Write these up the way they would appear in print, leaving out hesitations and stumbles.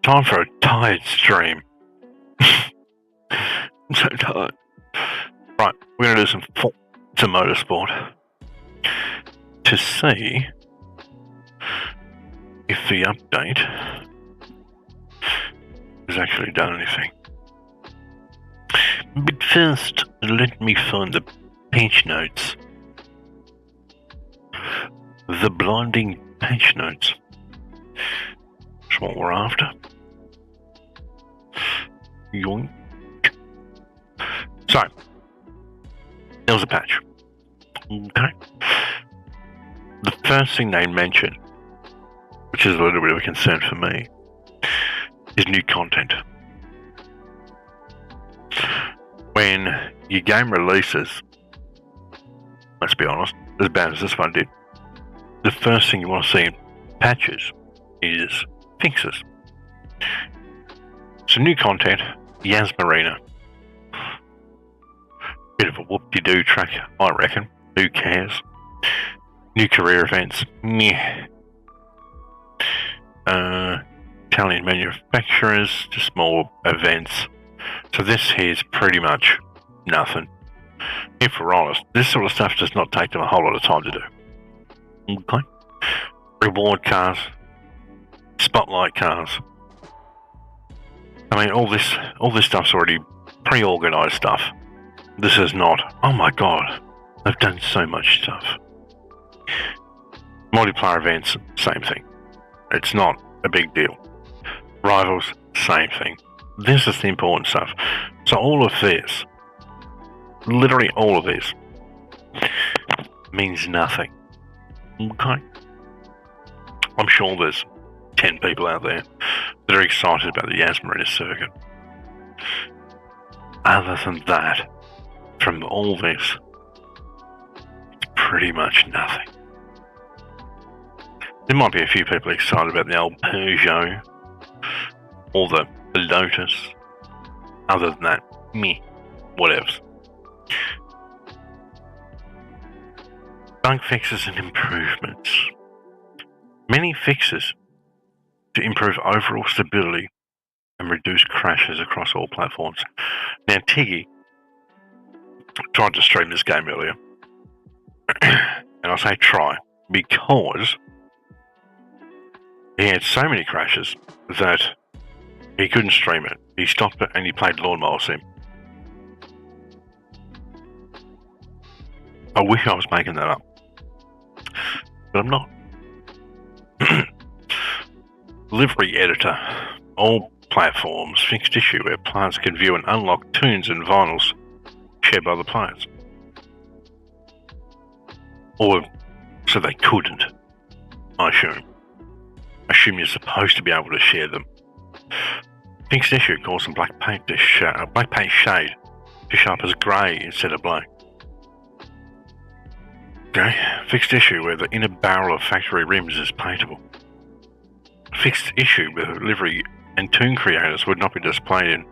time for a tired stream. I'm so tired. Right, we're going to do some Forza Motorsport to see if the update has actually done anything. But first, let me find the patch notes. The blinding patch notes. That's what we're after. Yoink. So, there was a patch. Okay. The first thing they mention, which is a little bit of a concern for me, is new content. When your game releases, let's be honest, as bad as this one did, the first thing you want to see in patches is fixes. So new content, Yas Marina. Bit of a whoop-de-doo track, I reckon. Who cares? New career events, meh. Italian manufacturers, just more events. So this here's pretty much nothing. If we're honest, this sort of stuff does not take them a whole lot of time to do. Okay. Reward cars, spotlight cars. I mean, all this stuff's already pre-organized stuff. This is not. Oh my god, they've done so much stuff. Multiplayer events, same thing. It's not a big deal. Rivals, same thing. This is the important stuff. So all of this, literally all of this, means nothing. Okay. I'm sure there's 10 people out there that are excited about the Yas Marina circuit. Other than that, from all this, it's pretty much nothing. There might be a few people excited about the old Peugeot or the Lotus. Other than that, me, whatevs. Bug fixes and improvements. Many fixes to improve overall stability and reduce crashes across all platforms. Now, Tiggy tried to stream this game earlier, and I say try because he had so many crashes that he couldn't stream it. He stopped it and he played Lawnmower Sim. I wish I was making that up, but I'm not. Livery editor. All platforms fixed issue where players can view and unlock tunes and vinyls shared by the players. Or so they couldn't, I assume. Assume you're supposed to be able to share them. Fixed issue causing black paint shade to show up as grey instead of black. Okay, fixed issue where the inner barrel of factory rims is paintable. Fixed issue where livery and tune creators would not be displayed in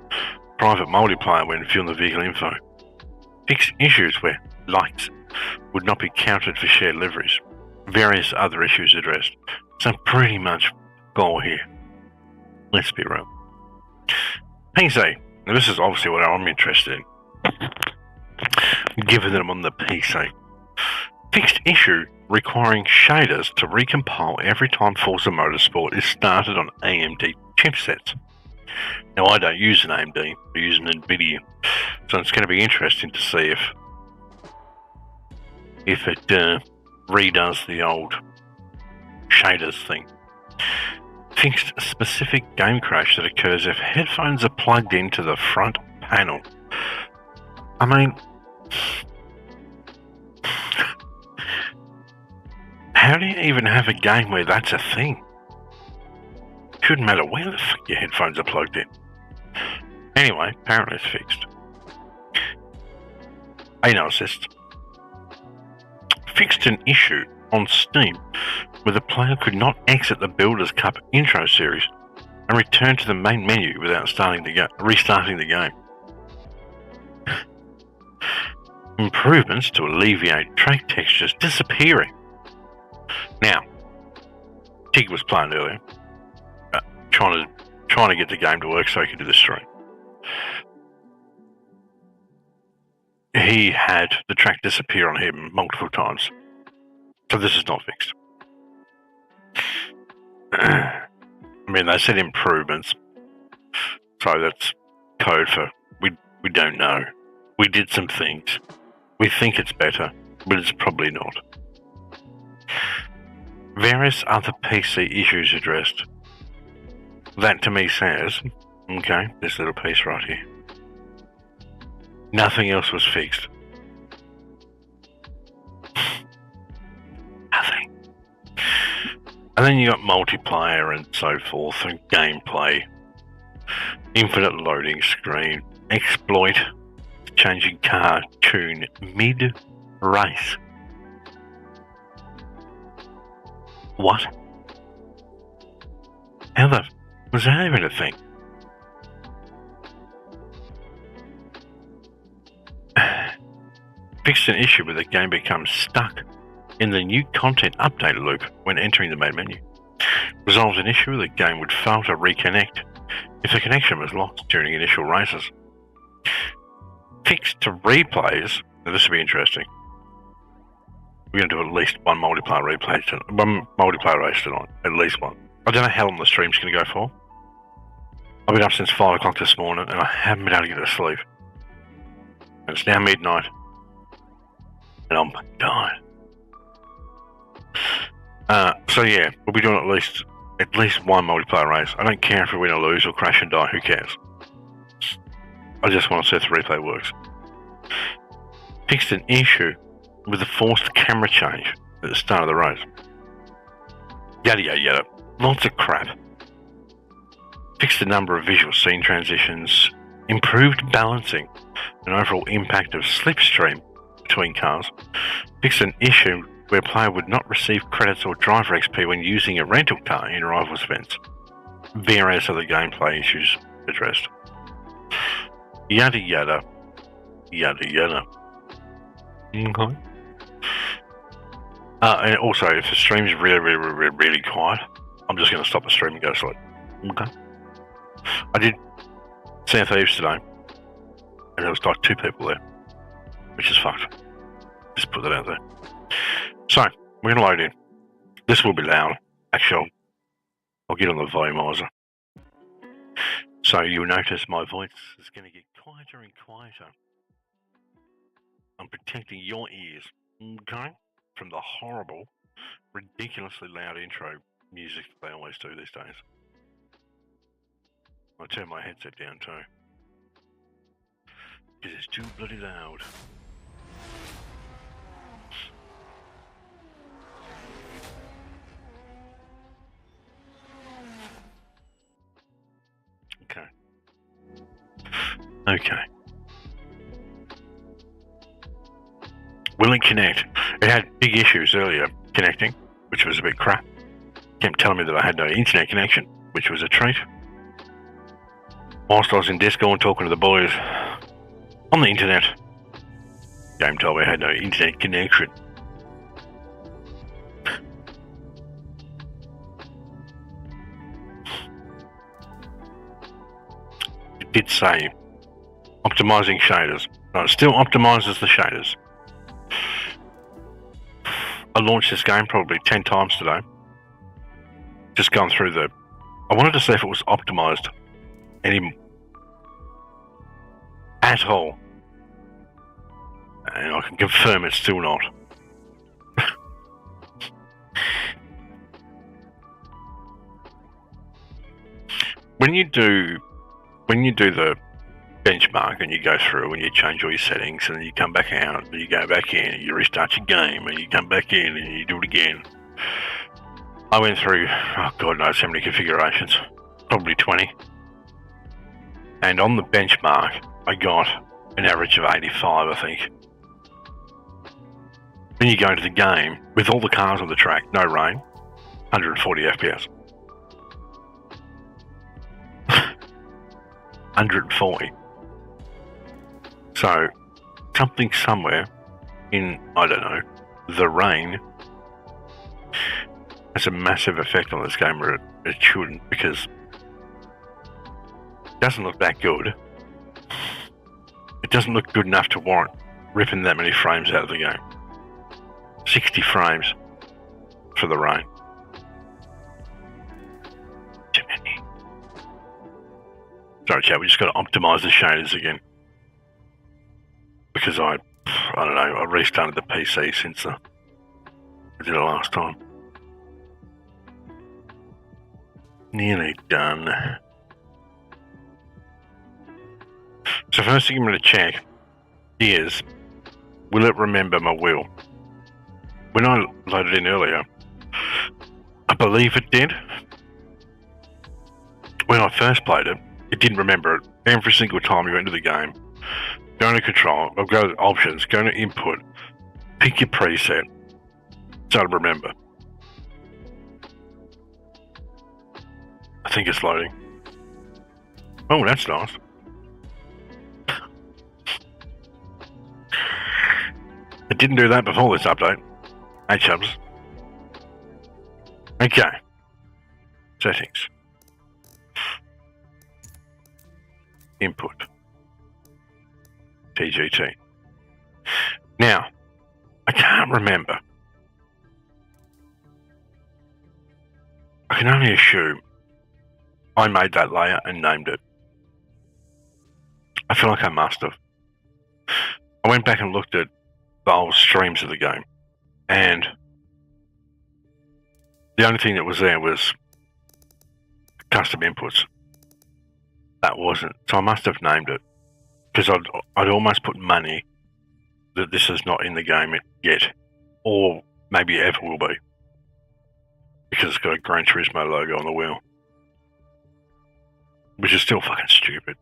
private multiplayer when viewing the vehicle info. Fixed issues where lights would not be counted for shared liveries. Various other issues addressed. So pretty much goal here. Let's be real. PC. Now this is obviously what I'm interested in. Given that I'm on the PC. Fixed issue requiring shaders to recompile every time Forza Motorsport is started on AMD chipsets. Now I don't use an AMD, I use an NVIDIA, so it's going to be interesting to see if it redoes the old shaders thing. Fixed specific game crash that occurs if headphones are plugged into the front panel. I mean, how do you even have a game where that's a thing? Shouldn't matter where the fuck your headphones are plugged in. Anyway, apparently it's fixed. Anal assist. Fixed an issue on Steam where the player could not exit the Builders Cup intro series and return to the main menu without restarting the game. Improvements to alleviate track textures disappearing. Now, Tig was playing earlier, trying to trying to get the game to work so he could do the stream. He had the track disappear on him multiple times. So this is not fixed. I mean, they said improvements. So that's code for we don't know. We did some things. We think it's better, but it's probably not. Various other PC issues addressed. That to me says, okay, this little piece right here. Nothing else was fixed. Nothing. And then you got multiplayer and so forth, and gameplay. Infinite loading screen. Exploit. Changing car tune mid-race. What? How the... was that even a thing? Fixed an issue where the game becomes stuck in the new content update loop when entering the main menu. Resolved an issue where the game would fail to reconnect if the connection was lost during initial races. Fixed to replays. Now this will be interesting. We're going to do at least one multiplayer replay tonight, one multiplayer race tonight. At least one. I don't know how long the stream's going to go for. I've been up since 5 o'clock this morning and I haven't been able to get to sleep. And it's now midnight. And I'm dying. So yeah, we'll be doing at least one multiplayer race. I don't care if we win or lose or crash and die, who cares? I just want to see if the replay works. Fixed an issue with the forced camera change at the start of the race. Yada yada yada. Lots of crap. Fixed a number of visual scene transitions. Improved balancing and overall impact of slipstream between cars. Fixed an issue where a player would not receive credits or driver XP when using a rental car in rivals events. Various other gameplay issues addressed. Yada yada. Yada yada. Okay. And also, if the stream's really quiet, I'm just going to stop the stream and go to sleep. Okay. I did Sea of Thieves today, and there was like 2 people there, which is fucked. Just put that out there. So, we're going to load in. This will be loud. Actually, I'll get on the volumizer. So you'll notice my voice is going to get quieter and quieter. I'm protecting your ears, okay, from the horrible, ridiculously loud intro music they always do these days. I turn my headset down too, because it's too bloody loud. Okay. Will it connect? It had big issues earlier connecting, which was a bit crap. Kept telling me that I had no internet connection, which was a treat. Whilst I was in Discord talking to the boys on the internet, game told me I had no internet connection. It did say optimizing shaders. No, it still optimizes the shaders. I launched this game probably 10 times today. Just gone through the... I wanted to see if it was optimized at all. And I can confirm it's still not. When you do the benchmark and you go through and you change all your settings and then you come back out and you go back in and you restart your game and you come back in and you do it again. I went through, oh God knows how many configurations, probably 20. And on the benchmark, I got an average of 85, I think. Then you go into the game with all the cars on the track, no rain, 140 FPS. 140. So, something somewhere in, I don't know, the rain has a massive effect on this game, or it shouldn't, because doesn't look that good. It doesn't look good enough to warrant ripping that many frames out of the game. 60 frames for the rain. Too many. Sorry, chat, we just got to optimize the shaders again. Because I don't know, I restarted the PC since I did it last time. Nearly done. So first thing I'm going to check is, will it remember my wheel? When I loaded in earlier, I believe it did. When I first played it, it didn't remember it. Every single time you went into the game, go to control, or go to options, go to input, pick your preset, so to remember. I think it's loading. Oh, that's nice. It didn't do that before this update. Hey, chubs. Okay. Settings. Input. TGT. Now, I can't remember. I can only assume I made that layer and named it. I feel like I must have. I went back and looked at the old streams of the game, and the only thing that was there was custom inputs. That wasn't. So I must have named it, because I'd almost put money that this is not in the game yet, or maybe ever will be, because it's got a Gran Turismo logo on the wheel, which is still fucking stupid.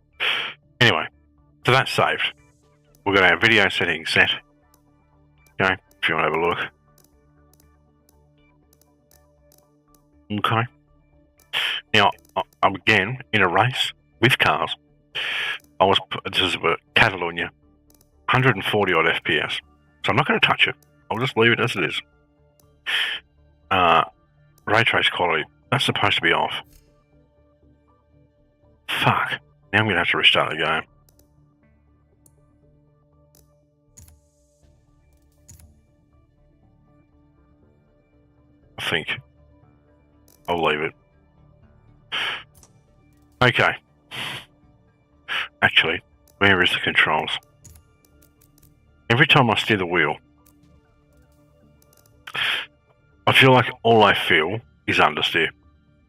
Anyway, so that's saved. We're going to have video settings set. Okay, if you want to have a look. Okay. Now, I'm again in a race with cars. This is Catalonia, 140 odd FPS. So I'm not going to touch it. I'll just leave it as it is. Ray trace quality, that's supposed to be off. Fuck. Now I'm going to have to restart the game. I think I'll leave it. Okay. Actually, where is the controls? Every time I steer the wheel, I feel like all I feel is understeer.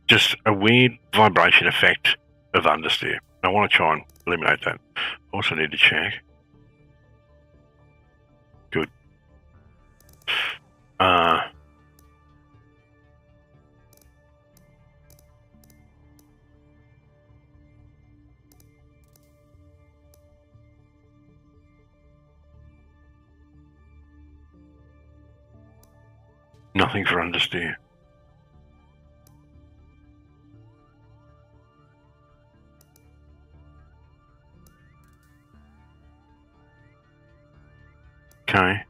Just a weird vibration effect of understeer. I want to try and eliminate that. Also need to check. Good. Nothing for understeer. Okay.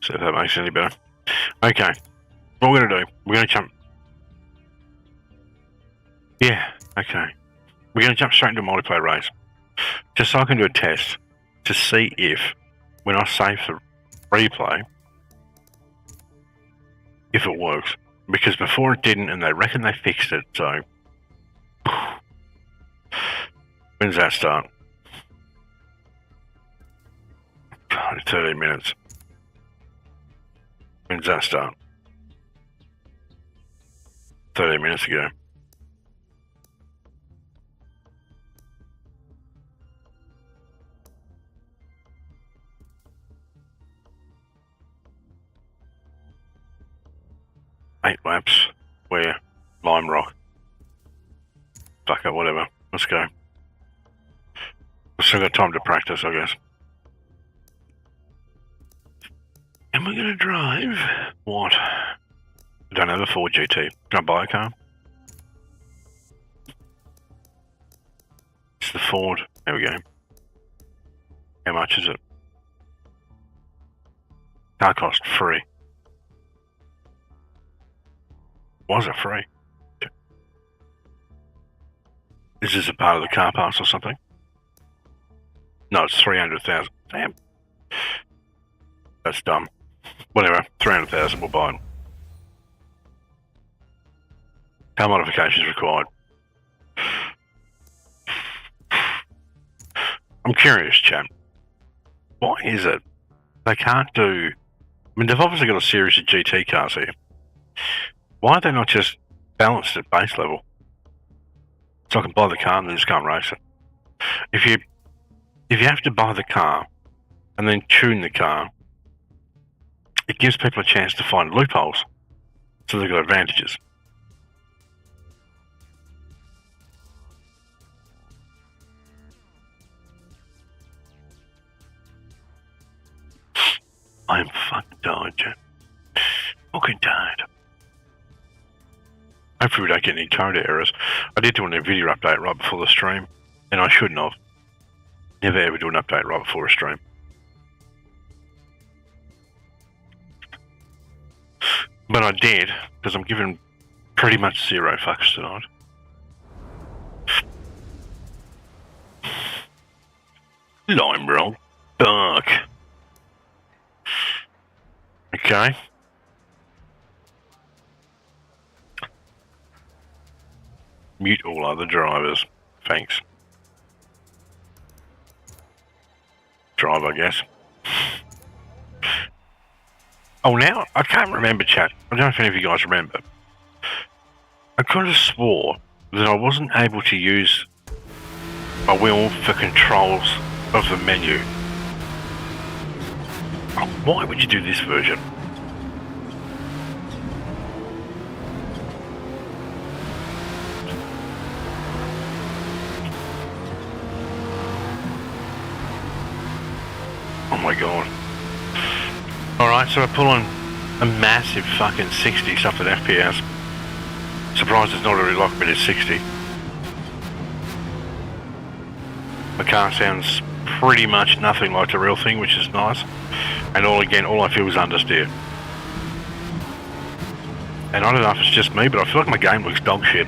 So if that makes it any better. Okay. What we're going to do, we're going to jump. Yeah, okay. We're going to jump straight into a multiplayer race. Just so I can do a test to see if, when I save the replay, if it works. Because before it didn't, and they reckon they fixed it, so. When's that start? 13 minutes. When does that start? 30 minutes ago. Eight laps. Where? Lime Rock. Fuck it, whatever. Let's go. We've still got time to practice, I guess. And we're going to drive what? I don't have a Ford GT. Can I buy a car? It's the Ford. There we go. How much is it? Car cost free. Was it free? Is this a part of the car pass or something? No, it's 300,000. Damn. That's dumb. Whatever, 300,000, we'll buy it. Car modifications required. I'm curious, chap. Why is it they can't do... I mean, they've obviously got a series of GT cars here. Why are they not just balanced at base level? So I can buy the car and then just go and race it. If you have to buy the car and then tune the car, it gives people a chance to find loopholes, so they've got advantages. I am fucking tired, Jack. Fucking tired. Hopefully we don't get any code errors. I did do a video update right before the stream, and I shouldn't have. Never ever do an update right before a stream. But I did, because I'm giving pretty much zero fucks tonight. Lime roll. Fuck. Okay. Mute all other drivers. Thanks. Drive, I guess. Oh, now, I can't remember, chat. I don't know if any of you guys remember. I could have swore that I wasn't able to use my wheel for controls of the menu. Oh, why would you do this version? Oh my god. Alright, so I pull on a massive fucking 60 something FPS. Surprised it's not already locked me to 60. The car sounds pretty much nothing like the real thing, which is nice. And all I feel is understeer. And I don't know if it's just me, but I feel like my game looks dog shit.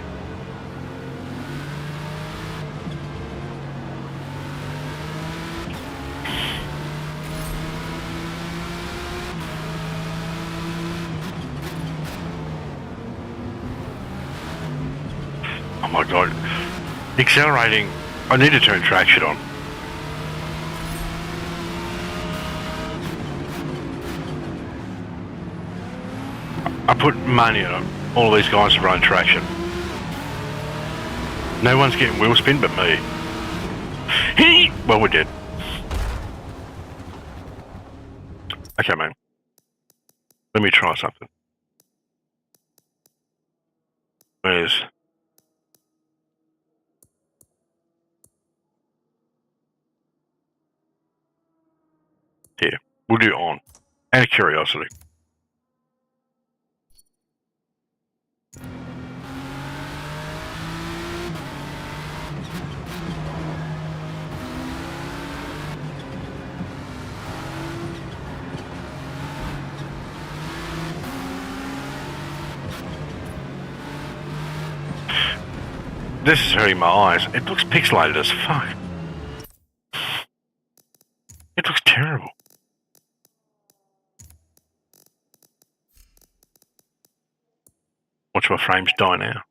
Oh my god. Accelerating, I need to turn traction on. I put money on all of these guys to run traction. No one's getting wheel spin but me. Well, we're dead. Okay, man. Let me try something. Where's... Here, we'll do on. Out of curiosity. This is hurting my eyes. It looks pixelated as fuck. It looks terrible. Watch my frames die now.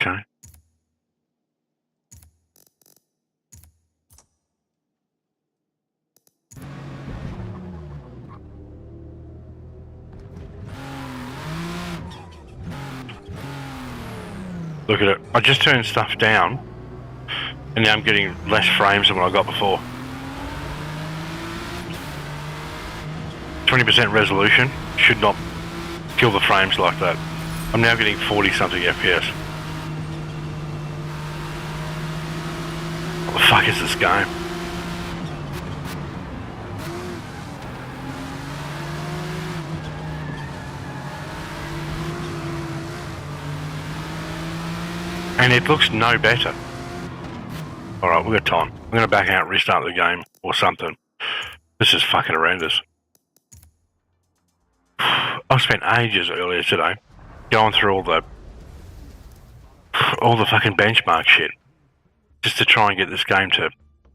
Okay. Look at it. I just turned stuff down, and now I'm getting less frames than what I got before. 20% resolution should not kill the frames like that. I'm now getting 40 something FPS. fuck is this game? And it looks no better. Alright, we've got time. I'm going to back out and restart the game or something. This is fucking horrendous. I've spent ages earlier today going through all the fucking benchmark shit just to try and get this game to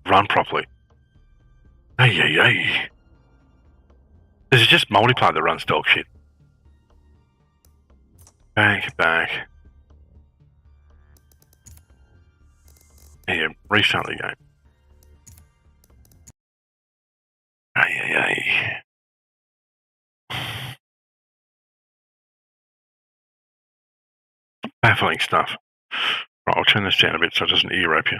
run properly. Hey. This is just multiplayer that runs dog shit. Back. Yeah, restart the game. Hey. Baffling stuff. Right, I'll turn this down a bit so it doesn't ear rape you.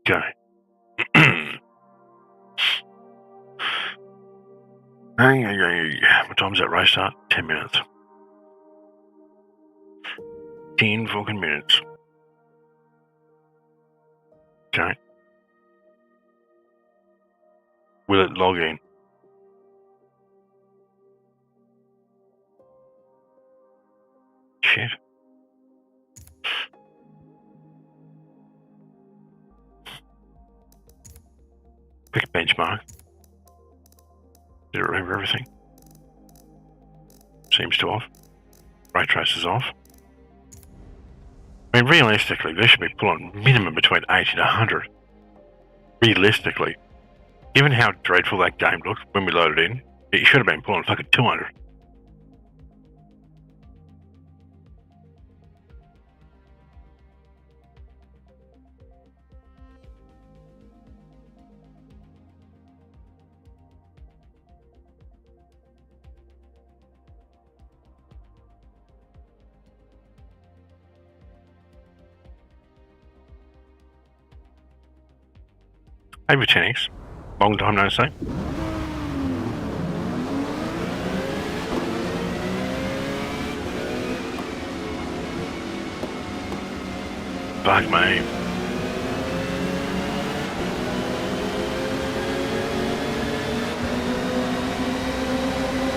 Okay. What time's that race start? 10 minutes. 10 fucking minutes. Okay. Will it log in? Shit. Quick benchmark. Did it remember everything? Seems to off. Ray tracer's off. I mean, realistically, they should be pulling minimum between 80 and 100. Realistically. Given how dreadful that game looked when we loaded in, it should have been pulling fucking 200. Hey, Botanix. Long time no see. Fuck me.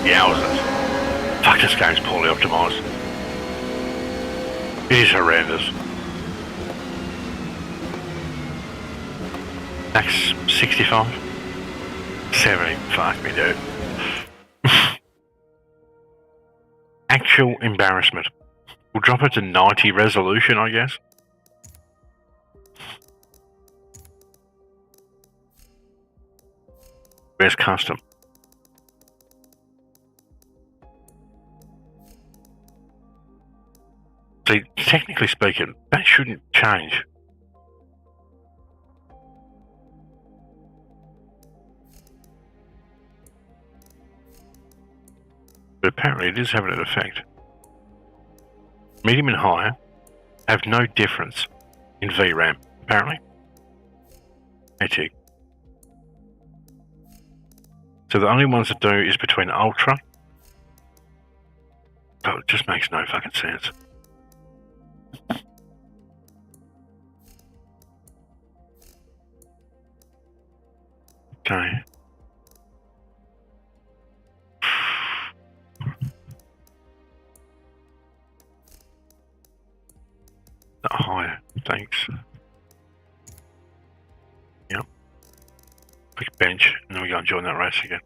Yowzers. Fuck, this game's poorly optimised. It is horrendous. Max 65? 70? Fuck me, dude. Actual embarrassment. We'll drop it to 90 resolution, I guess. Where's custom? See, technically speaking, that shouldn't change. But apparently it is having an effect. Medium and higher have no difference in VRAM, apparently. AT. So the only ones that do is between Ultra. Oh, it just makes no fucking sense. Okay. Higher, thanks. Yep. Quick bench, and then we go and join that race again.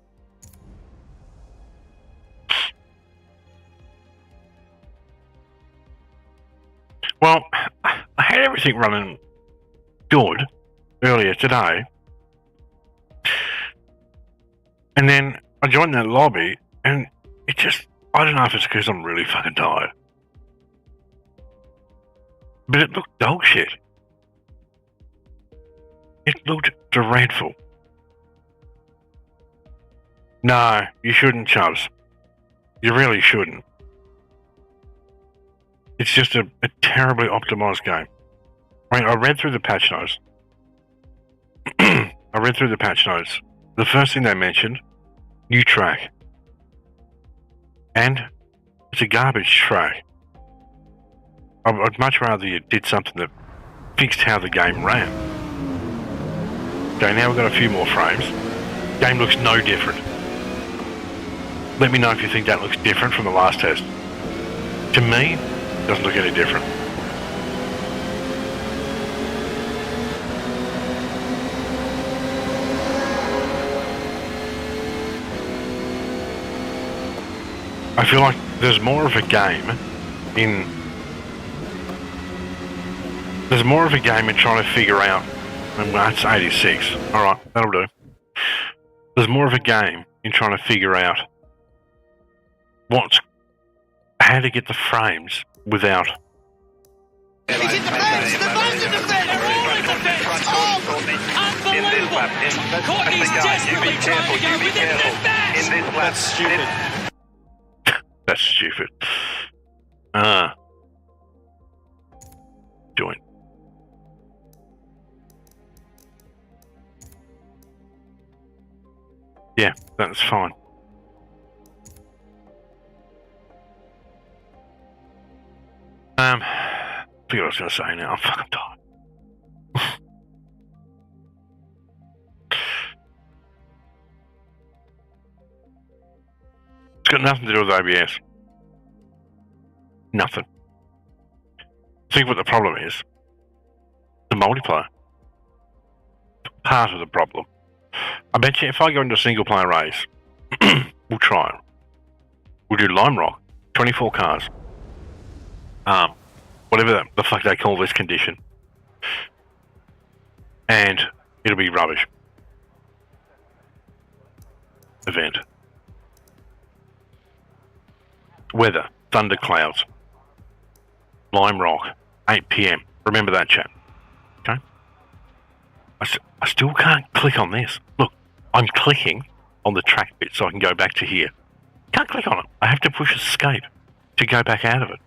Well, I had everything running good earlier today. And then I joined that lobby, and it just, I don't know if it's because I'm really fucking tired. But it looked dog shit. It looked dreadful. No, you shouldn't, Chubbs. You really shouldn't. It's just a terribly optimized game. I mean, I read through the patch notes. The first thing they mentioned, new track. And it's a garbage track. I'd much rather you did something that fixed how the game ran. Okay, now we've got a few more frames. Game looks no different. Let me know if you think that looks different from the last test. To me, it doesn't look any different. I feel like there's more of a game in trying to figure out, and that's 86. Alright, that'll do. There's more of a game in trying to figure out how to get the frames without. He's in defence! The boat's in defence! They're all in defence! Oh, unbelievable! Courtney's desperately trying to go within the net! That's stupid. That's stupid. Join. Yeah, that's fine. I forget what I was going to say now. I'm fucking tired. It's got nothing to do with OBS. Nothing. I think what the problem is, the multiplayer. Part of the problem. I bet you if I go into a single player race, we'll try it. We'll do Lime Rock, 24 cars. Whatever the fuck they call this condition. And it'll be rubbish. Event. Weather, thunderclouds. Lime Rock, 8 PM. Remember that, chat. Okay? I still can't click on this. Look, I'm clicking on the track bit so I can go back to here. Can't click on it. I have to push escape to go back out of it.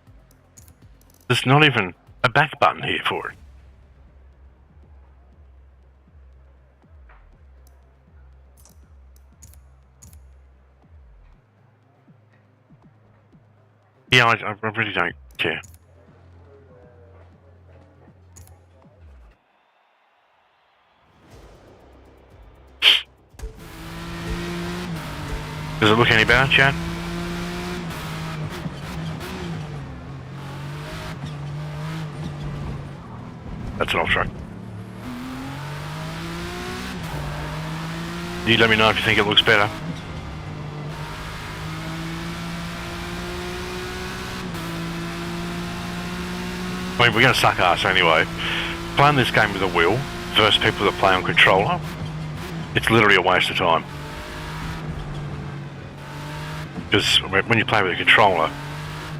There's not even a back button here for it. Yeah, I really don't care. Does it look any better, chat? That's an off track. You let me know if you think it looks better. I mean, we're going to suck ass anyway. Playing this game with a wheel versus people that play on controller, it's literally a waste of time. Because when you play with a controller,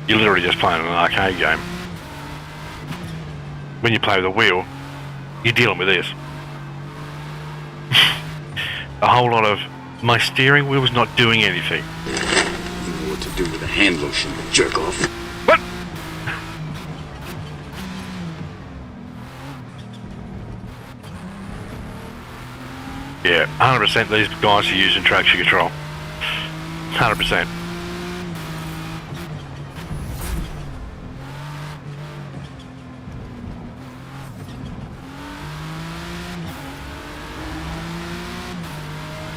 you're literally just playing an arcade game. When you play with a wheel, you're dealing with this. A whole lot of, my steering wheel's not doing anything. You know what to do with a hand lotion, jerk off. What? Yeah, 100% these guys are using traction control. 100%.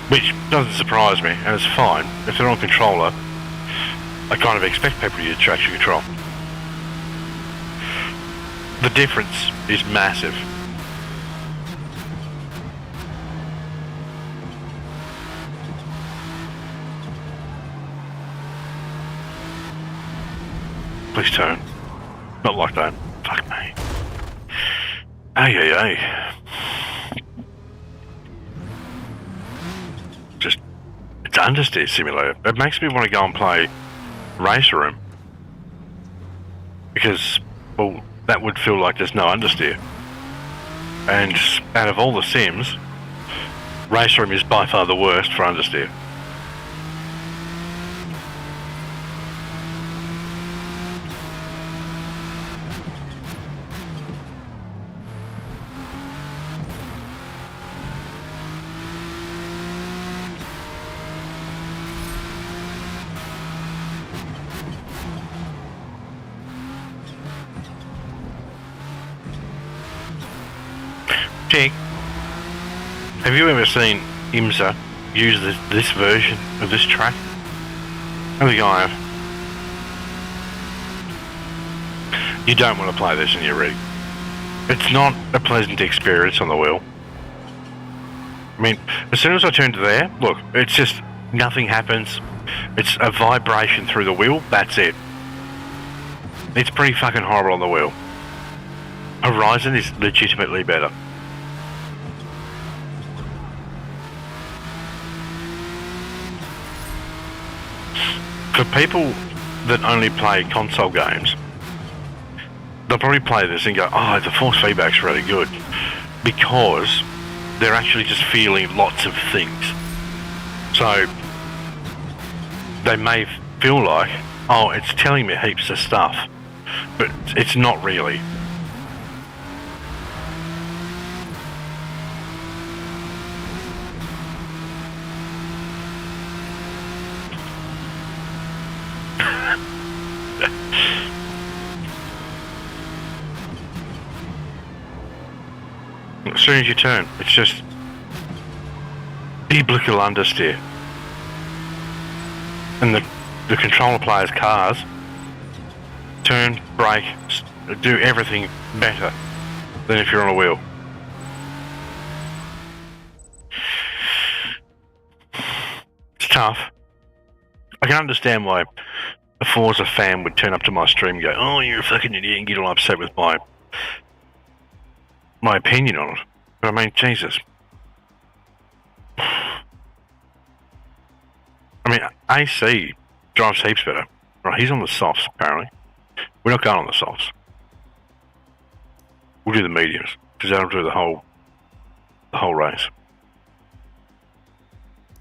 Which doesn't surprise me, and it's fine. If they're on controller, I kind of expect people to use traction control. The difference is massive. Please turn. Not like that. Fuck me. Ay. Just, it's understeer simulator. It makes me want to go and play Racer Room. Because, well, that would feel like there's no understeer. And out of all the sims, Racer Room is by far the worst for understeer. Dick, have you ever seen IMSA use this version of this track? I think I have. You don't want to play this in your rig. It's not a pleasant experience on the wheel. I mean, as soon as I turn to there, look, it's just nothing happens. It's a vibration through the wheel, that's it. It's pretty fucking horrible on the wheel. Horizon is legitimately better. For people that only play console games, they'll probably play this and go, oh, the force feedback's really good, because they're actually just feeling lots of things. So they may feel like, oh, it's telling me heaps of stuff, but it's not really. As soon as you turn, it's just biblical understeer. And the controller player's cars turn, brake, do everything better than if you're on a wheel. It's tough. I can understand why a Forza fan would turn up to my stream and go, oh, you're a fucking idiot, and get all upset with my opinion on it. But I mean, Jesus. I mean, AC drives heaps better. Right, he's on the softs, apparently. We're not going on the softs. We'll do the mediums, because that'll do the whole race.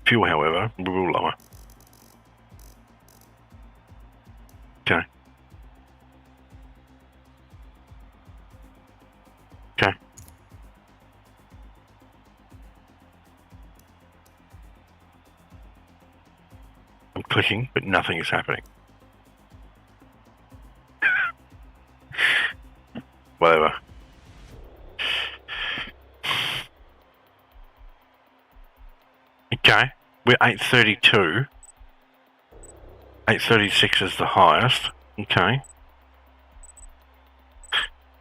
Fuel, however, we will lower. Okay. Okay. I'm clicking, but nothing is happening. Whatever. Okay, we're 832. 836 is the highest. Okay.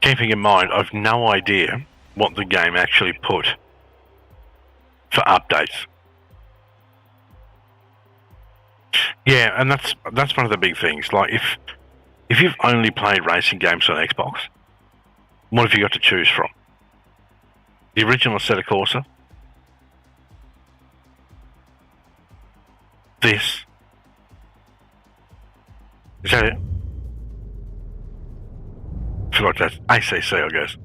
Keeping in mind, I've no idea what the game actually put for updates. Yeah, and that's one of the big things. Like, if you've only played racing games on Xbox, what have you got to choose from? The original Assetto Corsa? This? Is that it? I feel like that's ACC, I guess.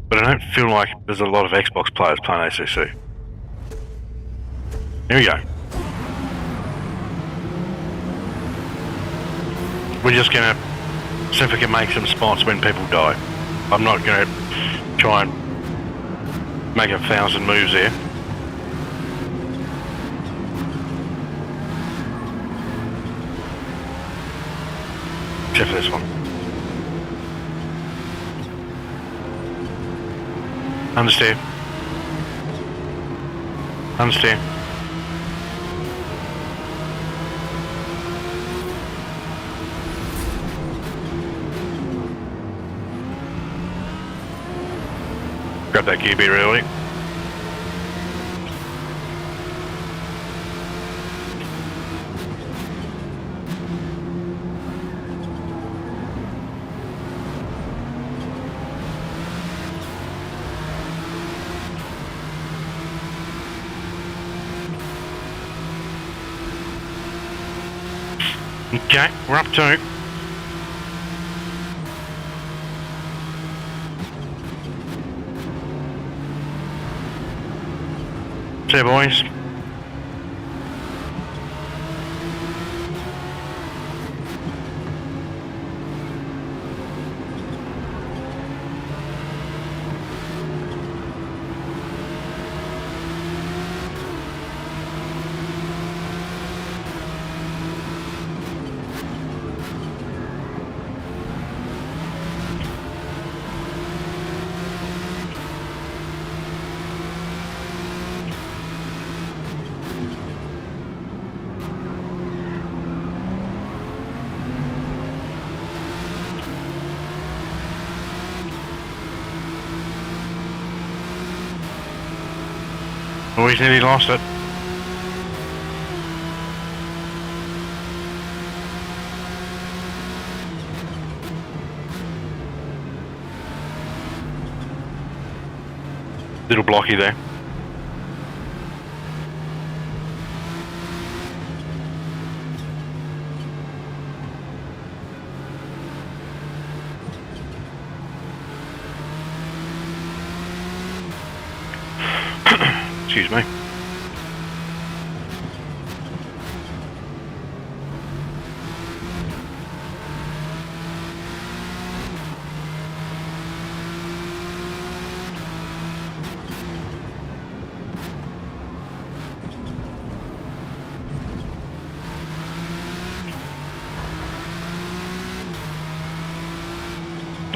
But I don't feel like there's a lot of Xbox players playing ACC. Here we go. We're just gonna see if we can make some spots when people die. I'm not gonna try and make 1,000 moves here. Except for this one. Understeer. Understeer. Grab that QB really. Okay, we're up to. See you, boys. Oh, he's nearly lost it. Little blocky there. Excuse me.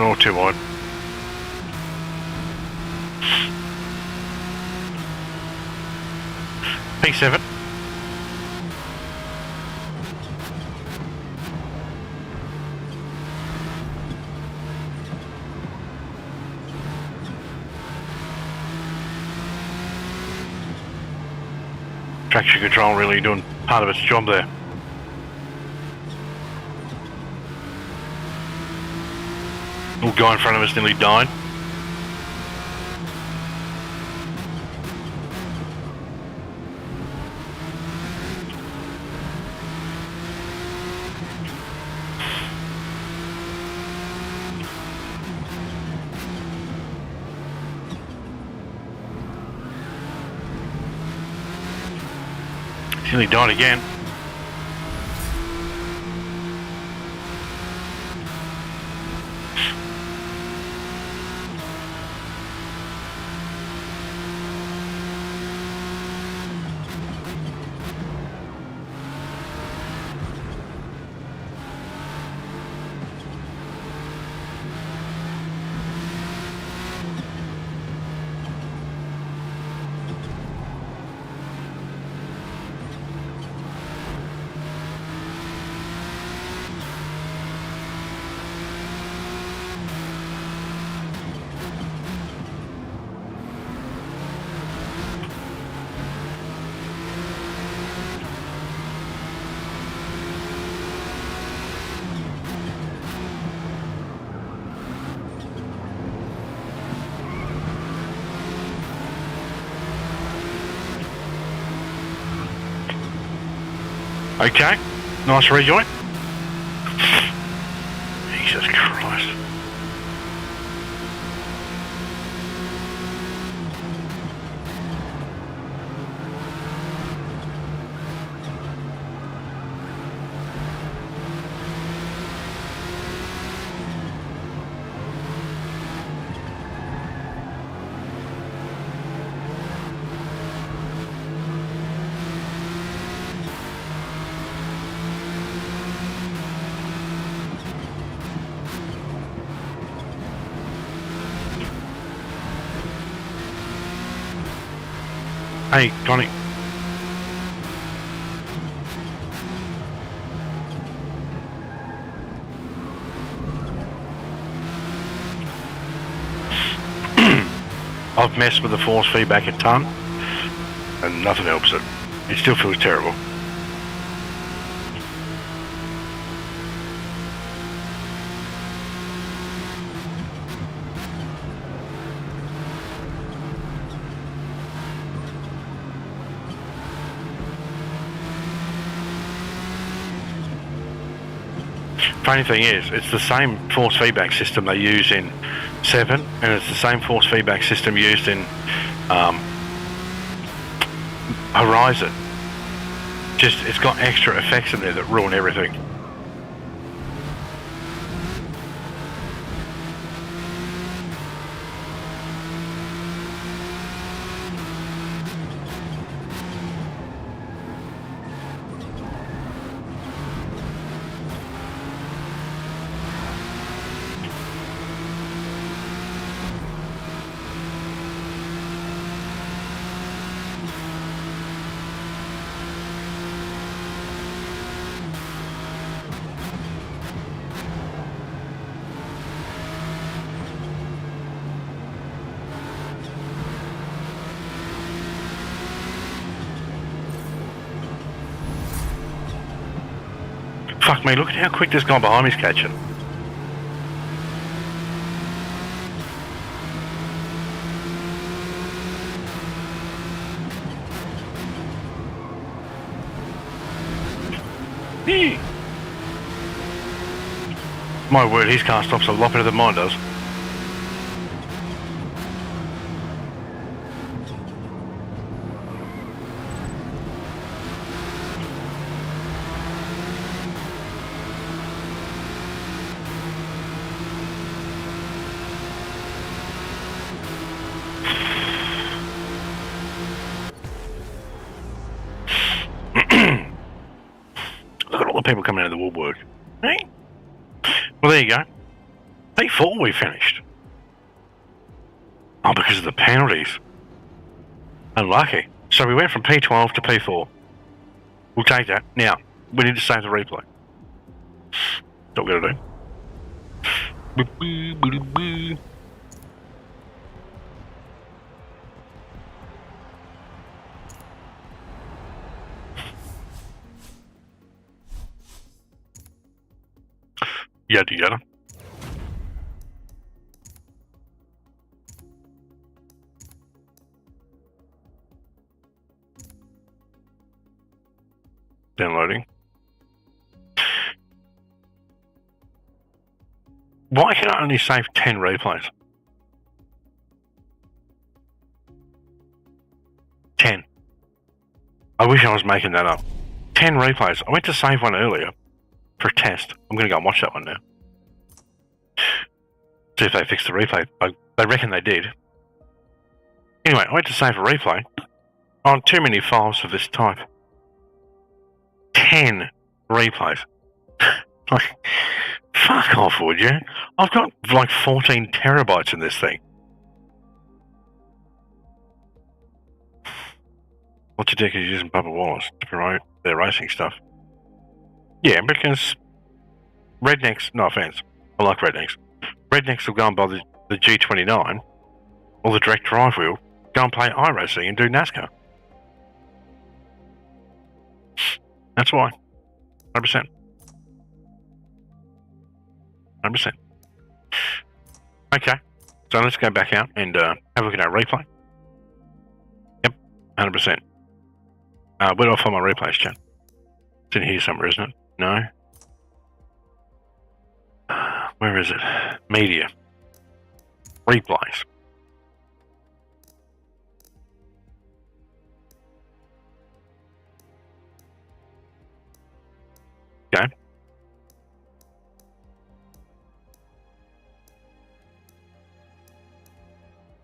Oh, too wide. P7. Traction control really doing part of its job there. Little guy in front of us nearly died. He nearly died again. Okay, nice rejoin. Jesus Christ. Hey, Connie. I've messed with the force feedback a ton, and nothing helps it. It still feels terrible. Funny thing is, it's the same force feedback system they use in 7, and it's the same force feedback system used in Horizon. Just, it's got extra effects in there that ruin everything. Fuck me, look at how quick this guy behind me's catching. My word, his car stops a lot better than mine does. Look at all the people coming out of the woodwork. Hey? Well, there you go. P4 we finished. Oh, because of the penalties. Unlucky. So we went from P12 to P4. We'll take that. Now, we need to save the replay. That's what we're going to do. Yada yada. Downloading. Why can I only save 10 replays? 10. I wish I was making that up. 10 replays. I went to save one earlier for a test. I'm going to go and watch that one now. See if they fixed the replay. They reckon they did. Anyway, I went to save a replay on too many files of this type. 10 replays. Like, fuck off, would you? I've got like 14 terabytes in this thing. What's your dick is using Bubba Wallace to promote their racing stuff? Yeah, because rednecks, no offense, I like rednecks. Rednecks will go and buy the G29 or the direct drive wheel, go and play iRacing and do NASCAR. That's why. 100%. 100%. Okay, so let's go back out and have a look at our replay. Yep, 100%. Where do I find my replays, chat? It's in here somewhere, isn't it? No. Where is it? Media. Replays. Okay.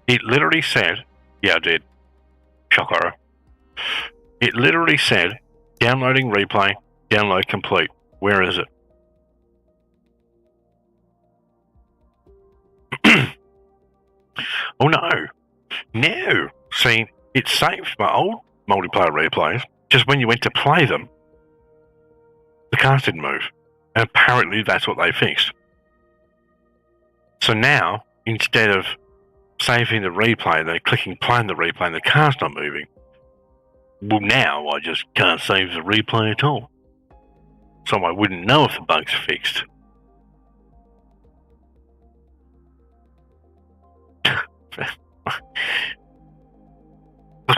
It literally said, yeah, I did. Shock horror. It literally said, downloading replay, download complete. Where is it? Oh no. No. See, it saved my old multiplayer replays. Just when you went to play them, the cars didn't move. And apparently that's what they fixed. So now, instead of saving the replay, they're clicking play on the replay and the car's not moving. Well, now I just can't save the replay at all. So I wouldn't know if the bug's fixed.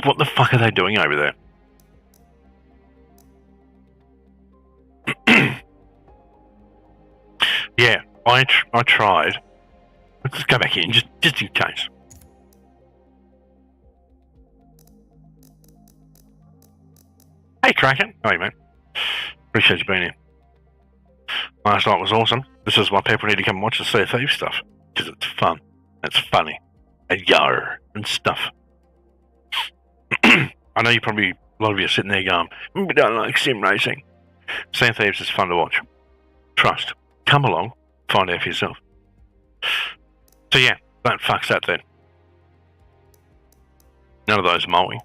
What the fuck are they doing over there? Yeah, I tried. Let's go back in, just in case. Hey, Kraken. Hey, mate. Appreciate you being here. Last night was awesome. This is why people need to come and watch the Sea of Thieves stuff. Because it's fun. It's funny. And yar and stuff. I know a lot of you are sitting there going, we don't like sim racing. Sea of Thieves is fun to watch. Trust. Come along, find out for yourself. So yeah, that fucks that then. None of those mowing.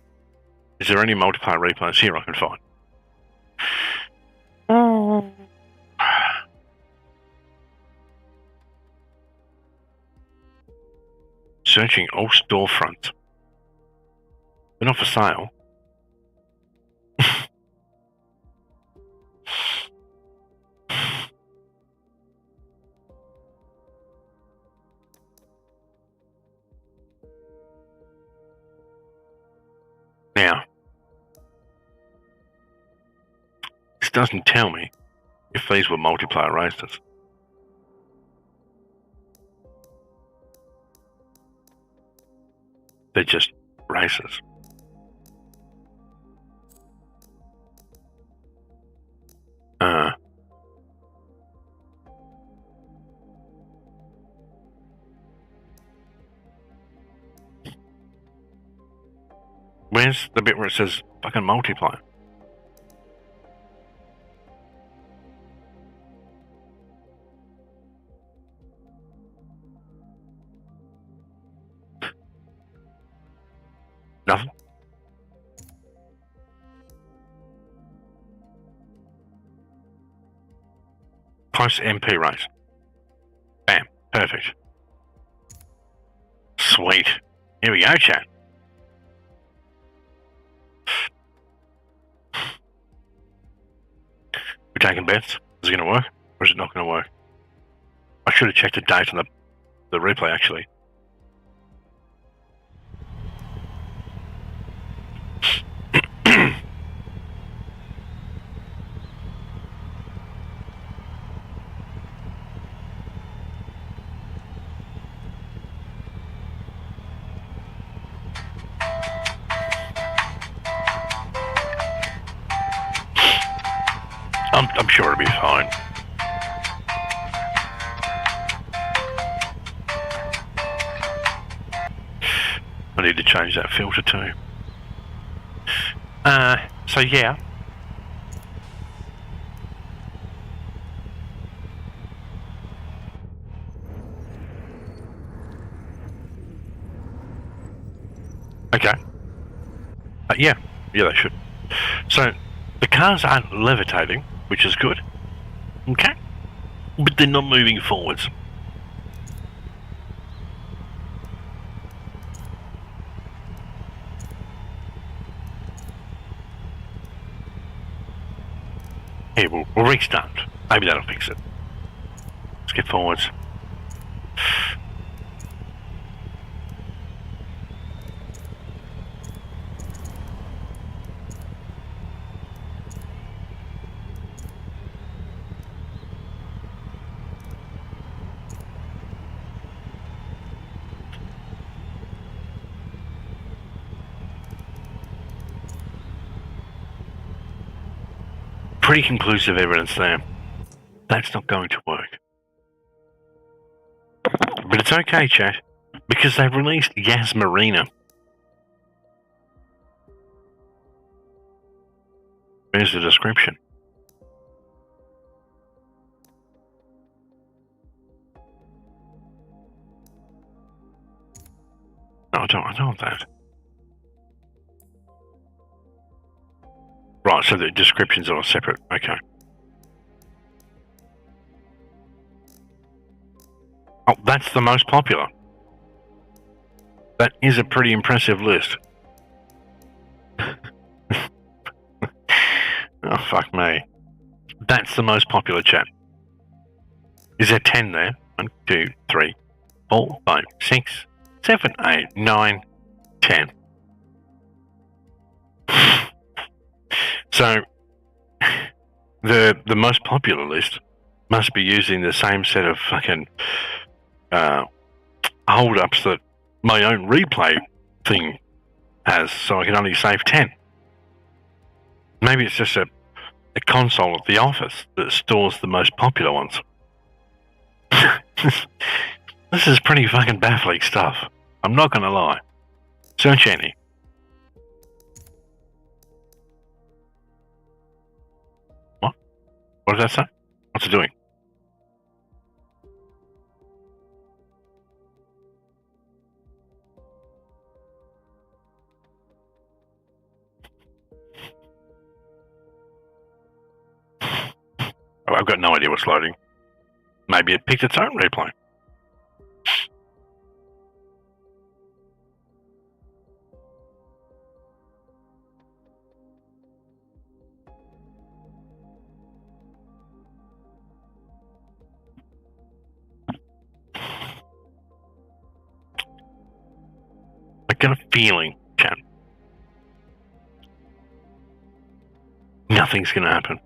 Is there any multiplayer replays here I can find? Searching all storefronts. They're not for sale. doesn't tell me if these were multiplayer races. They're just races. Where's the bit where it says fucking multiplayer? Nothing. Post MP race. Bam. Perfect. Sweet. Here we go, chat. We're taking bets. Is it going to work or is it not going to work? I should have checked the date on the replay, actually. I'm sure it'll be fine. I need to change that filter too. So yeah. Okay. Yeah, they should. So the cars aren't levitating, which is good. Okay. But they're not moving forwards. Here, we'll restart. Maybe that'll fix it. Let's get forwards. Pretty conclusive evidence there. That's not going to work. But it's okay, chat, because they've released Yas Marina. There's the description. No, I don't want that. Right, so the descriptions are separate. Okay. Oh, that's the most popular. That is a pretty impressive list. Oh, fuck me. That's the most popular, chat. Is there 10 there? 1, 2, 3, 4, 5, 6, 7, 8, 9, 10. So, the most popular list must be using the same set of fucking hold-ups that my own replay thing has, so I can only save 10. Maybe it's just a console at the office that stores the most popular ones. This is pretty fucking baffling stuff. I'm not gonna lie. Search any. What? What does that say? What's it doing? I've got no idea what's loading. Maybe it picked its own replay. I got a feeling, chat, nothing's going to happen.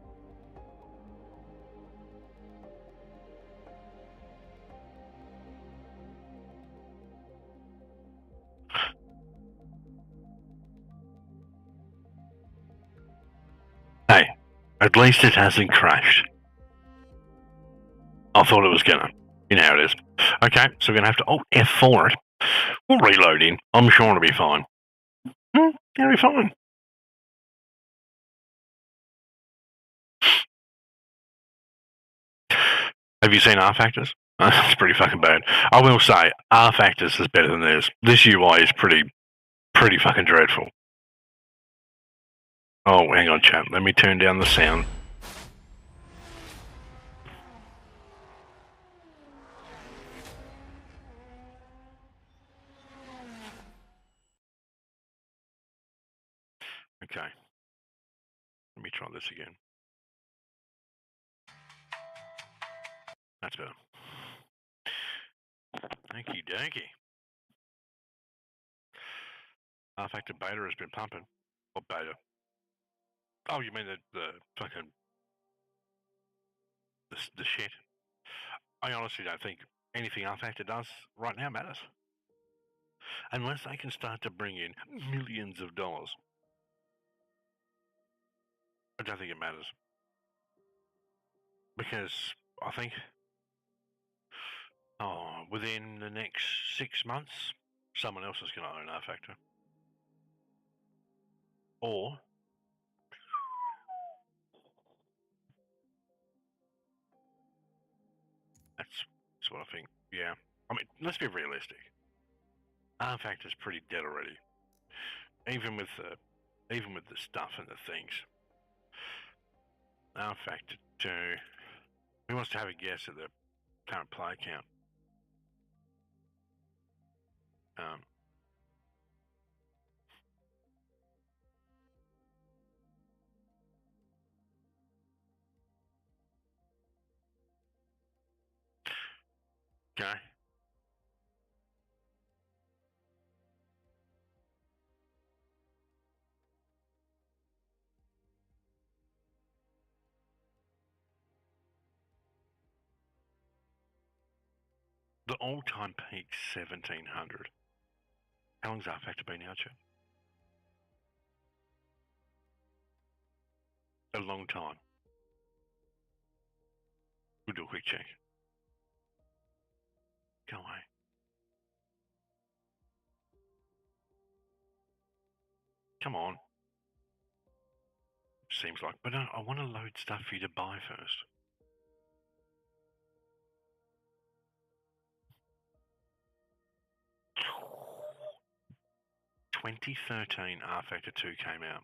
At least it hasn't crashed. I thought it was gonna. You know how it is. Okay, so we're gonna have to Alt F4 it. We'll reload in. I'm sure it'll be fine. It'll be fine. Have you seen R-Factors? It's pretty fucking bad. I will say, R-Factors is better than this. This UI is pretty fucking dreadful. Oh, hang on, chat. Let me turn down the sound. Okay. Let me try this again. That's better. Okie dokie. R-Factor beta has been pumping. What beta? Oh, you mean the fucking... The shit? I honestly don't think anything R-Factor does right now matters. Unless they can start to bring in millions of dollars. I don't think it matters. Because I think... within the next 6 months, someone else is going to own R-Factor. Or... That's what I think. Yeah. I mean, let's be realistic. R-Factor's pretty dead already. Even with the stuff and the things. R-Factor 2. Who wants to have a guess at the current play count? Okay. The all-time peak 1700. How long's R-Factor been out, chat? A long time. We'll do a quick check. Go away. Come on. Seems like, but I want to load stuff for you to buy first. In 2013, R-Factor 2 came out.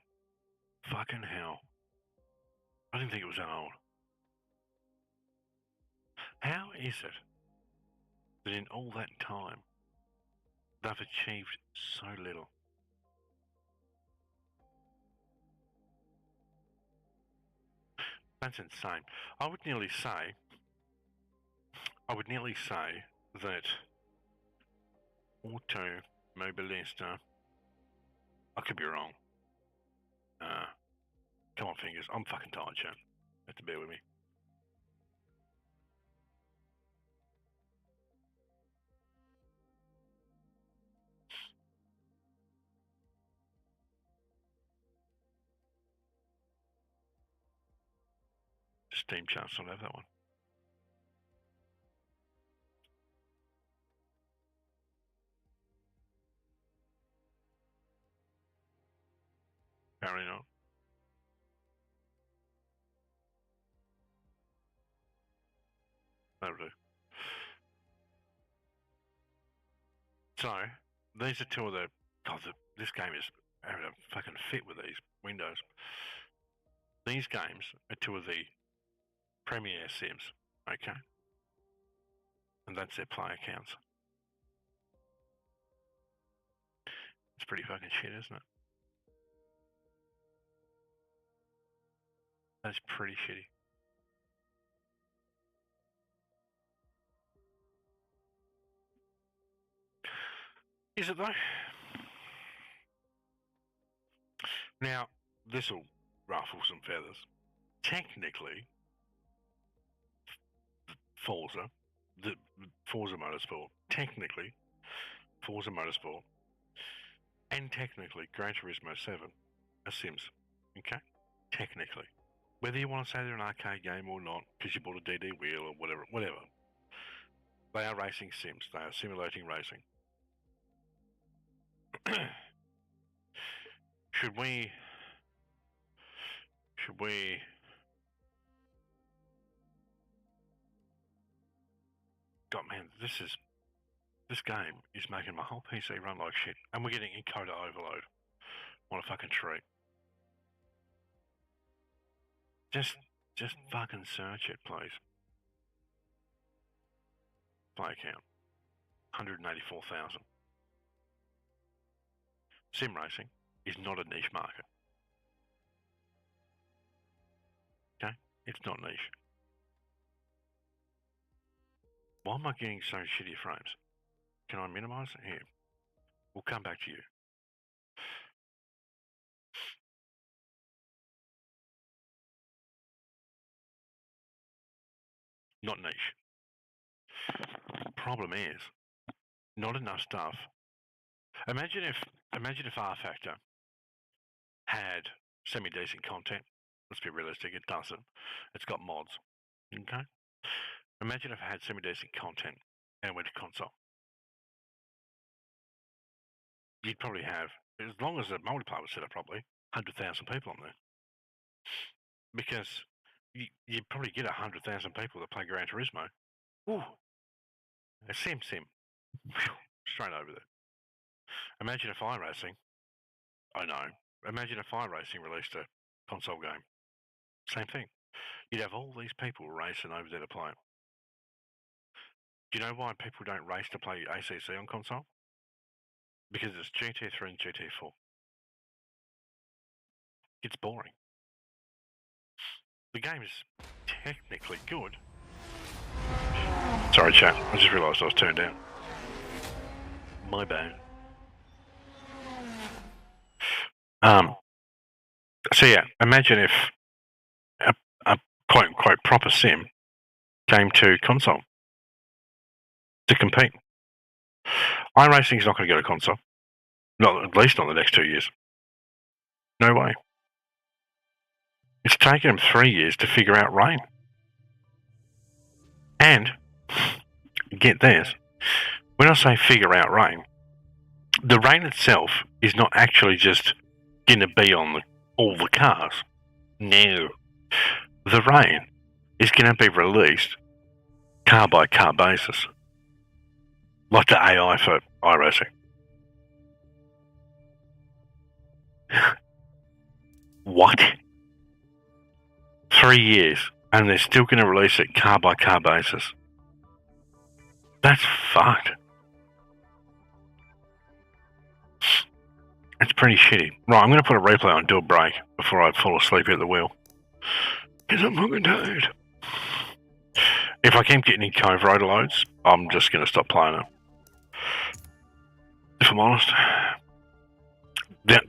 Fucking hell. I didn't think it was that old. How is it that in all that time, they've achieved so little? That's insane. I would nearly say that Automobilista, I could be wrong. Come on, fingers. I'm fucking tired, chat. You have to bear with me. Steam charts don't have that one. Apparently not. That'll do. So, these are two of the... God, this game is having a fucking fit with these windows. These games are two of the premier sims, okay? And that's their player counts. It's pretty fucking shit, isn't it? That's pretty shitty. Is it though? Now, this'll ruffle some feathers. Technically, Forza Motorsport, technically, Forza Motorsport, and technically Gran Turismo 7 are Sims, okay? Technically. Whether you want to say they're an arcade game or not, because you bought a DD wheel or whatever. They are racing sims. They are simulating racing. Should we... God, man, this game is making my whole PC run like shit. And we're getting encoder overload. What a fucking treat. Just fucking search it, please. Play account. 184,000. Sim racing is not a niche market. Okay? It's not niche. Why am I getting so shitty frames? Can I minimize it? Here. We'll come back to you. Not niche. Problem is, not enough stuff. Imagine if R Factor had semi-decent content. Let's be realistic, it doesn't. It's got mods. Okay? Imagine if it had semi-decent content and went to console. You'd probably have, as long as the multiplayer was set up properly, 100,000 people on there. Because you'd probably get 100,000 people that play Gran Turismo. Ooh, a sim. Straight over there. Imagine if iRacing, I know, imagine if iRacing released a console game. Same thing. You'd have all these people racing over there to play it. Do you know why people don't race to play ACC on console? Because it's GT3 and GT4. It's boring. The game is technically good. Sorry, chat. I just realised I was turned down. My bad. So yeah, imagine if a quote-unquote proper sim came to console to compete. iRacing is not going to go to console. Not, at least not the next 2 years. No way. It's taken them 3 years to figure out rain. And, get this, when I say figure out rain, the rain itself is not actually just going to be on all the cars. No. The rain is going to be released car by car basis. Like the AI for iRacing. What? 3 years, and they're still going to release it car by car basis. That's fucked. It's pretty shitty. Right, I'm going to put a replay on, do a break before I fall asleep at the wheel. Because I'm fucking tired. If I keep getting encoder overloads, I'm just going to stop playing it. If I'm honest.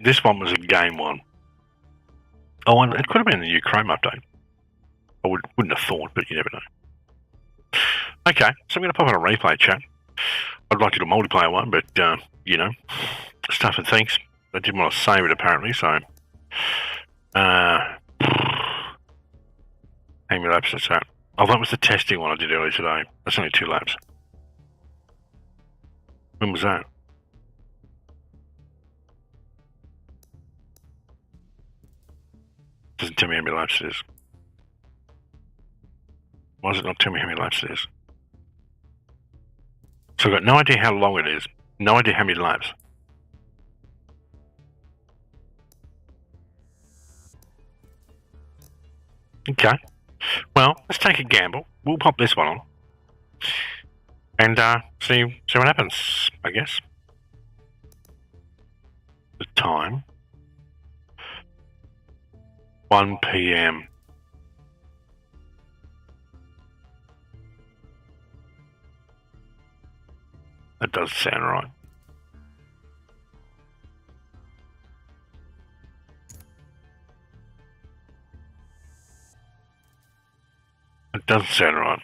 This one was a game one. Oh, and it could have been the new Chrome update. I wouldn't have thought, but you never know. Okay, so I'm going to pop on a replay, chat. I'd like to do a multiplayer one, but, you know, stuff and things. I didn't want to save it, apparently, so... how many laps is that? Oh, that was the testing one I did earlier today. That's only 2 laps. When was that? Doesn't tell me how many laps it is. Why does it not tell me how many laps it is? So I've got no idea how long it is. No idea how many laps. Okay. Well, let's take a gamble. We'll pop this one on. And see what happens, I guess. The time. 1 PM. That does sound right. It doesn't sound right.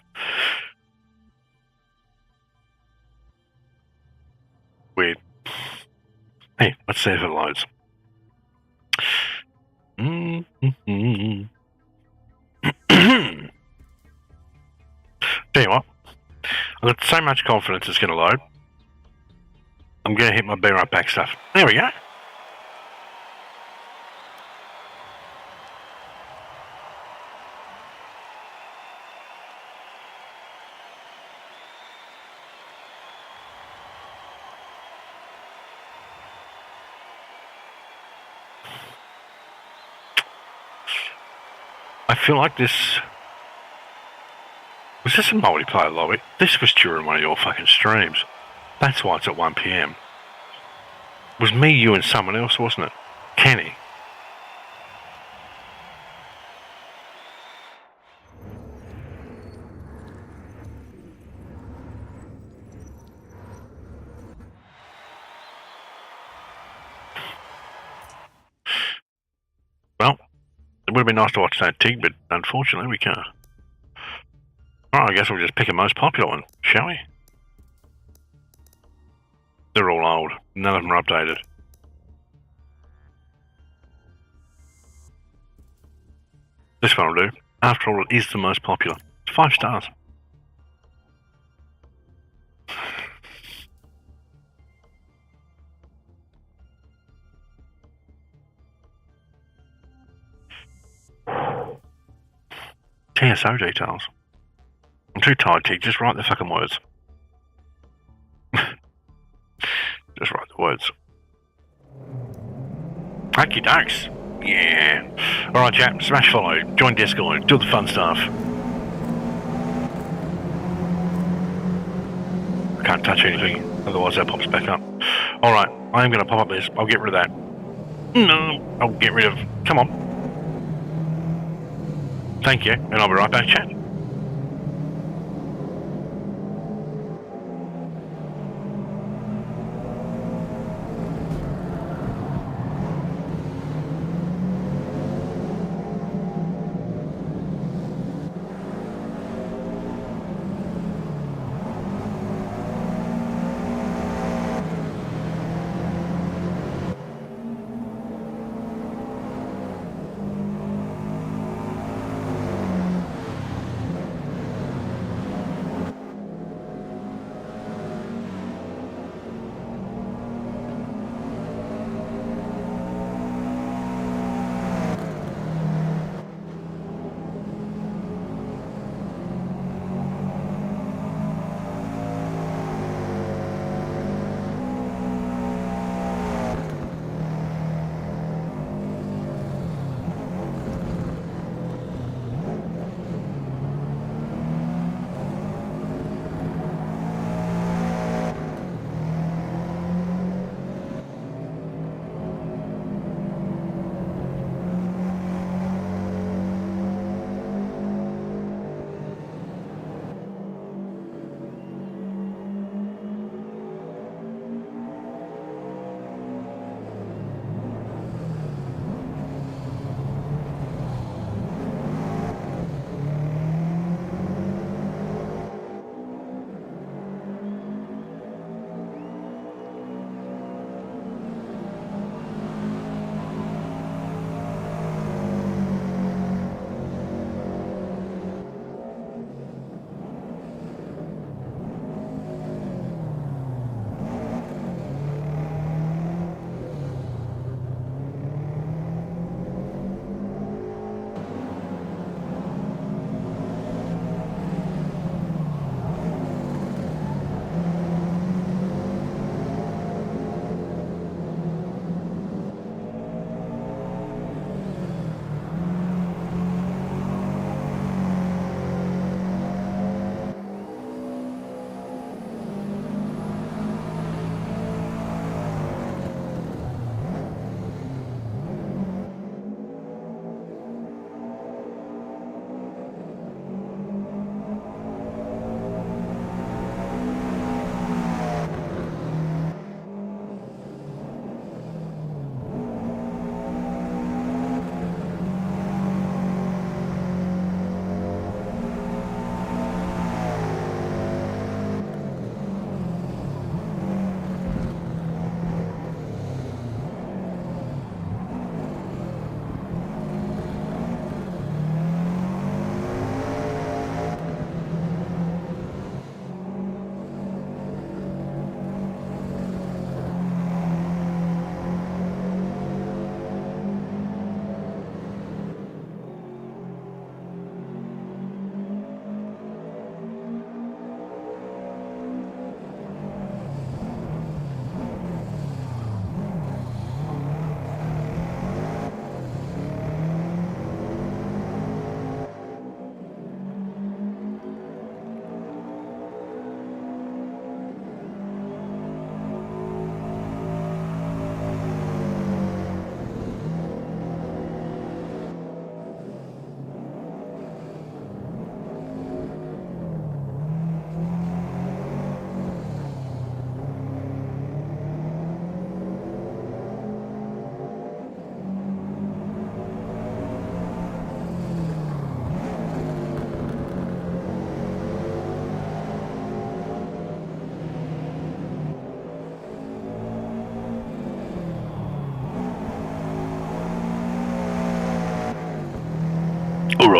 Weird. Hey, let's see if it loads. Tell you what, I've got so much confidence it's going to load. I'm going to hit my be right back stuff. There we go. I feel like this... Was this a multiplayer lobby? This was during one of your fucking streams. That's why it's at 1 PM. It was me, you, and someone else, wasn't it? Kenny. Well, it would have been nice to watch that TIG, but unfortunately we can't. Alright, I guess we'll just pick a most popular one, shall we? They're all old. None of them are updated. This one will do. After all, it is the most popular. It's 5 stars. TSO details. I'm too tired, Tig. Just write the fucking words. Just write the words. Okie dokes. Yeah. Alright, chat. Smash follow. Join Discord. Do the fun stuff. I can't touch anything. Otherwise that pops back up. Alright. I am going to pop up this. I'll get rid of that. No. I'll get rid of... Come on. Thank you. And I'll be right back, chat.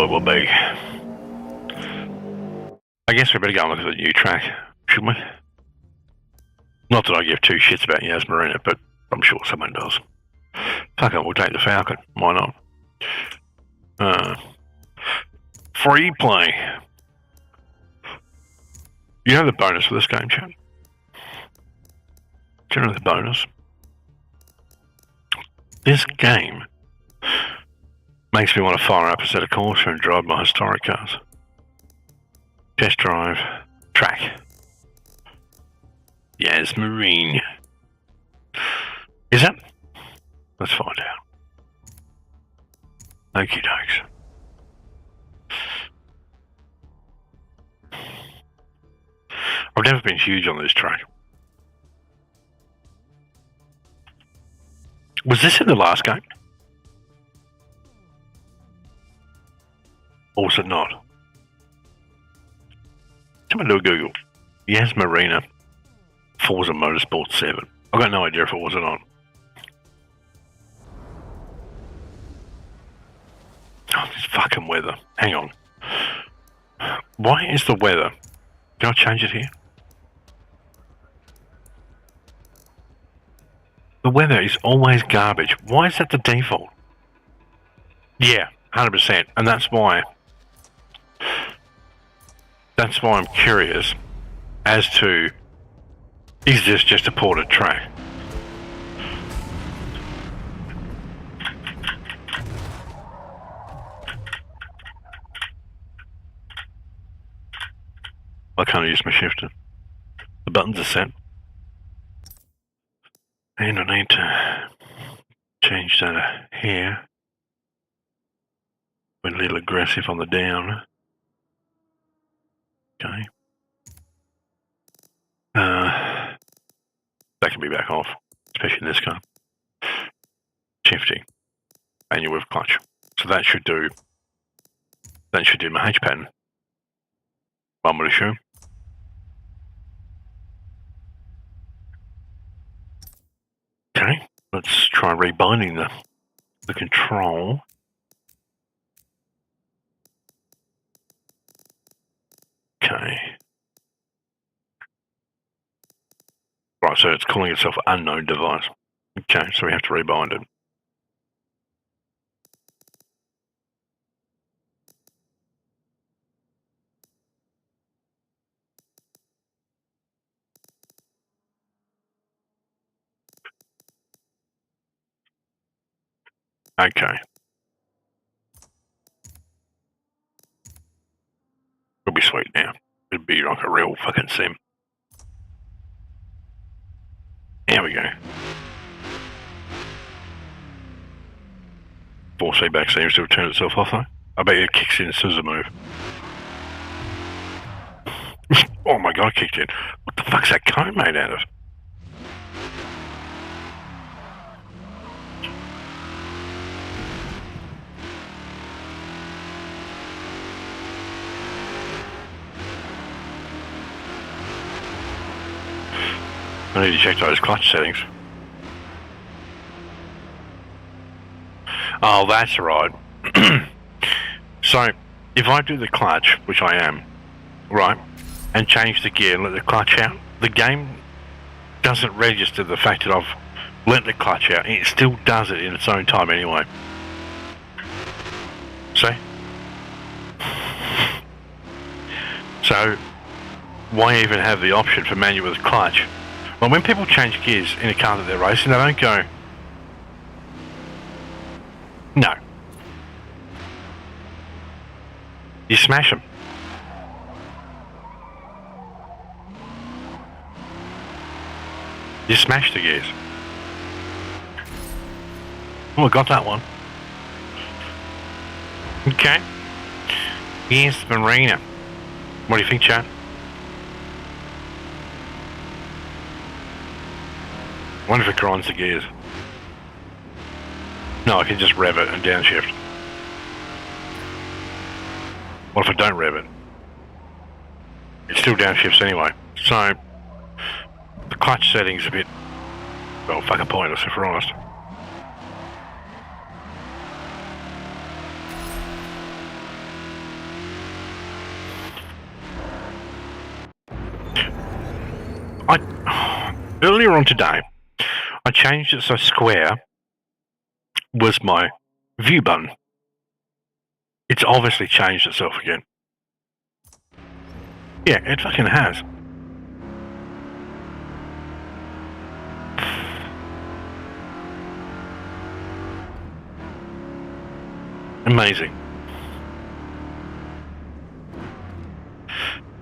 it will be. I guess we better go and look at the new track, shouldn't we? Not that I give two shits about Yas Marina, but I'm sure someone does. Fuck it, we'll take the Falcon. Why not? Free play. You know the bonus for this game, chat? Do you know the bonus? This game makes me want to fire up a set of Corsa and drive my historic cars. Test drive, track. Yas Marine. Is it? Let's find out. Okie dokes. I've never been huge on this track. Was this in the last game? Or was it not? Someone do a Google. Yas Marina, Forza Motorsport 7. I've got no idea if it was or not. Oh, this fucking weather. Hang on. Why is the weather... Can I change it here? The weather is always garbage. Why is that the default? Yeah, 100%. And that's why I'm curious as to, is this just a ported track? I can't use my shifter. The buttons are set. And I need to change that here. Went a little aggressive on the down. Okay. That can be back off, especially in this car. Shifting. Manual with clutch. So that should do my H pattern. One would assume. Okay, let's try rebinding the control. Okay. Right, so it's calling itself unknown device. Okay, so we have to rebind it. Okay. It'll be sweet now. It'll be like a real fucking sim. There we go. Force feedback seems to have turned itself off though. I bet it kicks in as soon as I move. Oh my god, it kicked in. What the fuck's that cone made out of? I need to check those clutch settings. Oh, that's right. So, if I do the clutch, which I am, right, and change the gear and let the clutch out, the game doesn't register the fact that I've let the clutch out. It still does it in its own time anyway. See? So, why even have the option for manual with clutch? Well, when people change gears in a car that they're racing, they don't go, no. You smash them. You smash the gears. Oh, I got that one. Okay. Yas Marina. What do you think, Chad? I wonder if it grinds the gears. No, I can just rev it and downshift. What if I don't rev it? It still downshifts anyway. So, the clutch setting's a bit, well, fucking pointless if we're honest. earlier on today, I changed it so square was my view button. It's obviously changed itself again. Yeah, it fucking has. Amazing.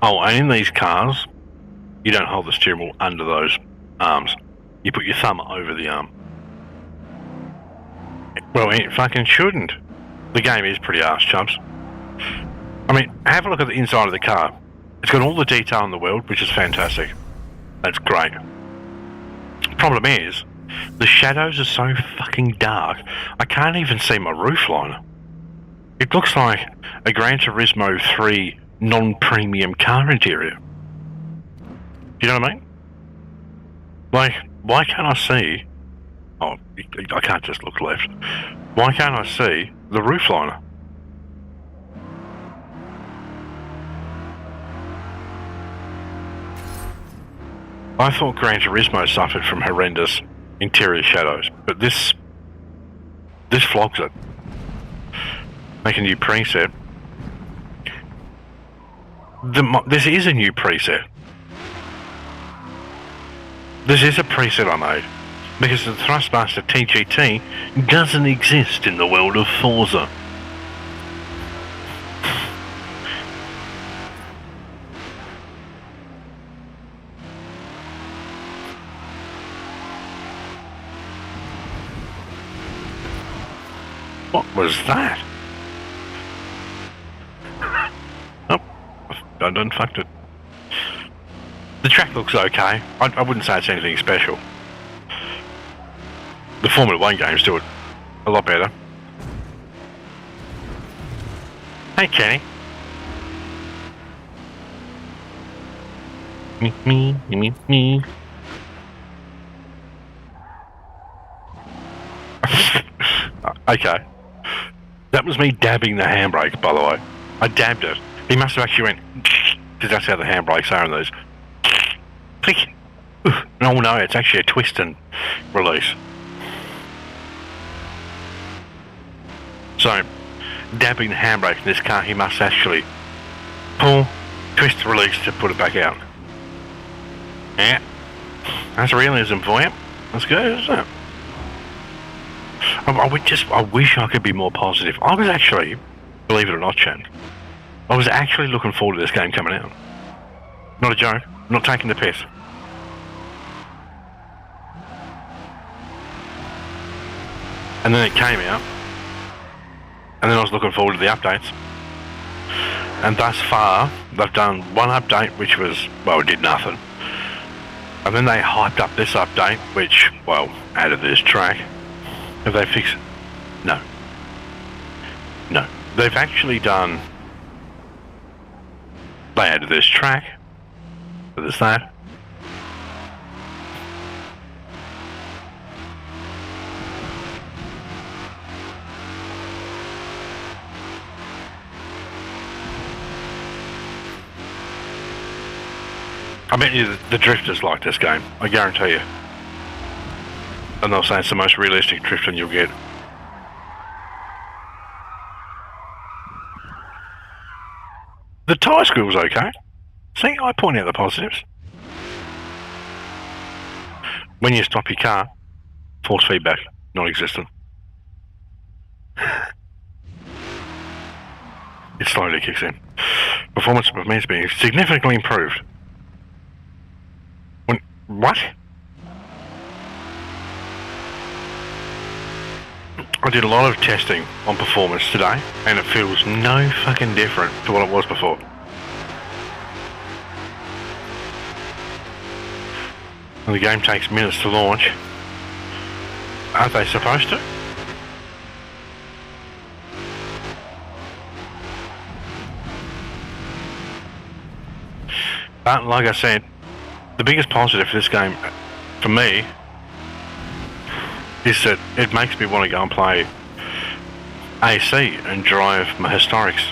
Oh, and in these cars, you don't hold the steering wheel under those arms. You put your thumb over the arm. Well, it fucking shouldn't. The game is pretty arse, chumps. I mean, have a look at the inside of the car. It's got all the detail in the world, which is fantastic. That's great. Problem is, the shadows are so fucking dark, I can't even see my roofliner. It looks like a Gran Turismo 3 non-premium car interior. You know what I mean? Like, why can't I see... Oh, I can't just look left. Why can't I see the roofliner? I thought Gran Turismo suffered from horrendous interior shadows, but this flogs it. Make a new preset. This is a new preset. This is a preset I made, because the Thrustmaster TGT doesn't exist in the world of Forza. What was that? Oh, I done fucked it. The track looks okay. I wouldn't say it's anything special. The Formula 1 games do it a lot better. Hey, Kenny. Me. Okay. That was me dabbing the handbrake, by the way. I dabbed it. He must have actually went, because that's how the handbrakes are in those. Click. Oh no, it's actually a twist and release. So, dabbing the handbrake in this car, he must actually pull, twist, release to put it back out. Yeah. That's realism for you. That's good, isn't it? I wish I could be more positive. I was actually, believe it or not, Chan, I was actually looking forward to this game coming out. Not a joke. I'm not taking the piss. And then it came out. And then I was looking forward to the updates. And thus far, they've done one update, which was, well, it did nothing. And then they hyped up this update, which, well, added this track. Have they fixed it? No. No. They've actually done... They added this track. So there's that. I bet you the drifters like this game. I guarantee you. And they'll say it's the most realistic drifting you'll get. The tyre squeal's okay. See, I point out the positives. When you stop your car, force feedback, non-existent. It slowly kicks in. Performance of means being significantly improved. What? I did a lot of testing on performance today, and it feels no fucking different to what it was before. And the game takes minutes to launch. Aren't they supposed to? But like I said, the biggest positive for this game, for me, is that it makes me want to go and play AC and drive my historics.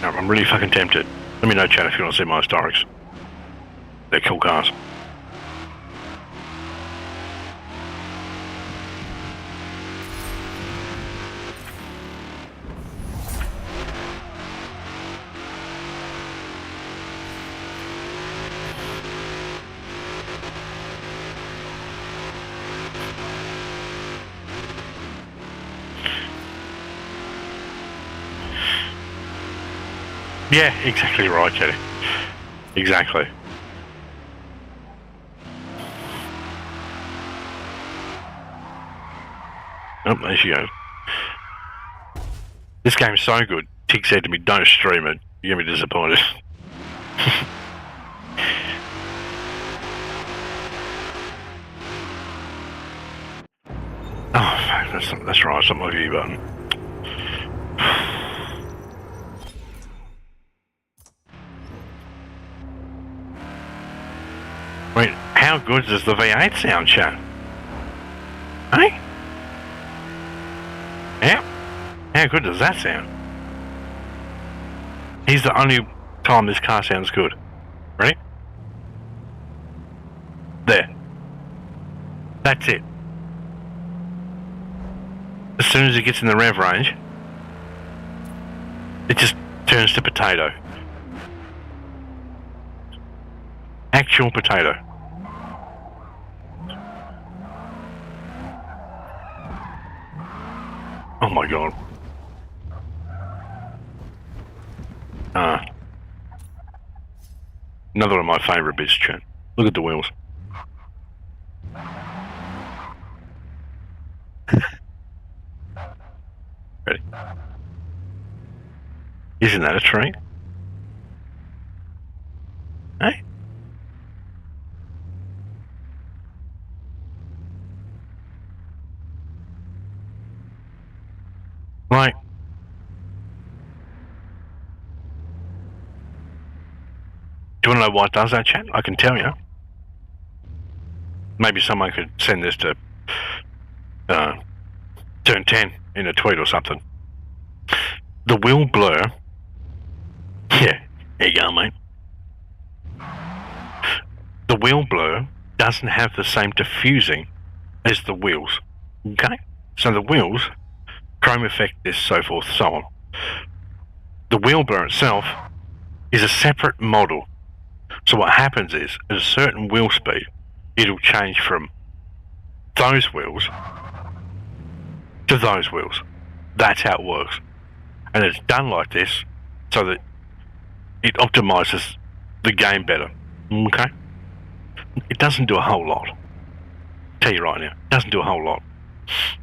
No, I'm really fucking tempted. Let me know, chat, if you want to see my historics. They're cool cars. Yeah, exactly right, Kelly. Exactly. Oh, there she goes. This game's so good. Tig said to me, don't stream it. You're going to be disappointed. Oh, fuck, that's right. It's not my view button. I mean, how good does the V8 sound, chat? Hey? Yeah? How good does that sound? He's the only time this car sounds good. Ready? There. That's it. As soon as it gets in the rev range, it just turns to potato. Actual potato. Oh my god. Another one of my favourite bits, chat. Look at the wheels. Ready? Isn't that a treat? Hey? Like, do you want to know why it does that, chat? I can tell you. Maybe someone could send this to Turn 10 in a tweet or something. The wheel blur. Yeah, there you go, mate. The wheel blur doesn't have the same diffusing as the wheels. Okay? So the wheels, chrome effect, this, so forth, so on. The wheel blur itself is a separate model. So what happens is, at a certain wheel speed, it'll change from those wheels to those wheels. That's how it works. And it's done like this so that it optimizes the game better. Okay? It doesn't do a whole lot. I'll tell you right now, it doesn't do a whole lot.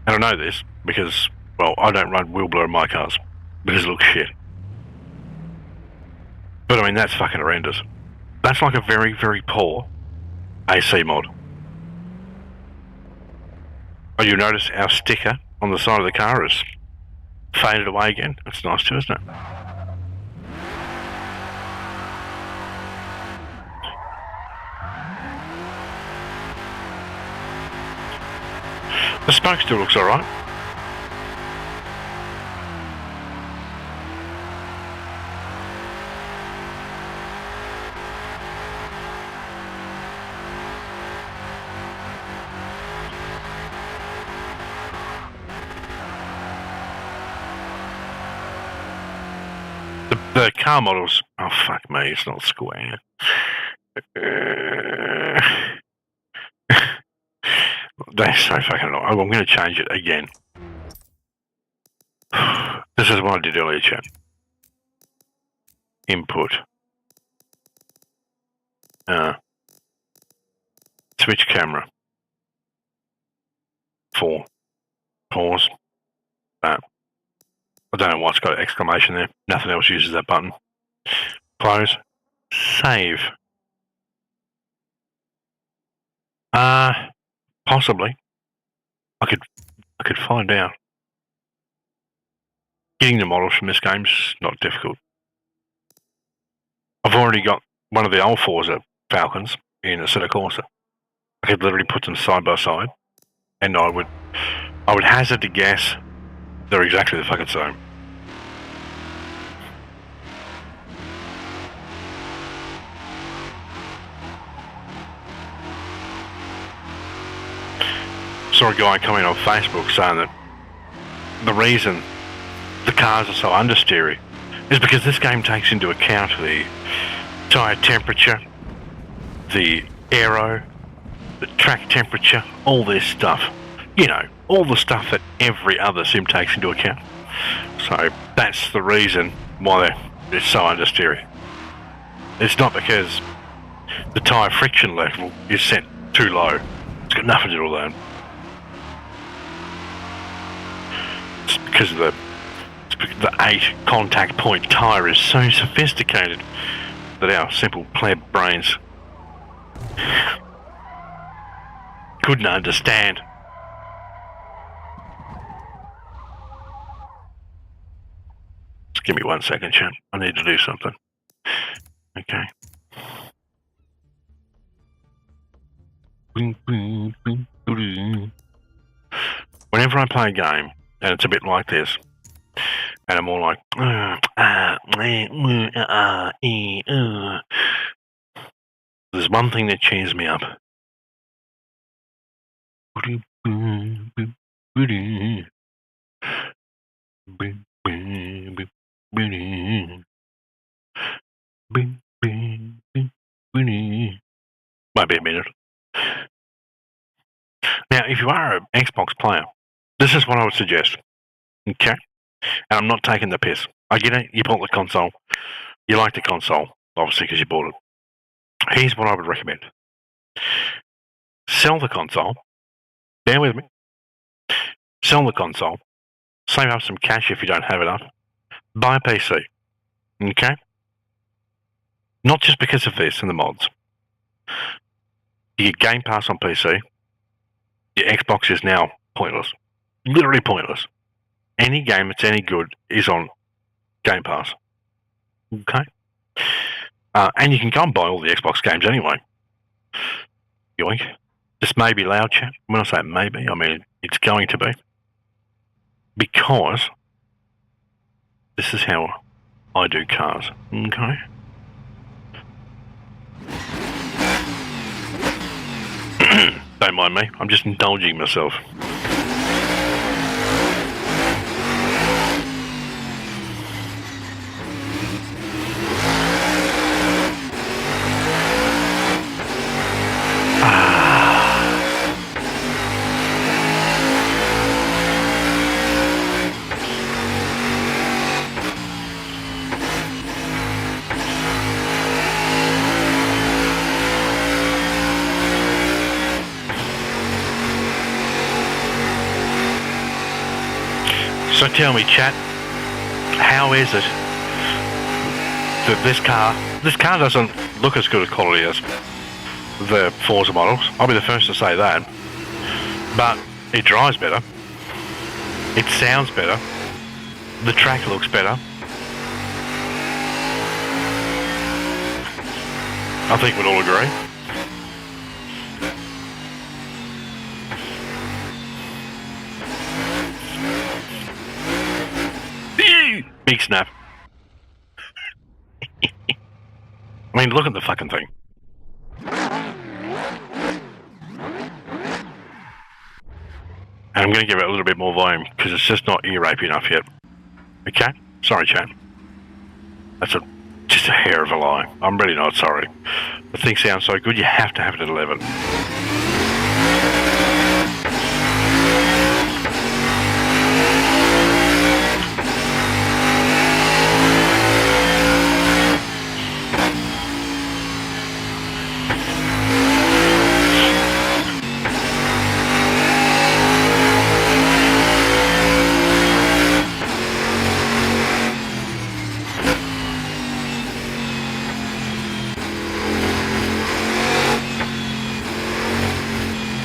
And I know this because, well, I don't run wheel blur in my cars because it looks shit. But I mean, that's fucking horrendous. That's like a very, very poor AC mod. Oh, you notice our sticker on the side of the car is faded away again? That's nice too, isn't it? The smoke still looks alright. The car models, oh fuck me, it's not square. They're so fucking long. I'm going to change it again. This is what I did earlier, chat. Input. Switch camera. 4. Pause. I don't know why it's got an exclamation there. Nothing else uses that button. Close. Save. Possibly. I could find out. Getting the models from this game's not difficult. I've already got one of the old Forza Falcons in a Assetto Corsa. I could literally put them side by side, and I would hazard to guess they're exactly the fucking same. saw a guy comment on Facebook saying that the reason the cars are so understeery is because this game takes into account the tyre temperature, the aero, the track temperature, all this stuff. You know, all the stuff that every other sim takes into account. So that's the reason why they're so understeery. It's not because the tyre friction level is set too low. It's got nothing to do with that. It's because of the 8 contact point tyre is so sophisticated that our simple pleb brains couldn't understand. Just give me 1 second, chat. I need to do something. Okay. Whenever I play a game, and it's a bit like this, and I'm all like, there's one thing that cheers me up. Might be a minute. Now, if you are an Xbox player, this is what I would suggest. Okay? And I'm not taking the piss. I get it, you bought the console. You like the console, obviously, because you bought it. Here's what I would recommend. Sell the console. Bear with me. Sell the console. Save up some cash if you don't have enough. Buy a PC. Okay? Not just because of this and the mods. You get Game Pass on PC. Your Xbox is now pointless. Literally pointless. Any game that's any good is on Game Pass. Okay? And you can go and buy all the Xbox games anyway. Yoink. This may be loud, chat. When I say maybe, I mean it's going to be. Because this is how I do cars. Okay? Don't mind me. I'm just indulging myself. So tell me, chat, how is it that this car doesn't look as good a quality as the Forza models? I'll be the first to say that. But it drives better. It sounds better. The track looks better. I think we'd all agree. Big snap. I mean, look at the fucking thing. And I'm going to give it a little bit more volume because it's just not ear rape enough yet. Okay? Sorry, chat. That's just a hair of a lie. I'm really not sorry. The thing sounds so good, you have to have it at 11.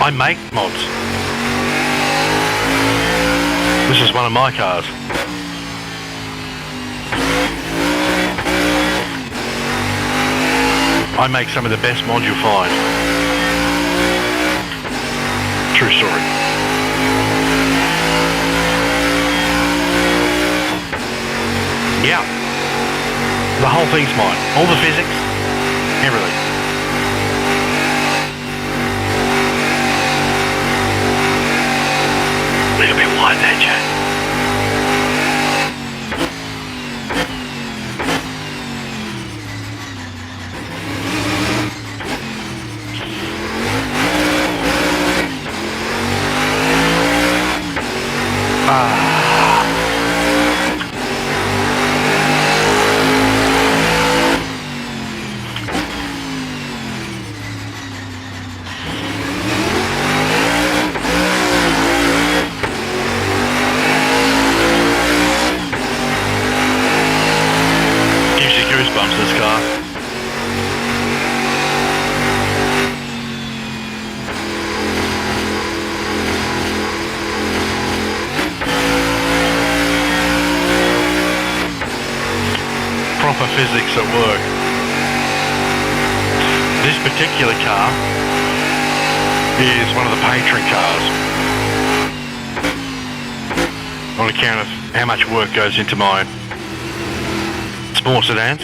I make mods. This is one of my cars. I make some of the best mods you'll find. True story. Yeah. The whole thing's mine. All the physics, everything. Oh, did you? Gives you goosebumps, this car. Proper physics at work. This particular car is one of the Patron cars. On account of how much work goes into my small sedans.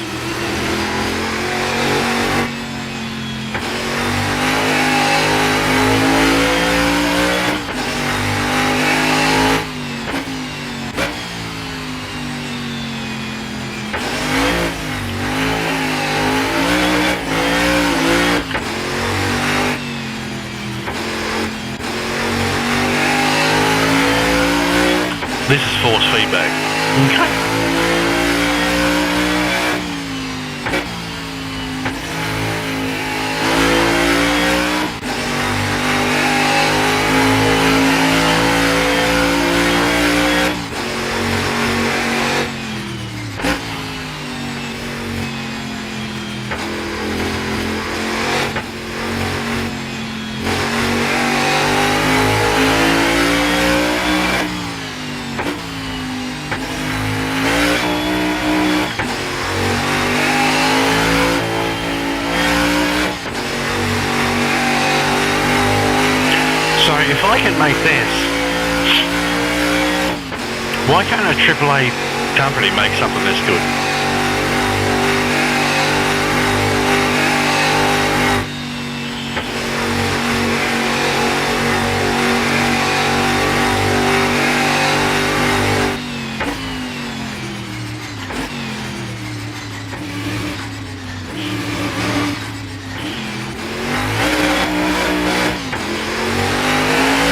This is force feedback. Okay. So if I can make this, why can't a AAA company make something this good?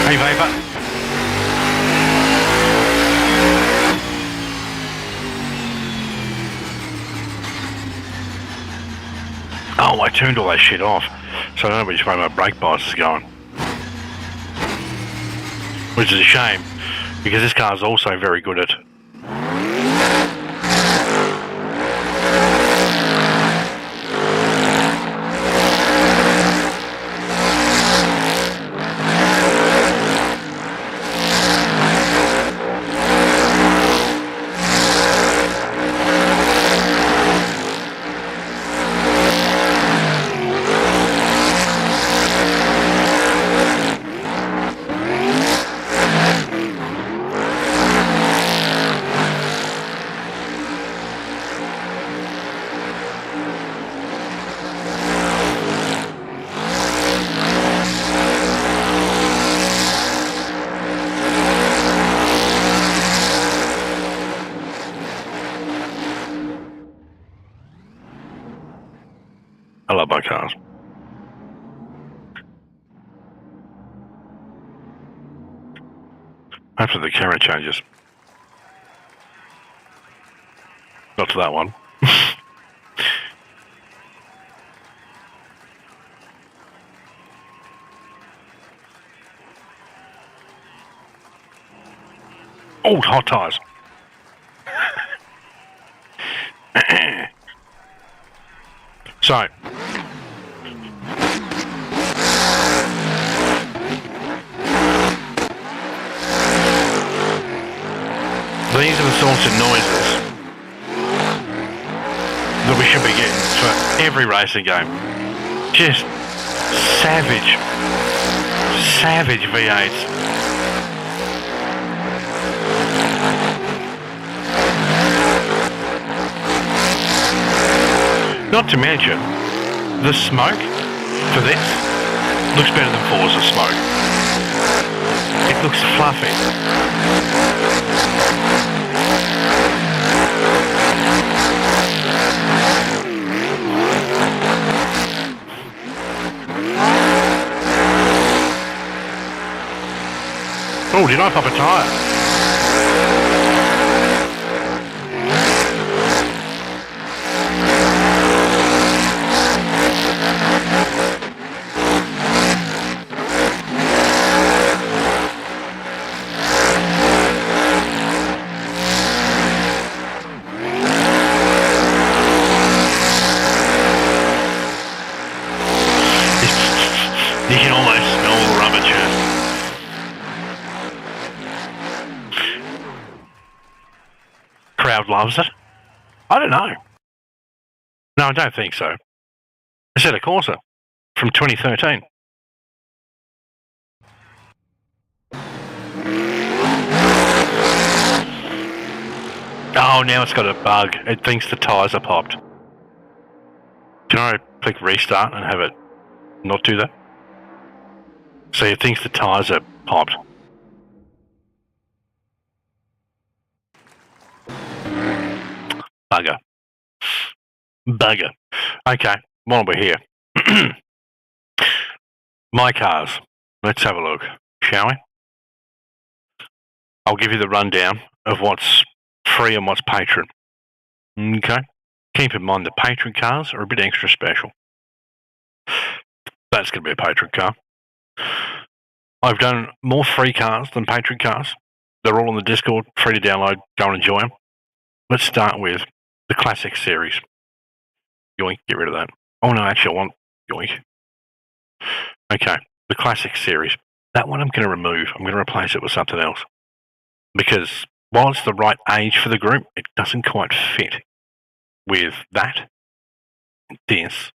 Hey, Vapor. Oh, I turned all that shit off, so I don't know which way my brake bias is going. Which is a shame, because this car is also very good at... I love my cars. Hopefully the camera changes. Not to that one. Oh, hot tires. So, these are the sorts of noises that we should be getting for every racing game. Just savage V8s. Not to mention, the smoke for this looks better than Forza smoke. It looks fluffy. Oh, did I pop a tyre? You can almost smell the rubber chip. Crowd loves it? I don't know. No, I don't think so. Assetto Corsa from 2013. Oh, now it's got a bug. It thinks the tyres are popped. Can I click restart and have it not do that? So it thinks the tyres are popped. Bugger. Bugger. Okay, while we're here. My cars. Let's have a look, shall we? I'll give you the rundown of what's free and what's patron. Okay? Keep in mind the patron cars are a bit extra special. That's going to be a patron car. I've done more free cars than patron cars. They're all on the Discord, free to download. Go and enjoy them. Let's start with the Classic Series. Yoink, get rid of that. Oh no, actually I want yoink. Okay, the Classic Series. That one I'm going to remove. I'm going to replace it with something else. Because while it's the right age for the group, it doesn't quite fit with that, and this,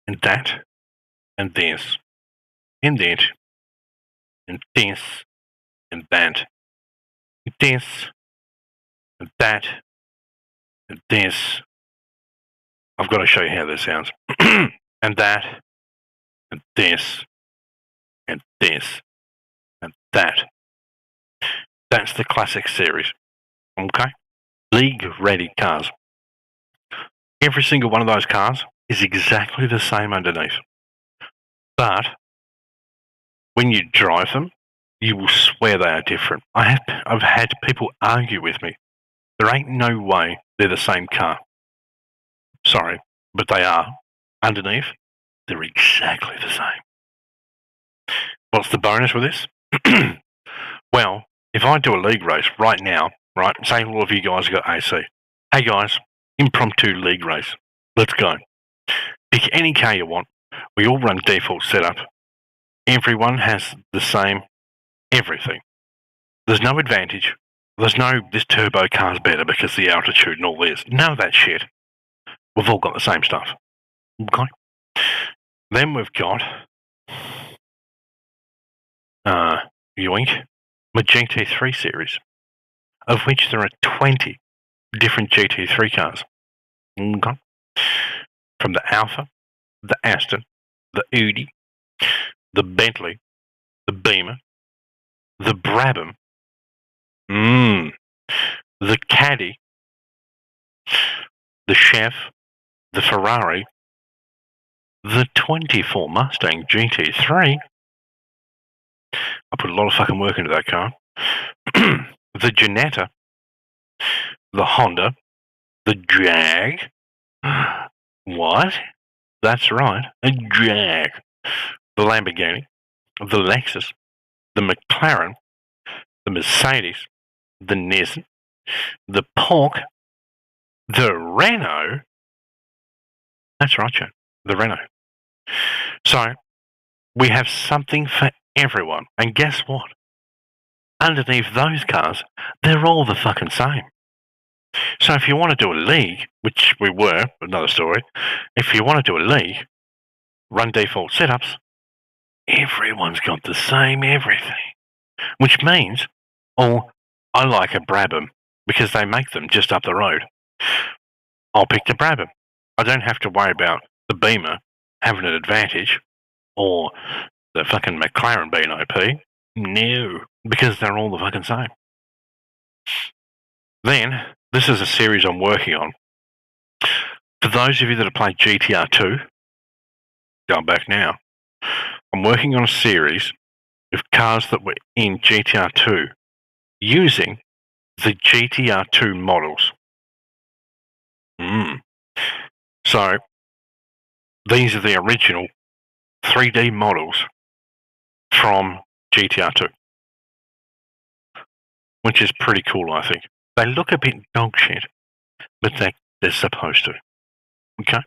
and that, and this, and that, and this, and that, and this, and that, and this. I've got to show you how this sounds. And that, and this, and this, and that. That's the Classic Series. Okay? League-ready cars. Every single one of those cars is exactly the same underneath. But when you drive them, you will swear they are different. I've had people argue with me. There ain't no way they're the same car. Sorry, but they are. Underneath, they're exactly the same. What's the bonus with this? Well, if I do a league race right now, right, say all of you guys got AC. Hey guys, impromptu league race. Let's go. Pick any car you want. We all run default setup. Everyone has the same everything. There's no advantage. There's no this turbo car's better because the altitude and all this. None of that shit. We've all got the same stuff. Okay. Then we've got Yoink, my GT3 series, of which there are 20 different GT3 cars. Okay. From the Alfa, the Aston, the Audi, the Bentley, the Beamer, the Brabham, the Caddy, the Chef, the Ferrari, the 24 Mustang GT3. I put a lot of fucking work into that car. The Ginetta, the Honda, the Jag. What? That's right, a Jag. The Lamborghini, the Lexus, the McLaren, the Mercedes, the Nissan, the Porsche, the Renault. That's right, Joe. The Renault. So, we have something for everyone. And guess what? Underneath those cars, they're all the fucking same. So if you want to do a league, which we were, another story, if you want to do a league, run default setups, everyone's got the same everything. Which means, oh, I like a Brabham because they make them just up the road. I'll pick the Brabham. I don't have to worry about the Beamer having an advantage or the fucking McLaren being OP. No, because they're all the fucking same. Then, this is a series I'm working on. For those of you that have played GTR 2, going back now, I'm working on a series of cars that were in GTR 2 using the GTR 2 models. So, these are the original 3D models from GTR 2, which is pretty cool, I think. They look a bit dog shit, but they're supposed to. Okay?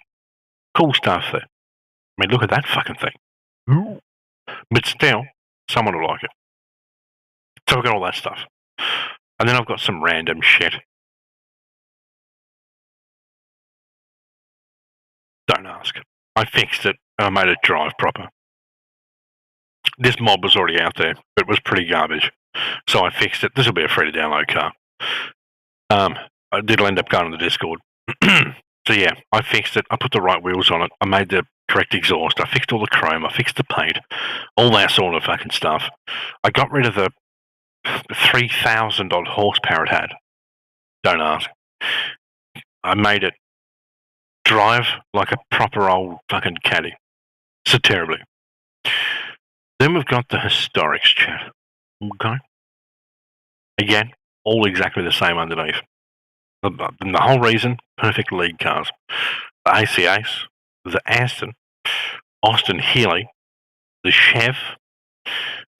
Cool stuff there. I mean, look at that fucking thing. Ooh. But still, someone will like it. So I've got all that stuff. And then I've got some random shit. Don't ask. I fixed it and I made it drive proper. This mod was already out there, but it was pretty garbage. So I fixed it. This will be a free to download car. I did end up going on the Discord. So yeah, I fixed it. I put the right wheels on it. I made the correct exhaust. I fixed all the chrome. I fixed the paint. All that sort of fucking stuff. I got rid of the 3,000 odd horsepower it had. Don't ask. I made it drive like a proper old fucking caddy. So terribly. Then we've got the historics chat. Okay. Again, all exactly the same underneath. And the whole reason, perfect league cars. The ACAs, the Aston, Austin Healey, the Chev,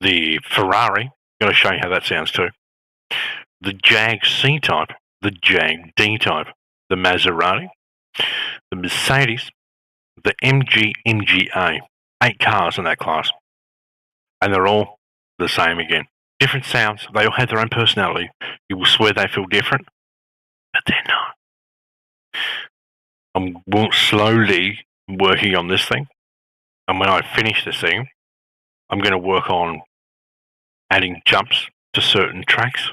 the Ferrari, got to show you how that sounds too, the Jag C-Type, the Jag D-Type, the Maserati, the Mercedes, the MG MGA. 8 cars in that class. And they're all the same again. Different sounds. They all have their own personality. You will swear they feel different, but they're not. I'm slowly working on this thing. And when I finish this thing, I'm going to work on adding jumps to certain tracks.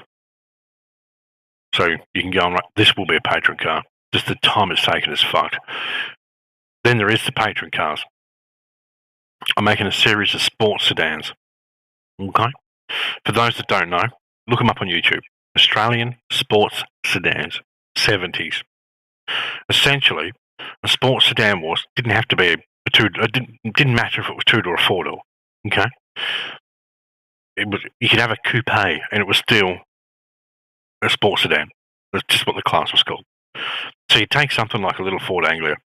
So you can go on, this will be a patron car. Just the time it's taken is fucked. Then there is the patron cars. I'm making a series of sports sedans. Okay? For those that don't know, look them up on YouTube. Australian sports sedans, 70s. Essentially, a sports sedan didn't have to be a two. It didn't matter if it was 2-door or 4-door. Okay? You could have a coupe and it was still a sports sedan. That's just what the class was called. So you take something like a little Ford Anglia,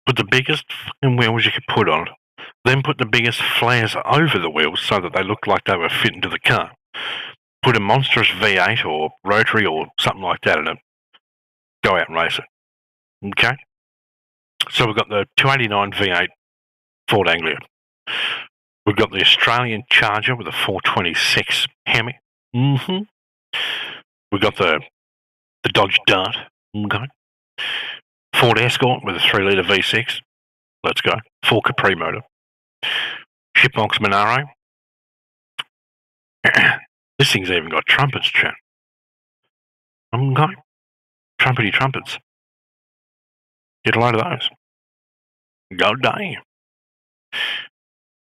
put the biggest fucking wheels you could put on it, then put the biggest flares over the wheels so that they looked like they were fit into the car. Put a monstrous V8 or rotary or something like that in it. Go out and race it. Okay? So we've got the 289 V8 Ford Anglia. We've got the Australian Charger with a 426 Hemi. We've got the Dodge Dart. Okay. Ford Escort with a 3-litre V6. Let's go. Full Capri motor. Shipbox Monaro. This thing's even got trumpets, chat. Okay. Trumpety trumpets. Get a load of those. Go damn.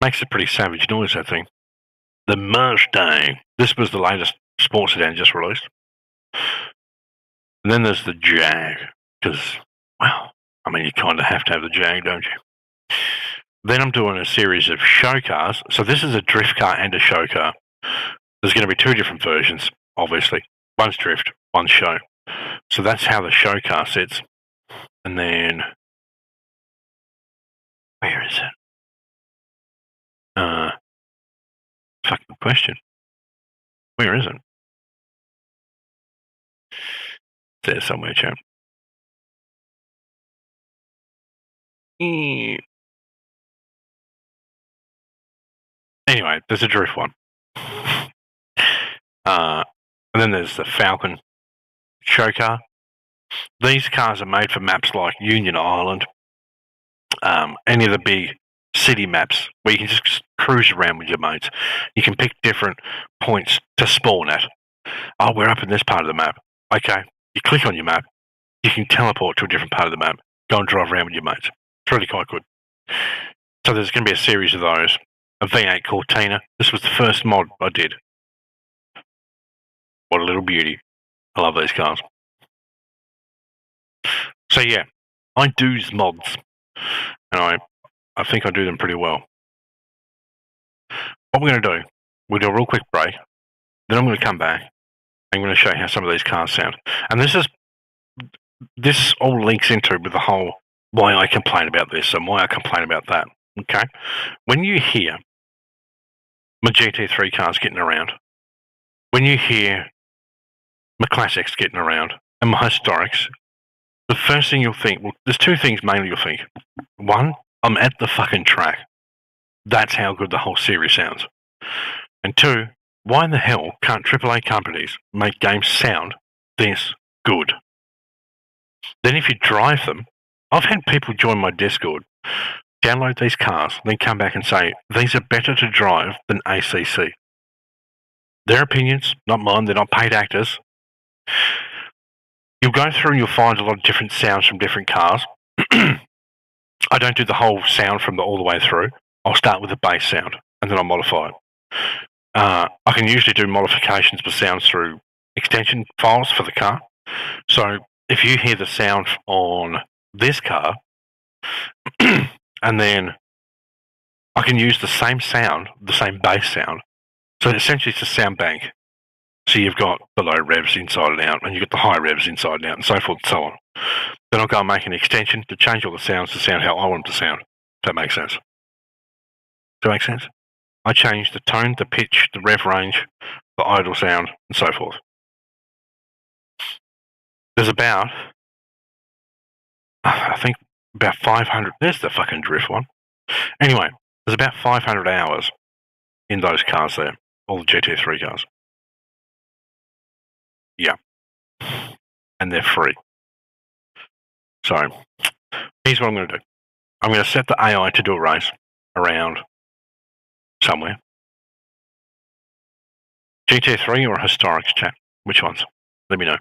Makes a pretty savage noise, that thing. The Mustang. This was the latest sports sedan just released. And then there's the Jag. Because, well, I mean, you kind of have to have the Jag, don't you? Then I'm doing a series of show cars. So this is a drift car and a show car. There's going to be 2 different versions, obviously. One's drift, one's show. So that's how the show car sits. And then, where is it? Fucking question. Where is it? It's there somewhere, champ. Anyway, there's a drift one. And then there's the Falcon show car. These cars are made for maps like Union Island, any of the big city maps where you can just cruise around with your mates. You can pick different points to spawn at. Oh, we're up in this part of the map. Okay, you click on your map, you can teleport to a different part of the map, go and drive around with your mates. It's really quite good. So there's going to be a series of those. a V8 Cortina. This was the first mod I did. What a little beauty. I love these cars. So yeah, I do mods, and I think I do them pretty well. What we're going to do, we'll do a real quick break, then I'm going to come back, and I'm going to show you how some of these cars sound. And this all links into with the whole why I complain about this and why I complain about that. Okay? When you hear my GT3 cars getting around, when you hear my classics getting around, and my historics, the first thing you'll think, well, there's two things mainly you'll think. One, I'm at the fucking track. That's how good the whole series sounds. And two, why in the hell can't AAA companies make games sound this good? Then if you drive them, I've had people join my Discord, download these cars, then come back and say, these are better to drive than ACC. Their opinions, not mine, they're not paid actors. You'll go through and you'll find a lot of different sounds from different cars. I don't do the whole sound from all the way through. I'll start with the bass sound, and then I'll modify it. I can usually do modifications for sounds through extension files for the car. So if you hear the sound on this car, and then I can use the same sound, the same bass sound. So essentially it's a sound bank. So you've got the low revs inside and out, and you've got the high revs inside and out, and so forth and so on. Then I'll go and make an extension to change all the sounds to sound how I want them to sound. If that makes sense. Does that make sense? I change the tone, the pitch, the rev range, the idle sound, and so forth. There's about, I think, about 500. There's the fucking drift one. Anyway, there's about 500 hours in those cars there, all the GT3 cars. Yeah. And they're free. So, here's what I'm going to do. I'm going to set the AI to do a race around somewhere. GT3 or Historics, chat? Which ones? Let me know.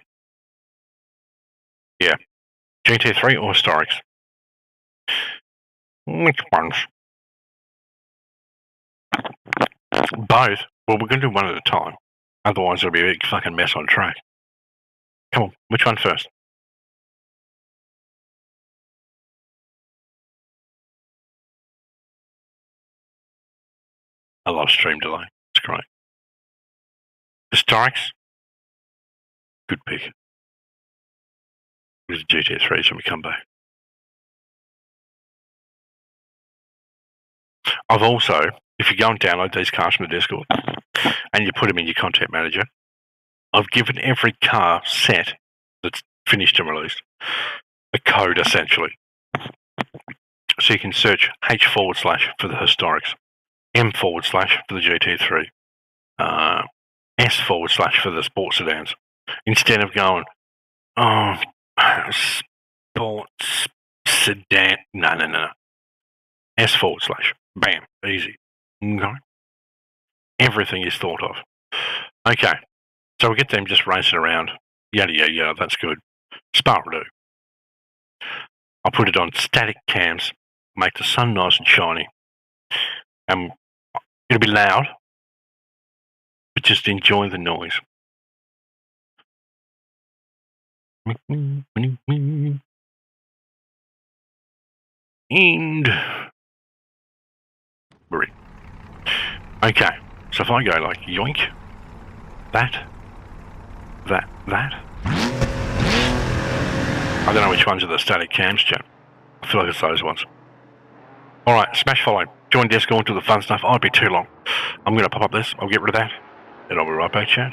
Yeah. GT3 or Historics? Which ones? Both? Well, we're going to do one at a time. Otherwise, it'll be a big fucking mess on track. Come on, which one first? I love stream delay. It's great. Historics? Good pick. With GT3 when we come back. I've also, if you go and download these cars from the Discord and you put them in your content manager, I've given every car set that's finished and released a code essentially. So you can search H/ for the Historics, M/ for the GT3, S/ for the sports sedans. Instead of going, oh, sports sedan, no. S/ bam, easy. Okay. Everything is thought of. Okay, so we get them just racing around. Yada, yada, yada, that's good. Spark will do. I'll put it on static cams, make the sun nice and shiny. It'll be loud, but just enjoy the noise. And okay, so if I go like yoink, that. I don't know which ones are the static cams, chat. I feel like it's those ones. Alright, smash follow. Join Discord, do the fun stuff. I'd be too long. I'm going to pop up this. I'll get rid of that. And I'll be right back, chat.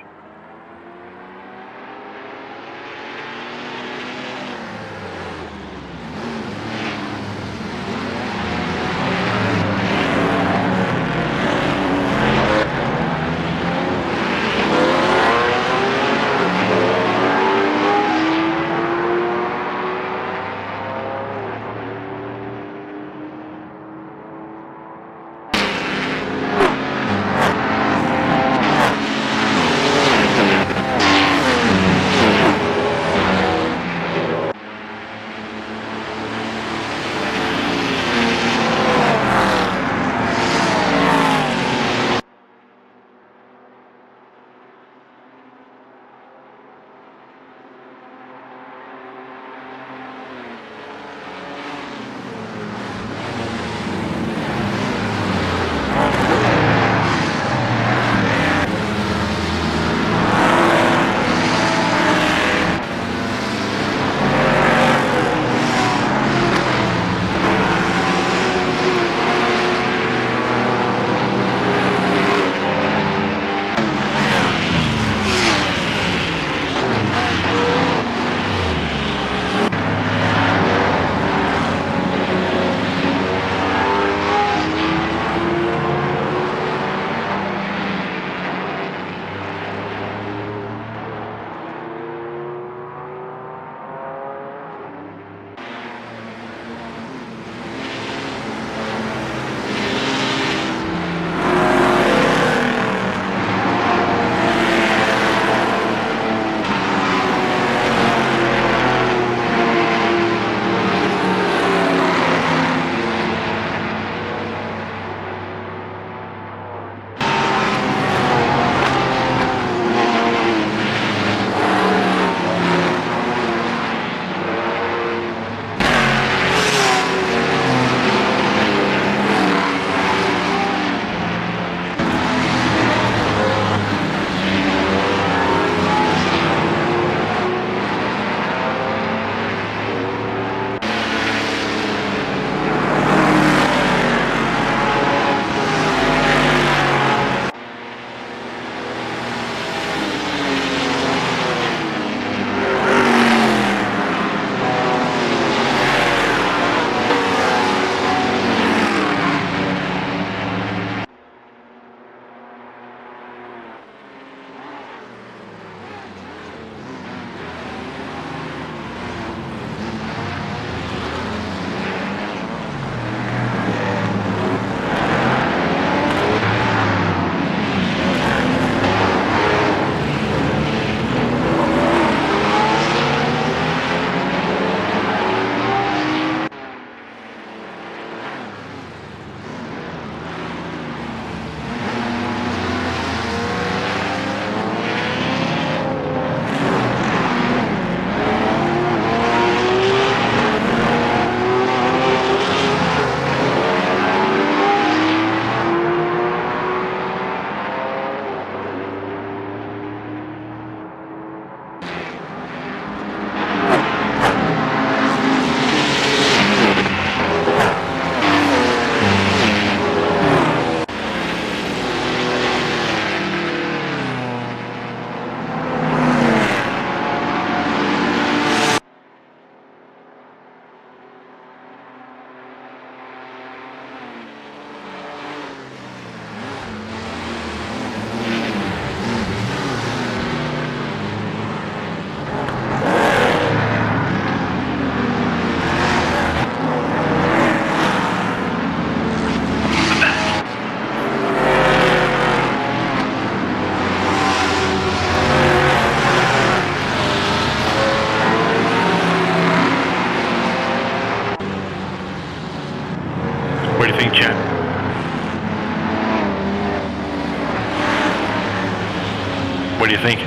What do you think?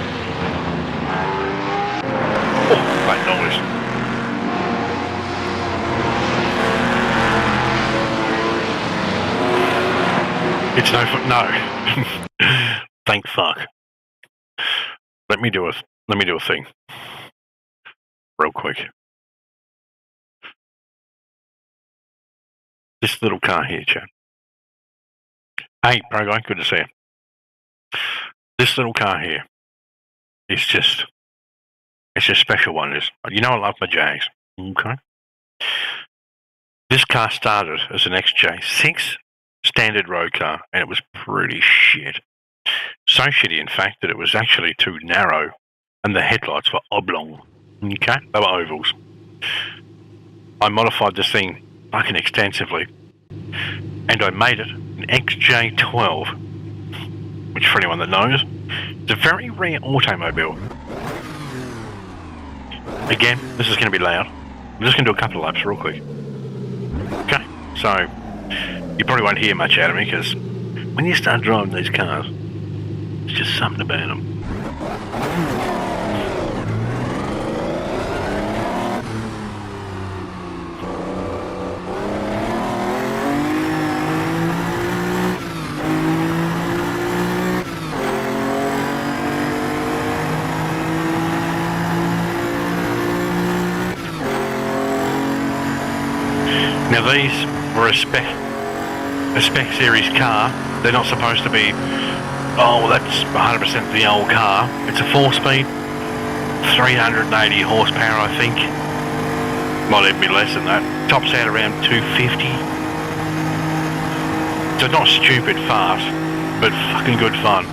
Oh, great noise. It's no. Thank fuck. Let me do a thing. Real quick. This little car here, Chad. Hey, Pro Guy, good to see you. This little car here is just, it's a special one. You know I love my Jags, okay? This car started as an XJ6 standard road car, and it was pretty shit. So shitty, in fact, that it was actually too narrow, and the headlights were oblong, okay? They were ovals. I modified this thing fucking extensively, and I made it an XJ12, which for anyone that knows, it's a very rare automobile. Again, this is going to be loud. I'm just going to do a couple of laps real quick. Okay, so you probably won't hear much out of me because when you start driving these cars, it's just something about them. Now these were a spec series car. They're not supposed to be, oh, that's 100% the old car. It's a 4-speed, 380 horsepower, I think. Might even be less than that. Tops out around 250. So not stupid fast, but fucking good fun.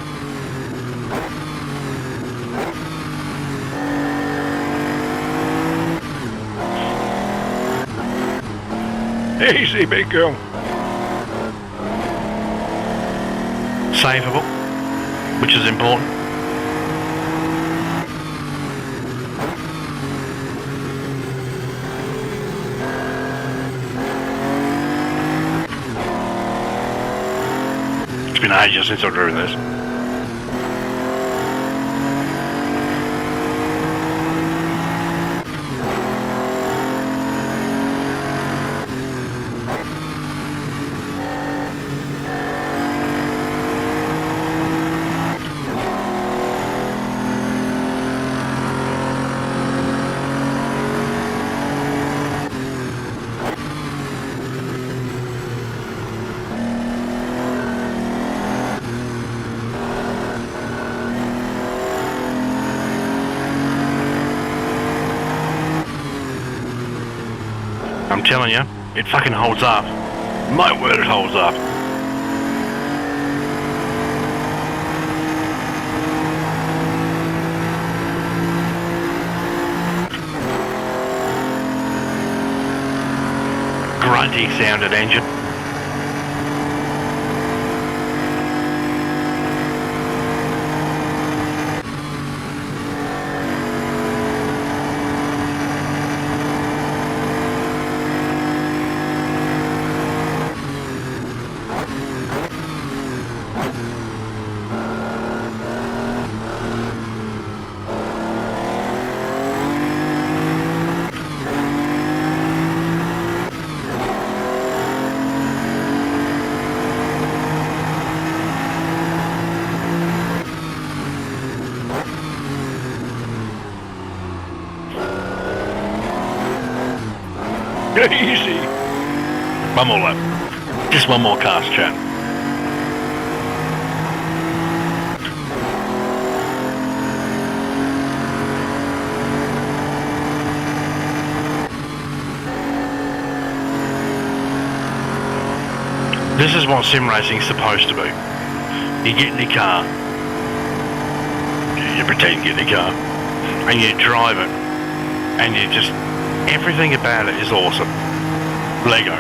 Easy, big girl. Savable, which is important. It's been ages since I've driven this. I'm telling you, it fucking holds up. My word, it holds up. Grunty sounded engine. Easy. One more lap. Just one more cast, chat. This is what sim racing is supposed to be. You get in your car, you pretend you get in your car, and you drive it, and you just, everything about it is awesome. Lego.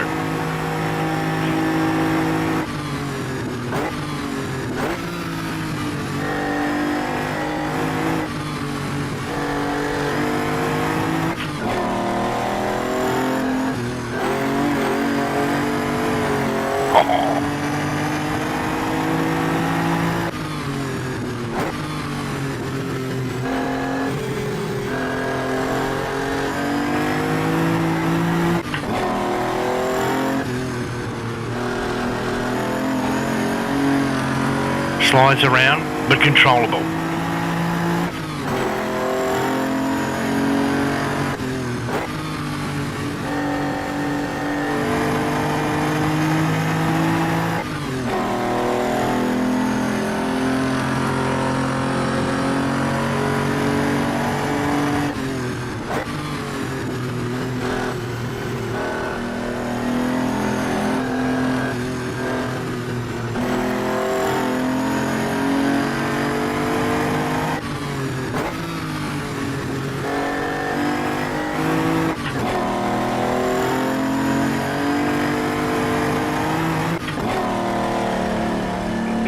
Slides around, but controllable.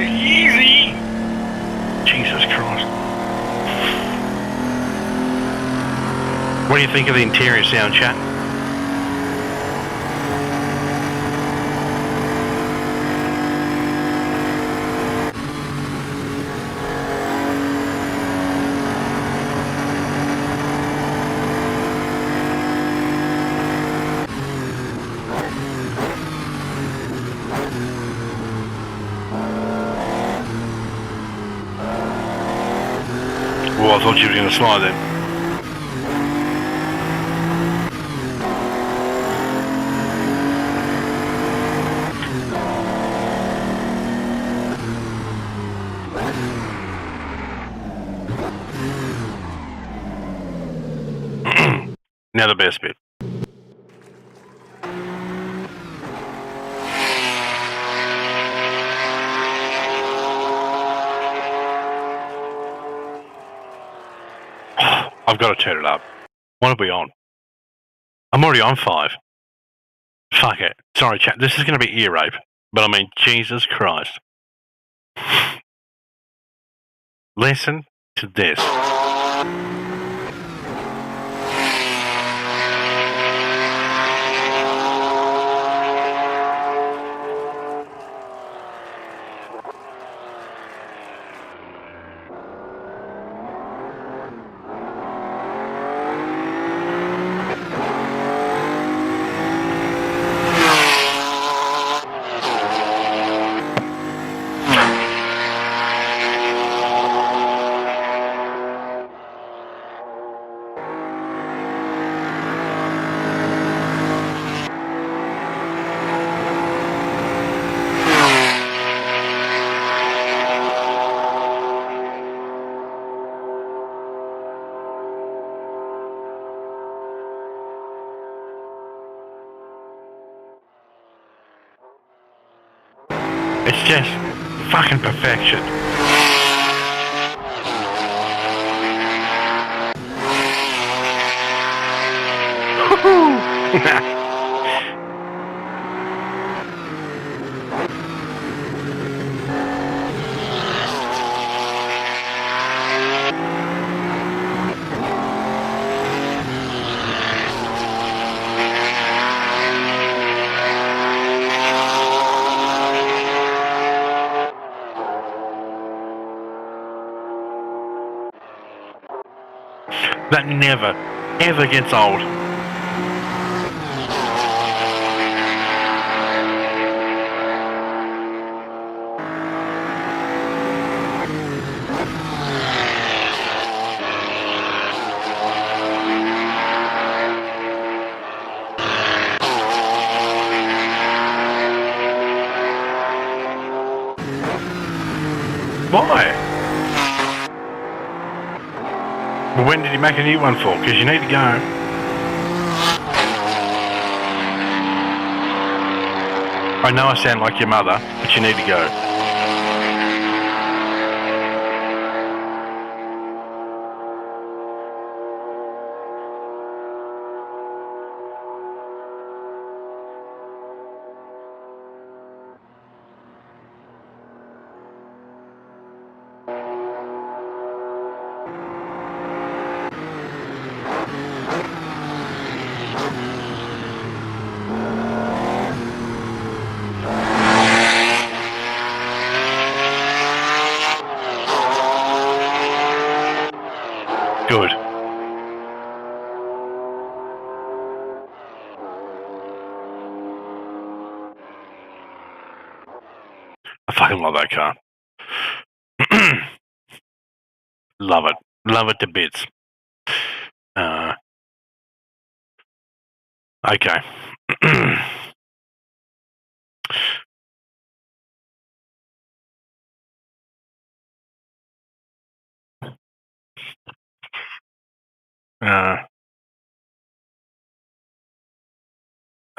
Easy! Jesus Christ. What do you think of the interior sound, chat? Well, I thought you were going to slide then. Now the best bit. I've got to turn it up. What are we on? I'm already on 5. Fuck it. Sorry, chat. This is going to be ear rape. But I mean, Jesus Christ. Listen to this. It's just fucking perfection. That never, ever gets old. Why? Well, when did you make a new one for? Because you need to go. I know I sound like your mother, but you need to go. Good. I fucking love that car. Love it. Love it to bits. Okay.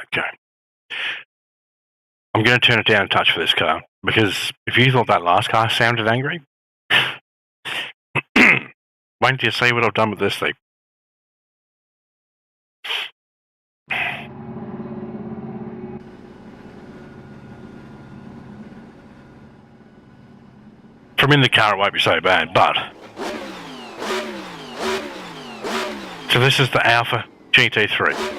Okay. I'm going to turn it down a touch for this car, because if you thought that last car sounded angry, wait until you see what I've done with this thing. From in the car, it won't be so bad, but... So this is the Alfa GT3.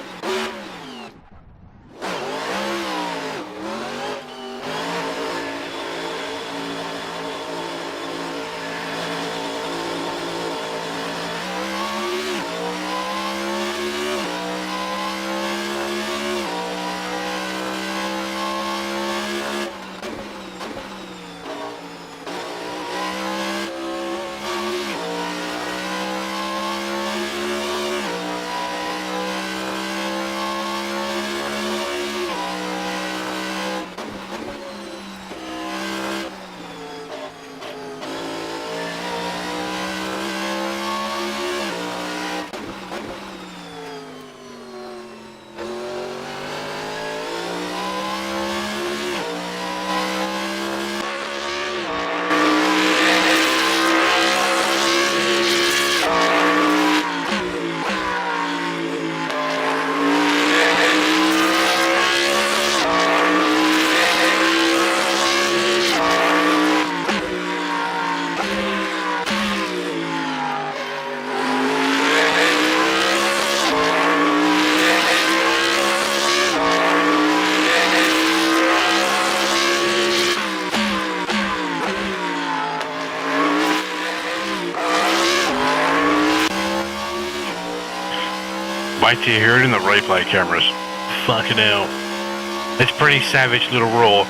Wait till you hear it in the replay cameras. Fucking hell. It's pretty savage little roar.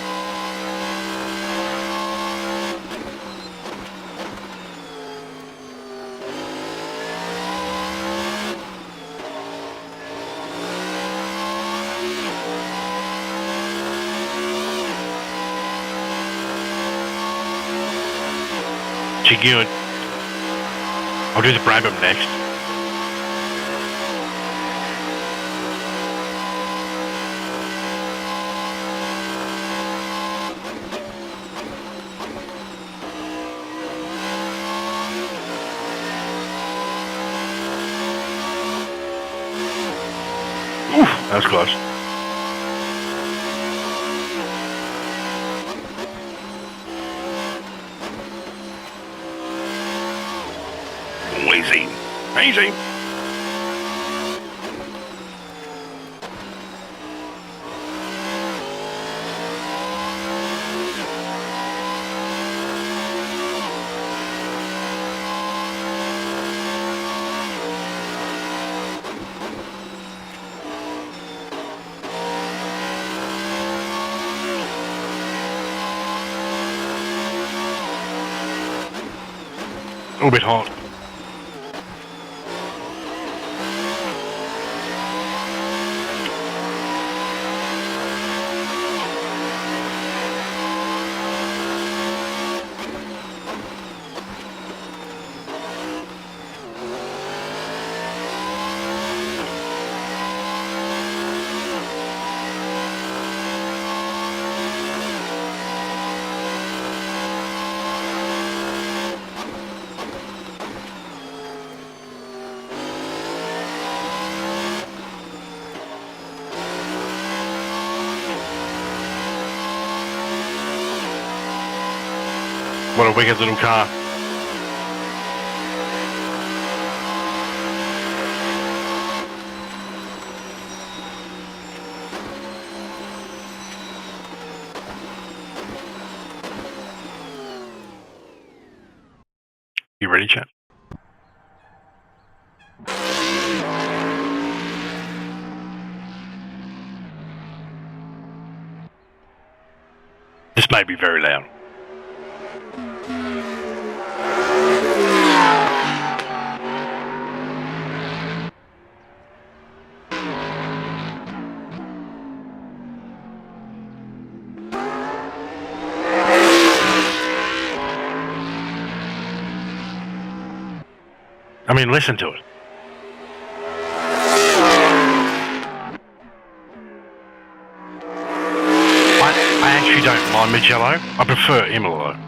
Good. I'll do the Brabham next. Oof, that was close. Easy. Easy. A little bit hot. What a wicked little car. You ready, chat? This may be very loud. I mean, listen to it. I actually don't mind Mugello. I prefer Imola.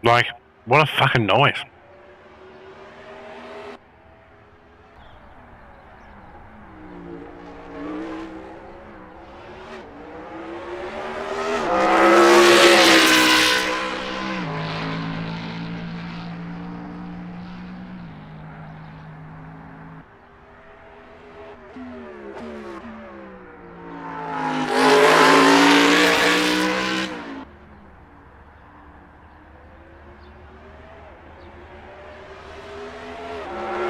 Like, what a fucking noise.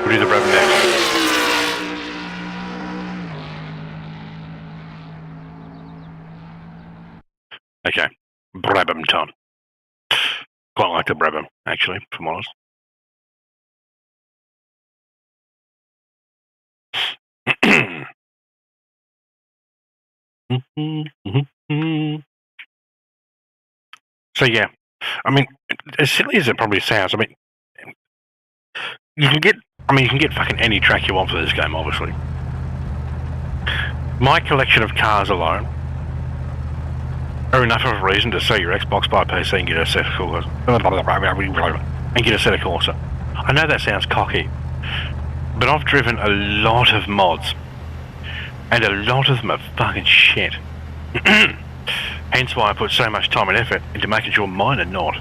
We'll do the Brabham next. Okay, Brabham time. Quite like the Brabham, actually, if I'm honest. So yeah, I mean, as silly as it probably sounds, I mean, you can get fucking any track you want for this game, obviously. My collection of cars alone are enough of a reason to sell your Xbox, buy a PC, and get a set of Corsa. And get a set of Corsa. I know that sounds cocky, but I've driven a lot of mods, and a lot of them are fucking shit. Hence why I put so much time and effort into making sure mine are not.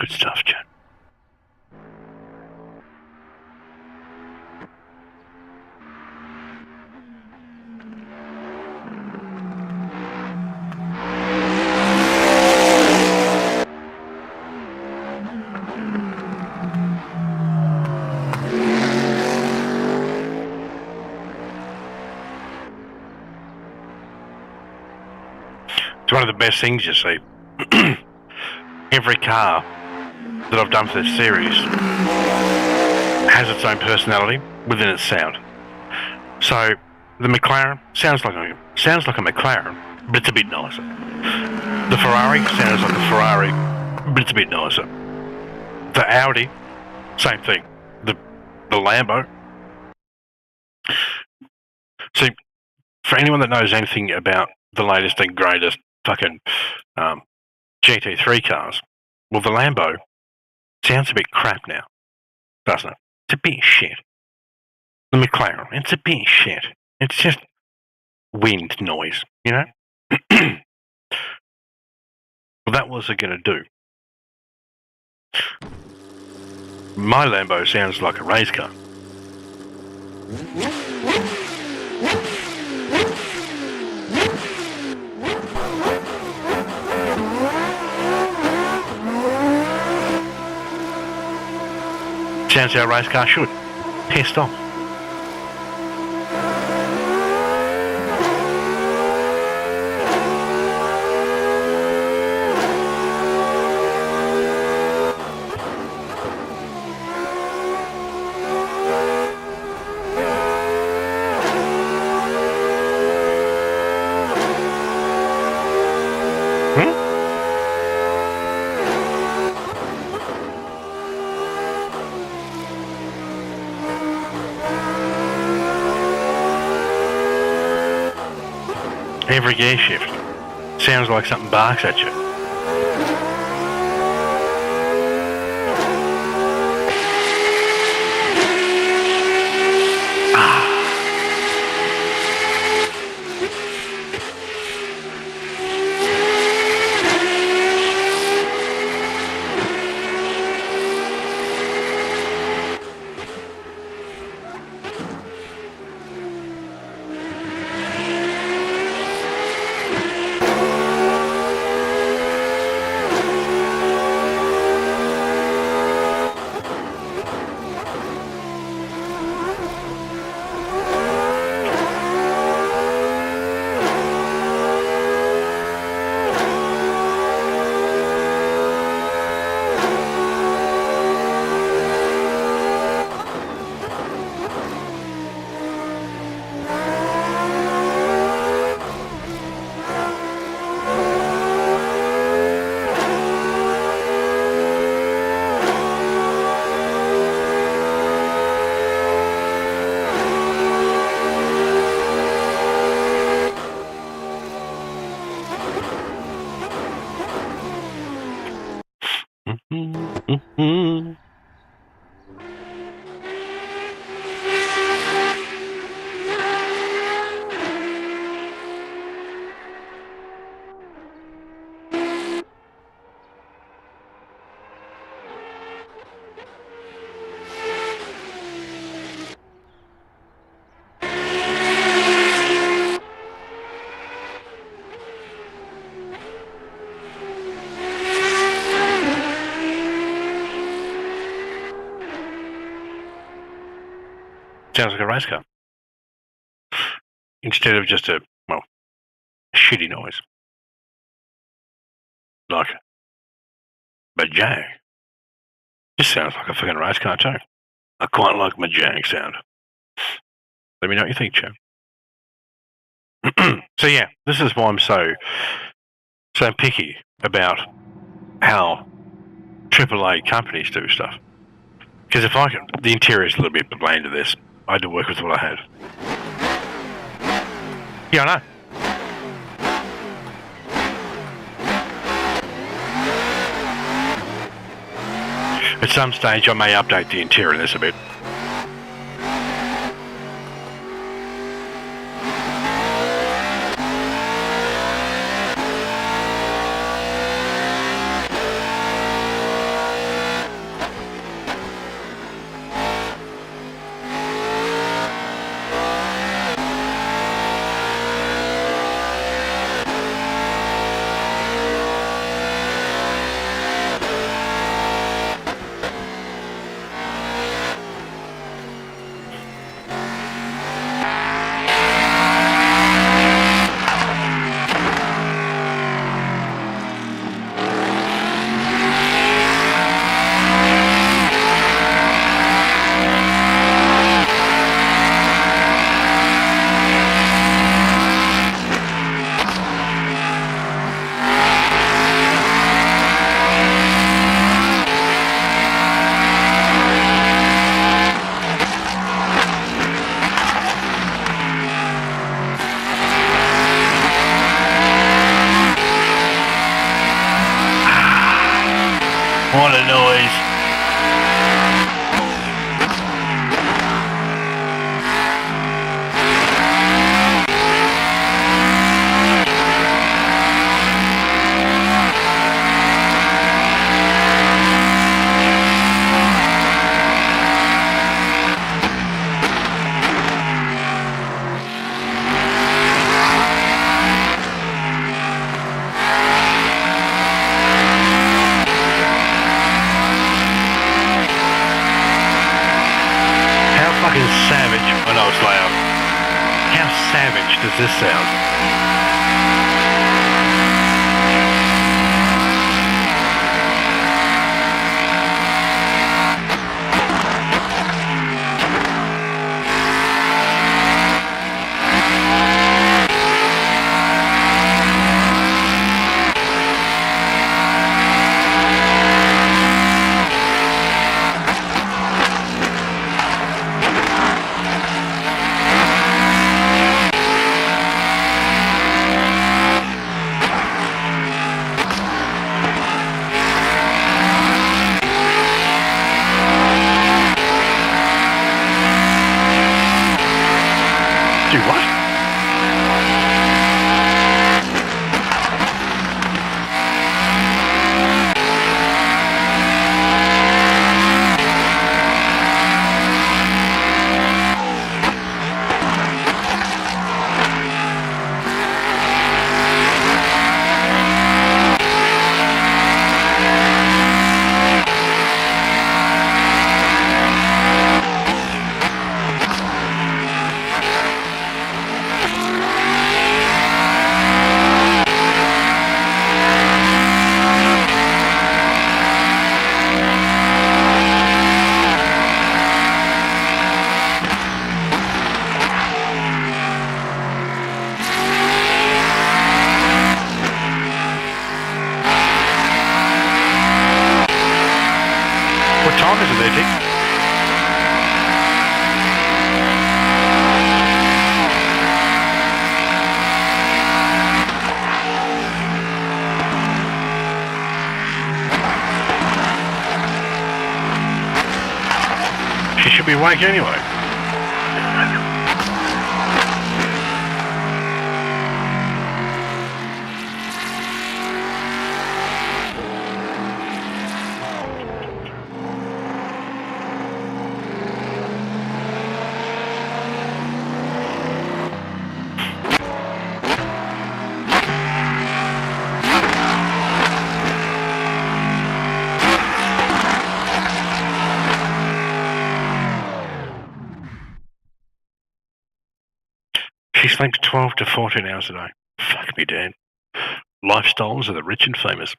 Good stuff, Joe. It's one of the best things, you see. Every car that I've done for this series has its own personality within its sound. So the McLaren sounds like a McLaren, but it's a bit nicer. The Ferrari sounds like a Ferrari, but it's a bit nicer. The Audi, same thing. The Lambo. See, for anyone that knows anything about the latest and greatest fucking GT3 cars, well, the Lambo sounds a bit crap now, doesn't it? It's a bit shit. The McLaren, it's a bit shit. It's just wind noise, you know? Well, that was it going to do. My Lambo sounds like a race car. Sounds how a race car should. Pissed off. Every gear shift sounds like something barks at you. Sounds like a race car. Instead of just a shitty noise. Like Majang. This sounds like a fucking race car too. I quite like Majang sound. Let me know what you think, Joe. So yeah, this is why I'm so picky about how AAA companies do stuff. Because if I can, the interior is a little bit bland to this. I had to work with what I had. Yeah, I know. At some stage, I may update the interior in this a bit. What a noise. Savage. I know it's loud. How savage does this sound? Do what? What time is it there, Dick? She should be awake anyway. She sleeps 12 to 14 hours a day. Fuck me, Dan. Lifestyles of the rich and famous.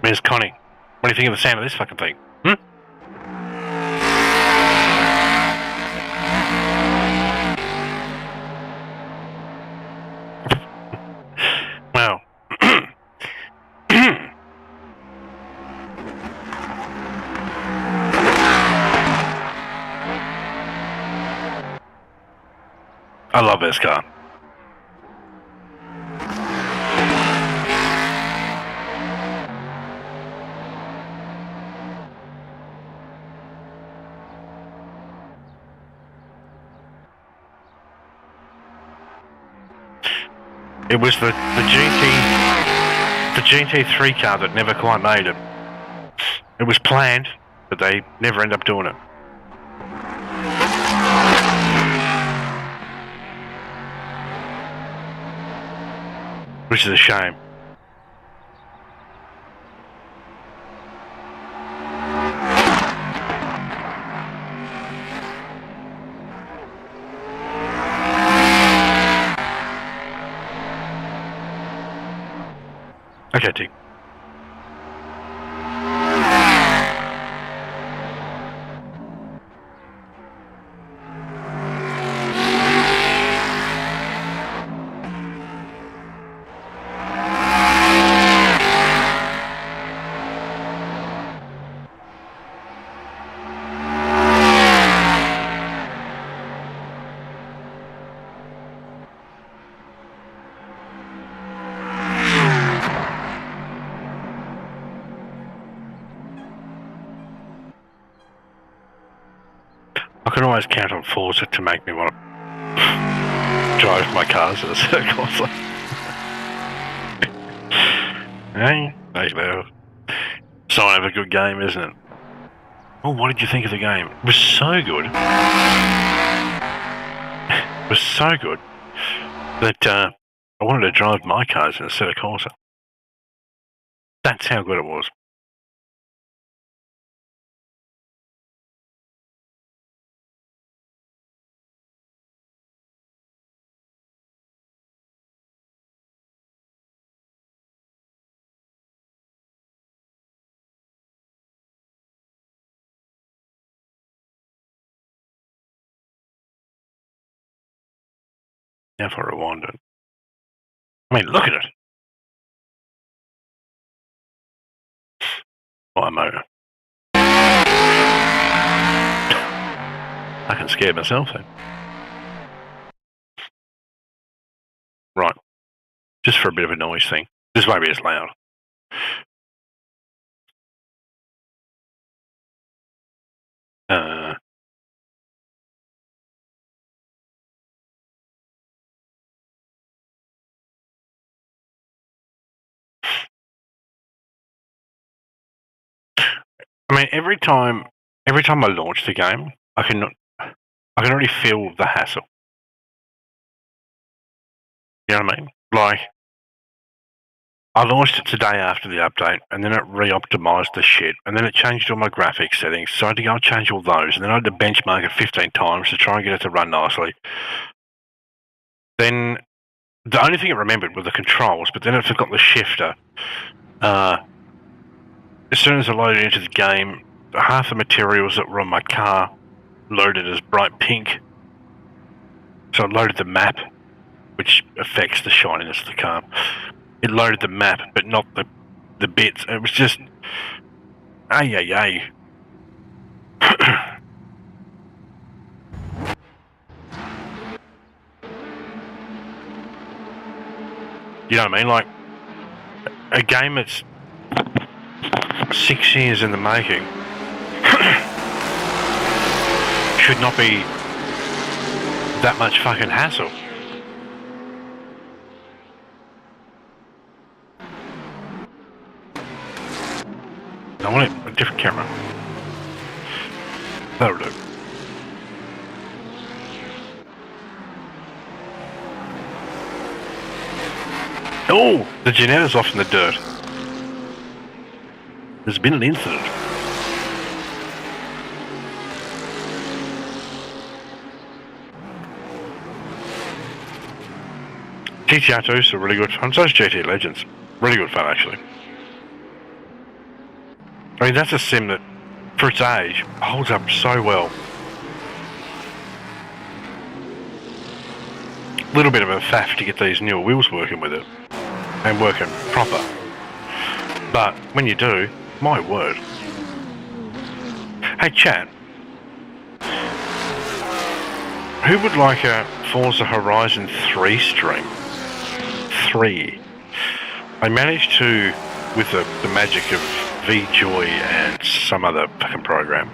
Where's Connie? What do you think of the sound of this fucking thing? Well, I love this car. It was the GT3 car that never quite made it. It was planned, but they never end up doing it. Which is a shame. Okay, Dick. I can always count on Forza to make me want to drive my cars at a circle. Hey, sign of a good game, isn't it? Oh, what did you think of the game? It was so good. It was so good that I wanted to drive my cars instead of Corsa. That's how good it was. Now if I rewind it. I mean, look at it. My motor. I can scare myself then. Right. Just for a bit of a noise thing. This won't be as loud. I mean, every time I launch the game, I can already feel the hassle. You know what I mean? Like, I launched it today after the update, and then it re-optimized the shit, and then it changed all my graphics settings, so I had to go and change all those, and then I had to benchmark it 15 times to try and get it to run nicely. Then, the only thing it remembered were the controls, but then it forgot the shifter. As soon as I loaded into the game, half the materials that were on my car loaded as bright pink. So I loaded the map, which affects the shininess of the car. It loaded the map, but not the bits. It was just... ay. You know what I mean? Like, a game that's 6 years in the making should not be that much fucking hassle. I want a different camera. That'll do. Oh, the Janetta's off in the dirt. There's been an incident. GTR 2 is really good fun. So is GT Legends. Really good fun, actually. I mean, that's a sim that, for its age, holds up so well. A little bit of a faff to get these newer wheels working with it. And working proper. But when you do, my word. Hey, chat. Who would like a Forza Horizon 3 stream? 3. I managed to, with the magic of VJoy and some other fucking program,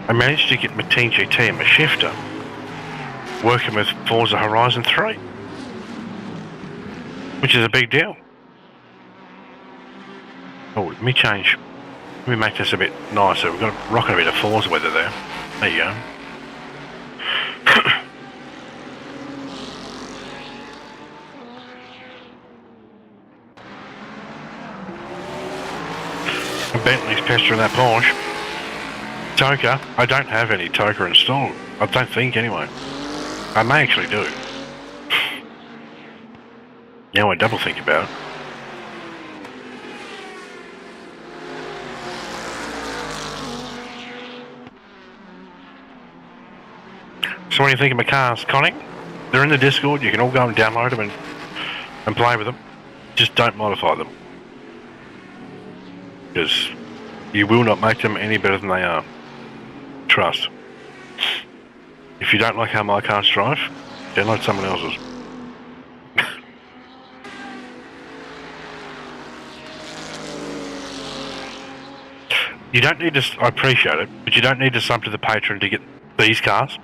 I managed to get my Team GT and my shifter working with Forza Horizon 3. Which is a big deal. Oh, let me change. Let me make this a bit nicer. We've got rocking a bit of Forza weather there. There you go. Bentley's pestering that Porsche. Toka. I don't have any Toka installed. I don't think anyway. I may actually do. Now I double think about it. So what do you think of my cars, Connie? They're in the Discord. You can all go and download them and play with them. Just don't modify them. Because you will not make them any better than they are. Trust. If you don't like how my cars drive, download someone else's. You don't need to, I appreciate it, but you don't need to sub to the Patreon to get these cars,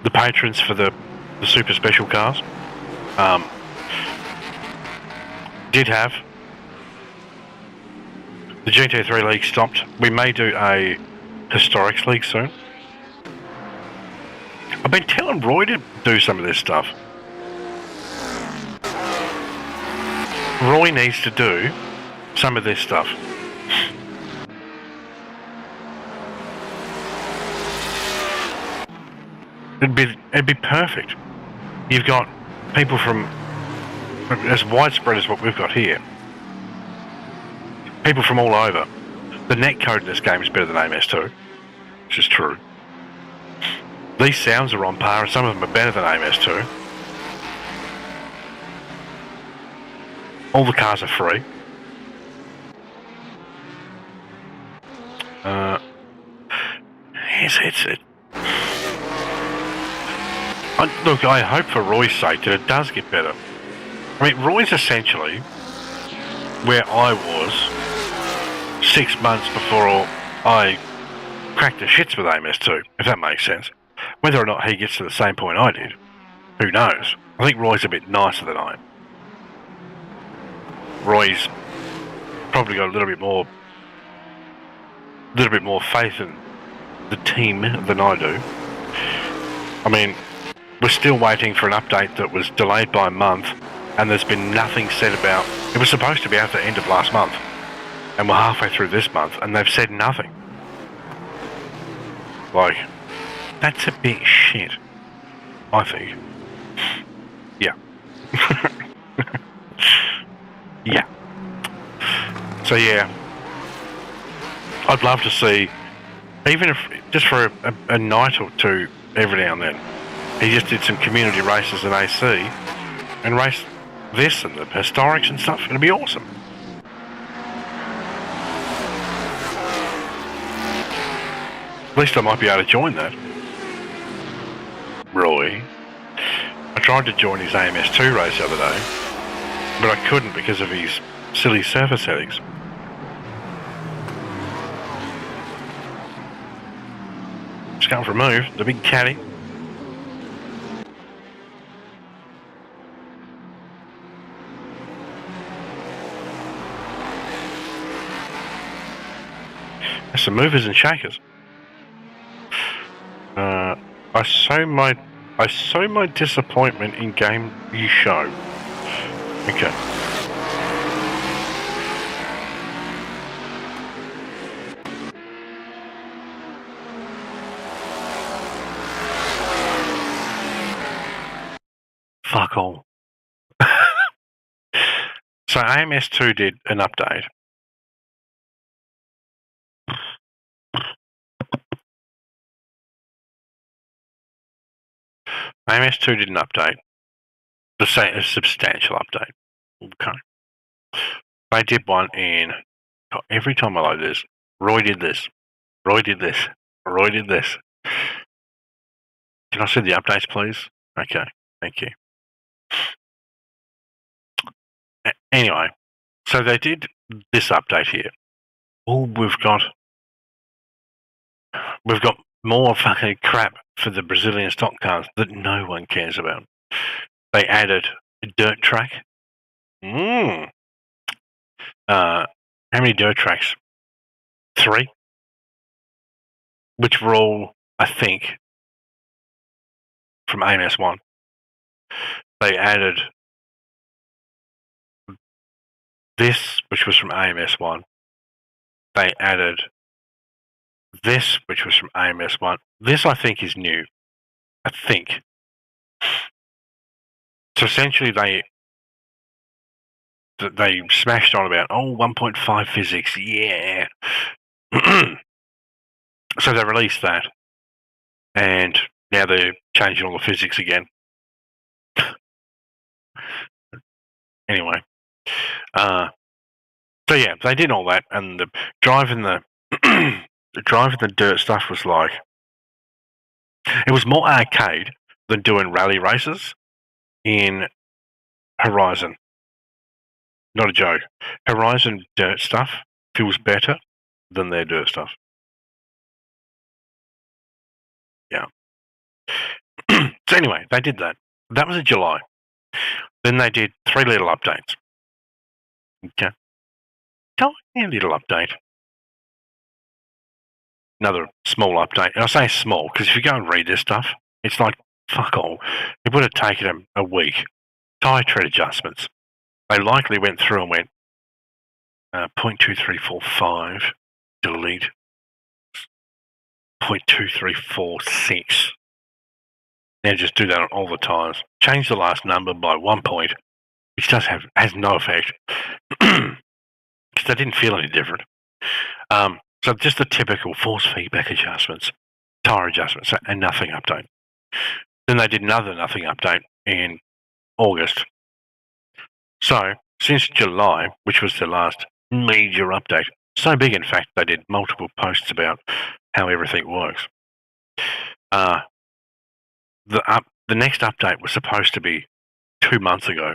the patrons for the super special cars, did have the GT3 League stopped. We may do a Historics League soon. I've been telling Roy to do some of this stuff. Roy needs to do some of this stuff. It'd be perfect. You've got people from as widespread as what we've got here. People from all over. The netcode in this game is better than AMS2, which is true. These sounds are on par, and some of them are better than AMS2. All the cars are free. Look, I hope for Roy's sake that it does get better. I mean, Roy's essentially where I was 6 months before I cracked the shits with AMS2, if that makes sense. Whether or not he gets to the same point I did, who knows? I think Roy's a bit nicer than I am. Roy's probably got a little bit more faith in the team than I do. I mean, we're still waiting for an update that was delayed by a month, and there's been nothing said about. It was supposed to be out at the end of last month, and we're halfway through this month, and they've said nothing. Like, that's a bit shit, I think. Yeah. Yeah. So yeah, I'd love to see, even if just for a night or two every now and then, he just did some community races in AC and raced this and the historics and stuff. It'd be awesome. At least I might be able to join that. Roy. I tried to join his AMS2 race the other day, but I couldn't because of his silly server settings. Just going for a move, the big caddy. There's some movers and shakers. I sow my disappointment in game you show. Okay. Fuck all. So AMS2 did an update. AMS2 did an update. A substantial update. Okay. They did one in... God, every time I load this, Roy did this. Roy did this. Roy did this. Can I see the updates, please? Okay. Thank you. Anyway, so they did this update here. Oh, we've got more fucking crap for the Brazilian stock cars that no one cares about. They added a dirt track. How many dirt tracks? 3? Which were all, I think, from AMS1. They added this, which was from AMS1. They added this, which was from AMS1. This, I think, is new. I think. So essentially, they smashed on about, 1.5 physics, yeah. So they released that, and now they're changing all the physics again. Anyway, so yeah, they did all that, and the driving the dirt stuff was like, it was more arcade than doing rally races in Horizon. Not a joke. Horizon dirt stuff feels better than their dirt stuff. Yeah. So anyway, they did that. That was in July. Then they did 3 little updates. Okay. Tiny little update. Another small update. And I say small because if you go and read this stuff, it's like, fuck all. It would have taken them a week. Tire tread adjustments. They likely went through and went 0.2345, delete 0.2346. Now just do that on all the tires. Change the last number by 1 point, which has no effect because they didn't feel any different. So just the typical force feedback adjustments, tire adjustments, and nothing update. Then they did another nothing update in August. So since July, which was the last major update, so big in fact they did multiple posts about how everything works. The next update was supposed to be 2 months ago,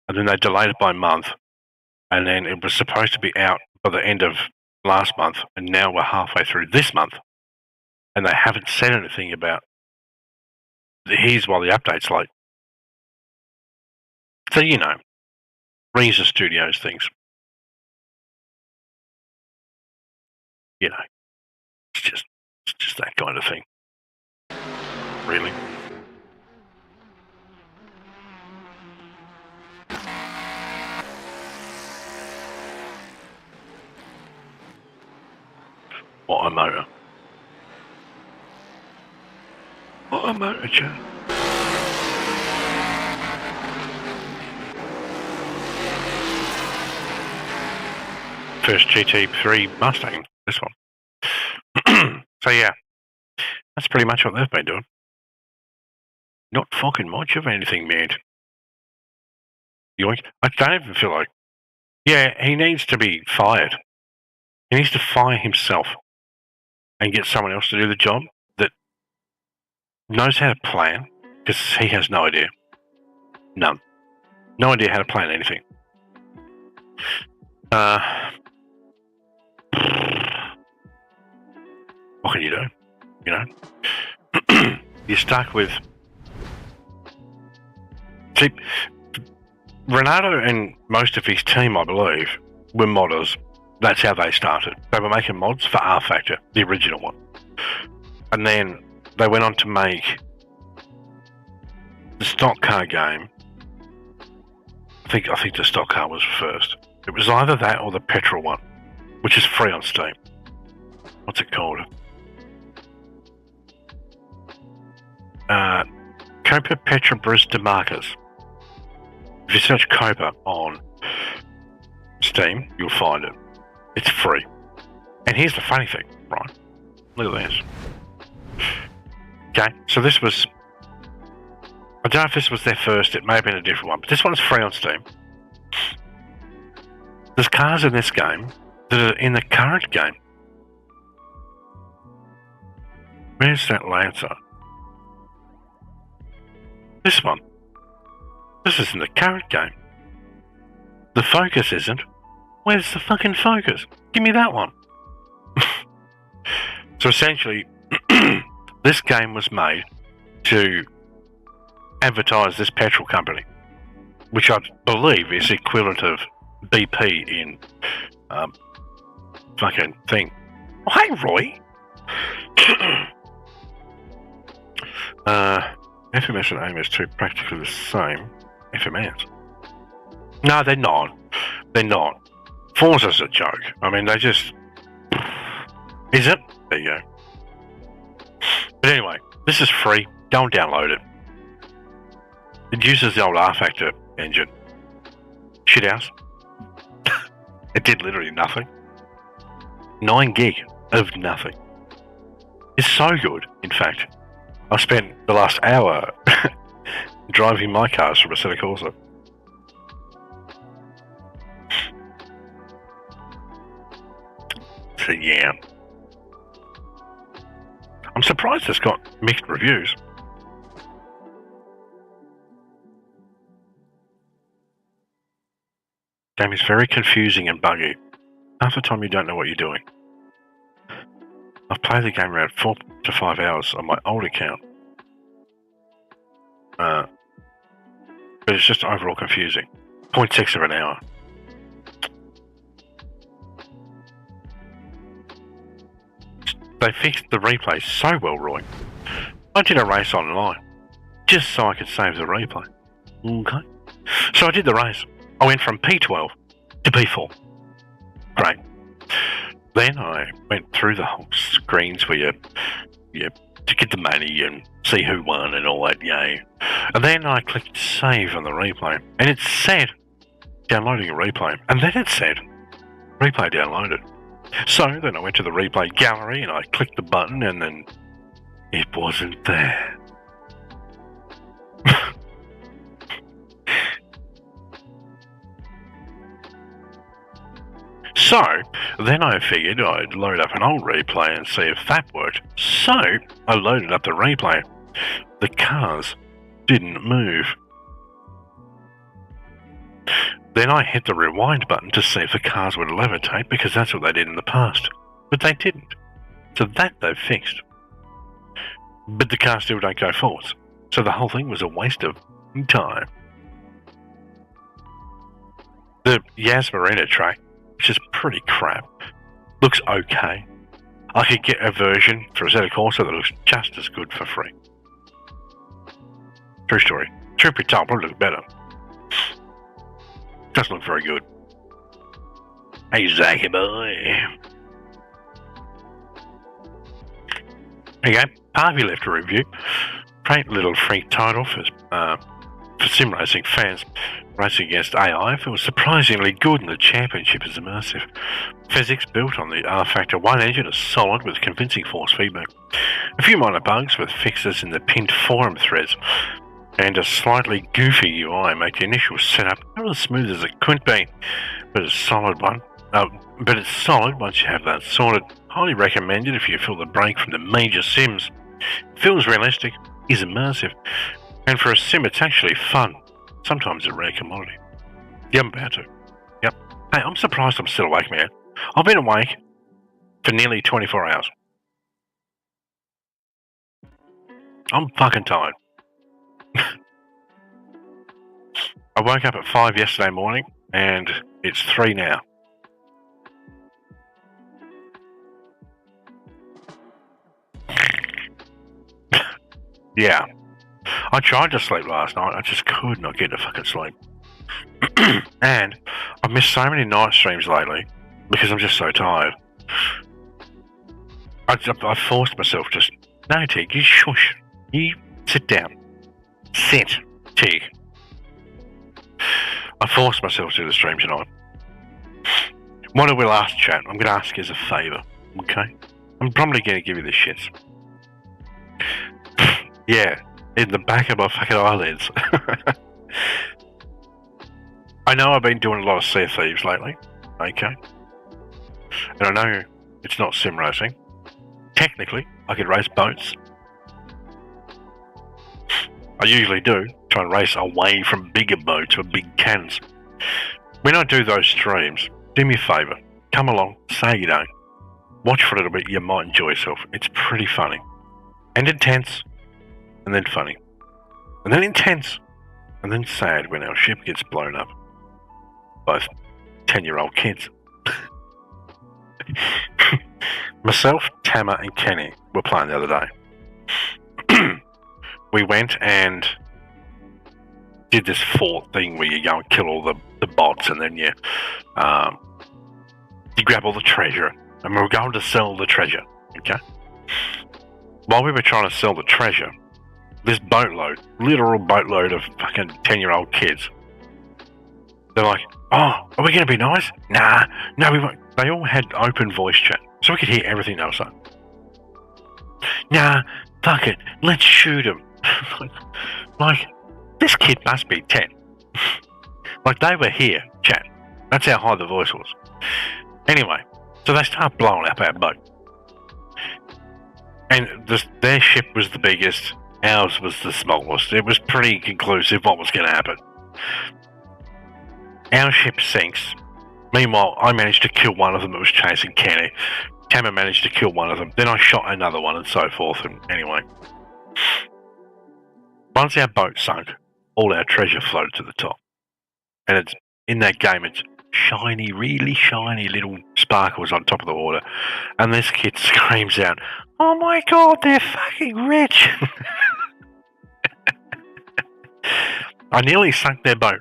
and then they delayed it by a month, and then it was supposed to be out by the end of last month, and now we're halfway through this month, and they haven't said anything about here's why the update's late. So Reason Studios things. It's just that kind of thing. Really. What a motor. What a motor, Chad. First GT3 Mustang, this one. So yeah, that's pretty much what they've been doing. Not fucking much of anything, man. Yoink. I don't even feel like... Yeah, he needs to be fired. He needs to fire himself and get someone else to do the job that knows how to plan, because he has no idea. None. No idea how to plan anything. What can you do? You're stuck with... See, Renato and most of his team, I believe, were modders. That's how they started. They were making mods for R-Factor, the original one. And then they went on to make the stock car game. I think the stock car was first. It was either that or the petrol one, which is free on Steam. What's it called? Copa Petrobras de Marcas. If you search Copa on Steam, you'll find it. It's free. And here's the funny thing, right? Look at this. Okay, so this was... I don't know if this was their first, it may have been a different one, but this one's free on Steam. There's cars in this game that are in the current game. Where's that Lancer? This one. This is in the current game. The Focus isn't. Where's the fucking Focus? Give me that one. So essentially, this game was made to advertise this petrol company, which I believe is equivalent of BP in fucking thing. Oh, hey, Roy. FMS and AMS2 practically the same. FMS? No, they're not. They're not. Forza's a joke. I mean, they just... Is it? There you go. But anyway, this is free. Go and download it. It uses the old R-Factor engine. Shithouse. It did literally nothing. 9 gig of nothing. It's so good, in fact. I spent the last hour driving my cars from Assetto Corsa. So yeah. I'm surprised it's got mixed reviews. Game is very confusing and buggy. Half the time you don't know what you're doing. I've played the game around 4 to 5 hours on my old account. But it's just overall confusing. 0.6 of an hour. They fixed the replay so well, Roy. I did a race online, just so I could save the replay. Okay. So I did the race. I went from P12 to P4. Great. Then I went through the whole screens where you to get the money and see who won and all that, yay. And then I clicked save on the replay, and it said downloading a replay, and then it said replay downloaded. So then I went to the replay gallery and I clicked the button, and then it wasn't there. So then I figured I'd load up an old replay and see if that worked. So I loaded up the replay. The cars didn't move. Then I hit the rewind button to see if the cars would levitate, because that's what they did in the past. But they didn't. So that they've fixed. But the cars still don't go forwards. So the whole thing was a waste of time. The Yas Marina track, which is pretty crap, looks okay. I could get a version for Assetto Corsa that looks just as good for free. True story. Truth be told, probably looks better. Doesn't look very good. Hey, Zachy boy. There you go. Harvey left a review. Great little free title for sim racing fans. Racing against AI feels surprisingly good, and the championship is immersive. Physics built on the R-Factor 1 engine is solid with convincing force feedback. A few minor bugs with fixes in the pinned forum threads and a slightly goofy UI make the initial setup not as smooth as it could be, but it's solid once you have that sorted. Highly recommended if you feel the break from the major sims. It feels realistic, is immersive, and for a sim it's actually fun. Sometimes a rare commodity. Yeah, I'm about to. Yep. Hey, I'm surprised I'm still awake, man. I've been awake for nearly 24 hours. I'm fucking tired. I woke up at 5 yesterday morning, and it's 3 now. Yeah. I tried to sleep last night, I just could not get to fucking sleep. And I've missed so many night streams lately because I'm just so tired. I forced myself just, no, Tig, you shush. You sit down. Sit, Tig. I forced myself to do the stream tonight. What did we last chat? I'm going to ask you as a favour, okay? I'm probably going to give you the shits. Yeah, in the back of my fucking eyelids. I know I've been doing a lot of Sea of Thieves lately, okay? And I know it's not sim racing. Technically, I could race boats. I usually do, try and race away from bigger boats with big cannons. When I do those streams, do me a favour, come along, say you don't. Watch for a little bit, you might enjoy yourself. It's pretty funny. And intense, and then funny. And then intense, and then sad when our ship gets blown up. Both 10-year-old kids. Myself, Tama, and Kenny were playing the other day. We went and did this fort thing where you go and kill all the bots, and then you grab all the treasure, and we were going to sell the treasure, okay? While we were trying to sell the treasure, this boatload, literal boatload of fucking 10-year-old kids, they're like, oh, are we going to be nice? Nah, no, we won't. They all had open voice chat, so we could hear everything they were saying. Nah, fuck it, let's shoot him. Like, this kid must be 10. Like, they were here, chat. That's how high the voice was. Anyway, so they start blowing up our boat. And their ship was the biggest, ours was the smallest. It was pretty conclusive what was going to happen. Our ship sinks. Meanwhile, I managed to kill one of them that was chasing Kenny. Cammer managed to kill one of them. Then I shot another one and so forth. And anyway, once our boat sunk, all our treasure floated to the top. And it's in that game, it's shiny, really shiny little sparkles on top of the water. And this kid screams out, "Oh my God, they're fucking rich!" I nearly sunk their boat.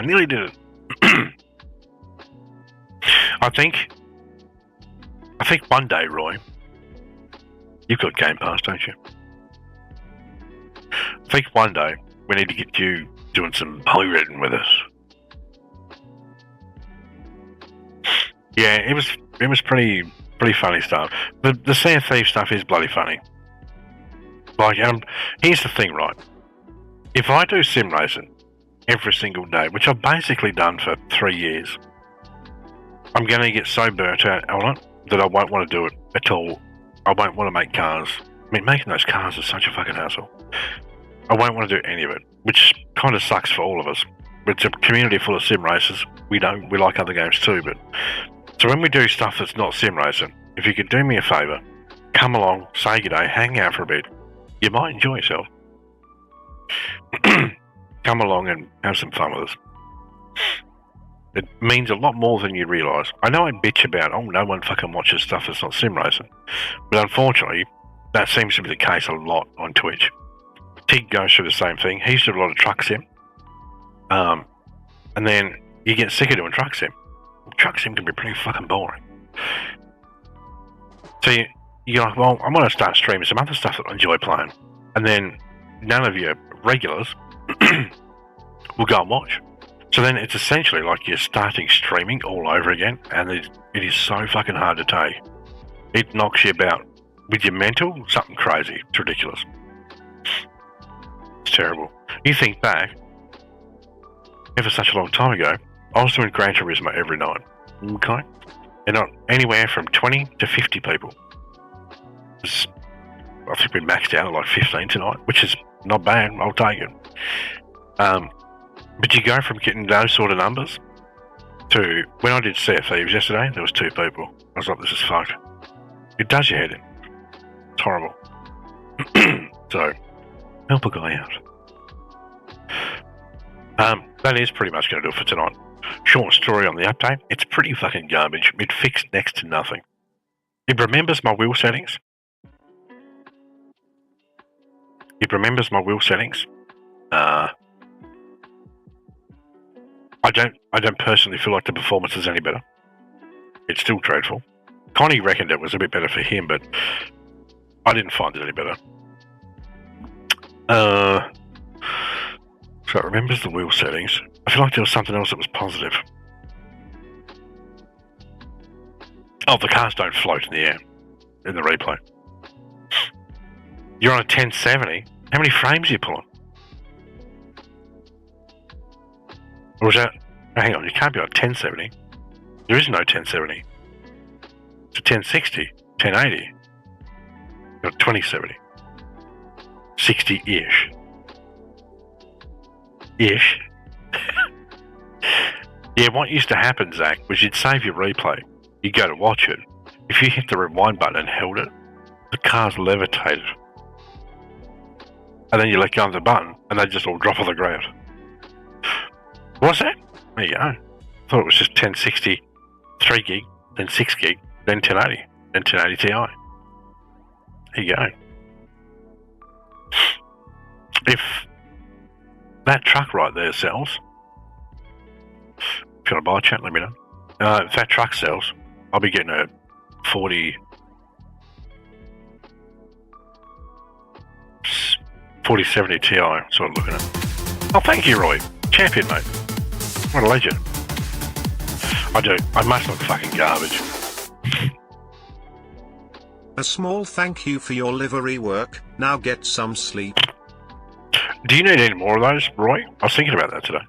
I nearly did it. I think one day, Roy, you've got Game Pass, don't you? I think one day we need to get you doing some pirating with us. Yeah, it was pretty funny stuff. The Sea of Thieves stuff is bloody funny. Like, here's the thing, right? If I do sim racing every single day, which I've basically done for 3 years, I'm going to get so burnt out on it that I won't want to do it at all. I won't want to make cars. I mean, making those cars is such a fucking hassle. I won't want to do any of it, which kind of sucks for all of us. It's a community full of sim racers. We like other games too, but so when we do stuff that's not sim racing, if you could do me a favour, come along, say good day, hang out for a bit. You might enjoy yourself. Come along and have some fun with us. It means a lot more than you realise. I know I bitch about, no one fucking watches stuff that's not sim racing, but unfortunately, that seems to be the case a lot on Twitch. Tig goes through the same thing. He used to do a lot of truck sim. And then you get sick of doing truck sim. Truck sim can be pretty fucking boring. So you're like, well, I'm going to start streaming some other stuff that I enjoy playing. And then none of your regulars will go and watch. So then it's essentially like you're starting streaming all over again, and it is so fucking hard to take. It knocks you about. With your mental, something crazy. It's ridiculous. It's terrible. You think back, ever such a long time ago, I was doing Gran Turismo every night. Okay? And not anywhere from 20 to 50 people. I think we maxed out at like 15 tonight, which is not bad. I'll take it. But you go from getting those sort of numbers to, when I did Sea of Thieves yesterday, there was 2 people. I was like, this is fucked. It does your head in. It's horrible. So, help a guy out. That is pretty much going to do it for tonight. Short story on the update. It's pretty fucking garbage. It fixed next to nothing. It remembers my wheel settings. I don't personally feel like the performance is any better. It's still dreadful. Connie reckoned it was a bit better for him, but I didn't find it any better. So it remembers the wheel settings. I feel like there was something else that was positive. Oh, the cars don't float in the air in the replay. You're on a 1070. How many frames are you pulling? Or is that... hang on, you can't be on 1070. There is no 1070. It's a 1060, 1080. You're 2070. 60-ish. Ish. Yeah, what used to happen, Zach, was you'd save your replay. You'd go to watch it. If you hit the rewind button and held it, the cars levitated. And then you let go of the button, and they just all drop on the ground. What's that? There you go. I thought it was just 1060, 3 gig, then 6 gig, then 1080, then 1080 Ti. There you go. If that truck right there sells, if you want to buy a chat, let me know. If that truck sells, I'll be getting a 4070 Ti sort of looking at. Oh, thank you, Roy. Champion, mate. What a legend. I must look fucking garbage. A small thank you for your livery work. Now get some sleep. Do you need any more of those, Roy? I was thinking about that today.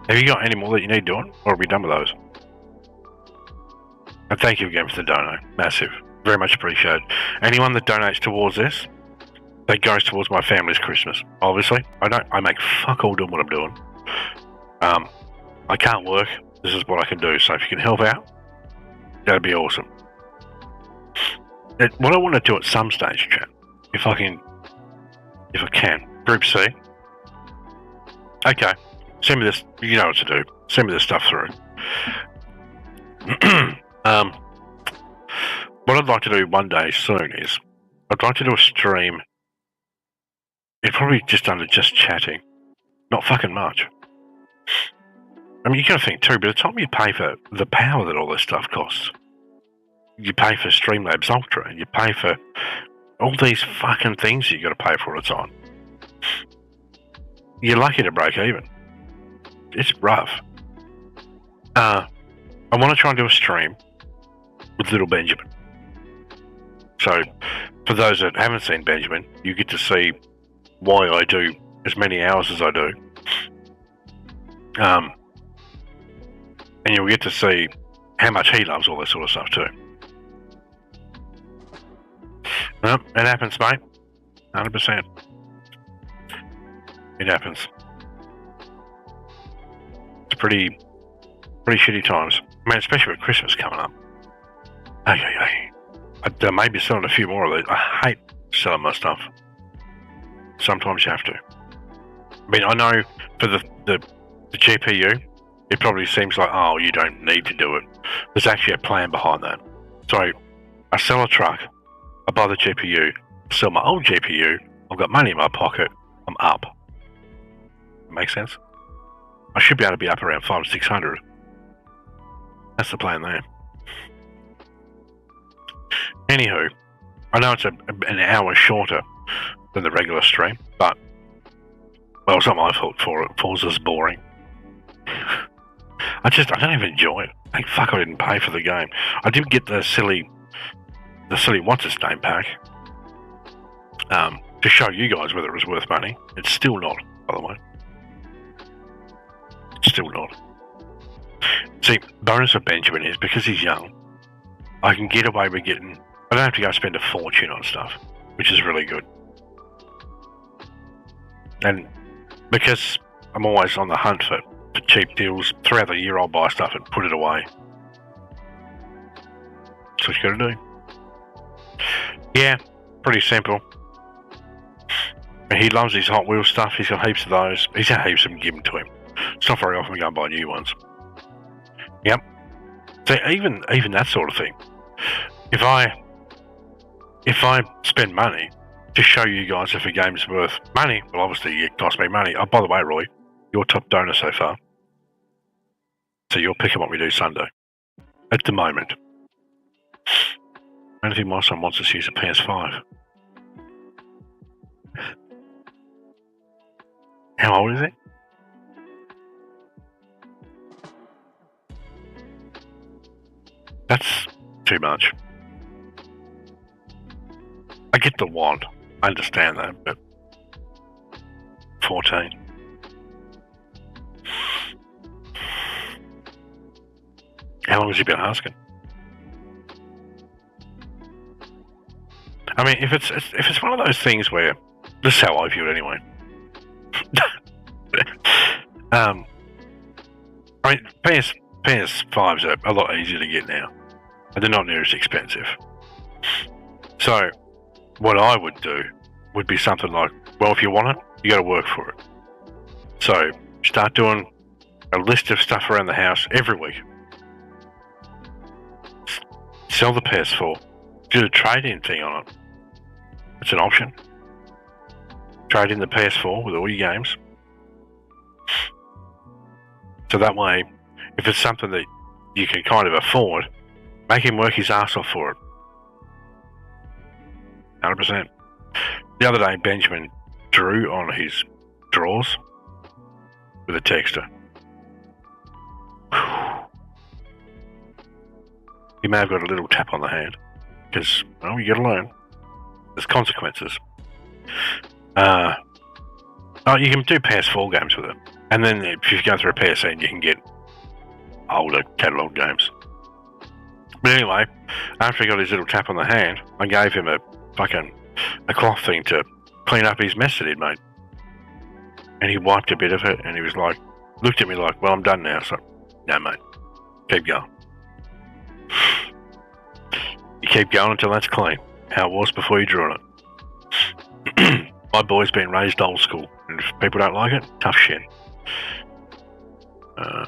Have you got any more that you need doing? Or are we done with those? And thank you again for the dono. Massive. Very much appreciated. Anyone that donates towards this, that goes towards my family's Christmas. Obviously, I make fuck all doing what I'm doing. I can't work. this is what I can do. So if you can help out, that'd be awesome. What I want to do at some stage, chat, if I can, Group C. Okay, send me this. You know what to do. Send me this stuff through. What I'd like to do one day soon is I'd like to do a stream. It's probably just under just chatting, not fucking much. I mean, you got to think too. By the time you pay for the power that all this stuff costs, you pay for Streamlabs Ultra, and you pay for all these fucking things you got to pay for all the time. You're lucky to break even. It's rough. I want to try and do a stream with Little Benjamin. So, for those that haven't seen Benjamin, you get to see why I do as many hours as I do. And you'll get to see how much he loves all this sort of stuff too. Well, it happens, mate. 100%. It happens. It's pretty shitty times. I mean, especially with Christmas coming up. I may be selling a few more of these. I hate selling my stuff. Sometimes you have to. I mean, I know for the GPU, it probably seems like, oh, you don't need to do it. There's actually a plan behind that. So, I sell a truck, I buy the GPU, sell my old GPU, I've got money in my pocket, I'm up. Makes sense? I should be able to be up around 500 or 600. That's the plan there. Anywho, I know it's an hour shorter than the regular stream, but, well, it's not my fault for it. Forza's boring. I don't even enjoy it. Thank fuck I didn't pay for the game. I did get the silly what's its name pack to show you guys whether it was worth money. It's still not, by the way. Still not. See, bonus of Benjamin is because he's young, I can get away with getting. I don't have to go spend a fortune on stuff, which is really good. And because I'm always on the hunt for cheap deals throughout the year, I'll buy stuff and put it away. That's what you got to do. Yeah, pretty simple. And he loves his Hot Wheels stuff. He's got heaps of those. He's had heaps of them given to him. It's not very often we go and buy new ones. Yep. So even that sort of thing. If I spend money to show you guys if a game's worth money, well, obviously it costs me money. Oh, by the way, Roy, you're top donor so far. So you're picking what we do Sunday. At the moment. I don't think my son wants us to use a PS5. How old is it? That's too much. I get the want. I understand that, but 14. How long has he been asking? I mean, if it's one of those things where this is how I view it anyway. I mean, PS5s are a lot easier to get now, and they're not near as expensive. So, what I would do would be something like, well, if you want it, you got to work for it. So, start doing a list of stuff around the house every week. Sell the PS4. Do the trade-in thing on it. It's an option. Trade in the PS4 with all your games. So that way, if it's something that you can kind of afford, make him work his ass off for it. 100%. The other day, Benjamin drew on his drawers with a texter. He may have got a little tap on the hand, because, well, you gotta learn. There's consequences. You can do PS4 games with it. And then if you go through a PSN, you can get older catalogue games. But anyway, after he got his little tap on the hand, I gave him a cloth thing to clean up his mess that he'd made. And he wiped a bit of it, and he was like, looked at me like, well, I'm done now. So, no, mate, Keep going. You keep going until that's clean. How it was before you drew it. My boy's been raised old school, and if people don't like it, tough shit. A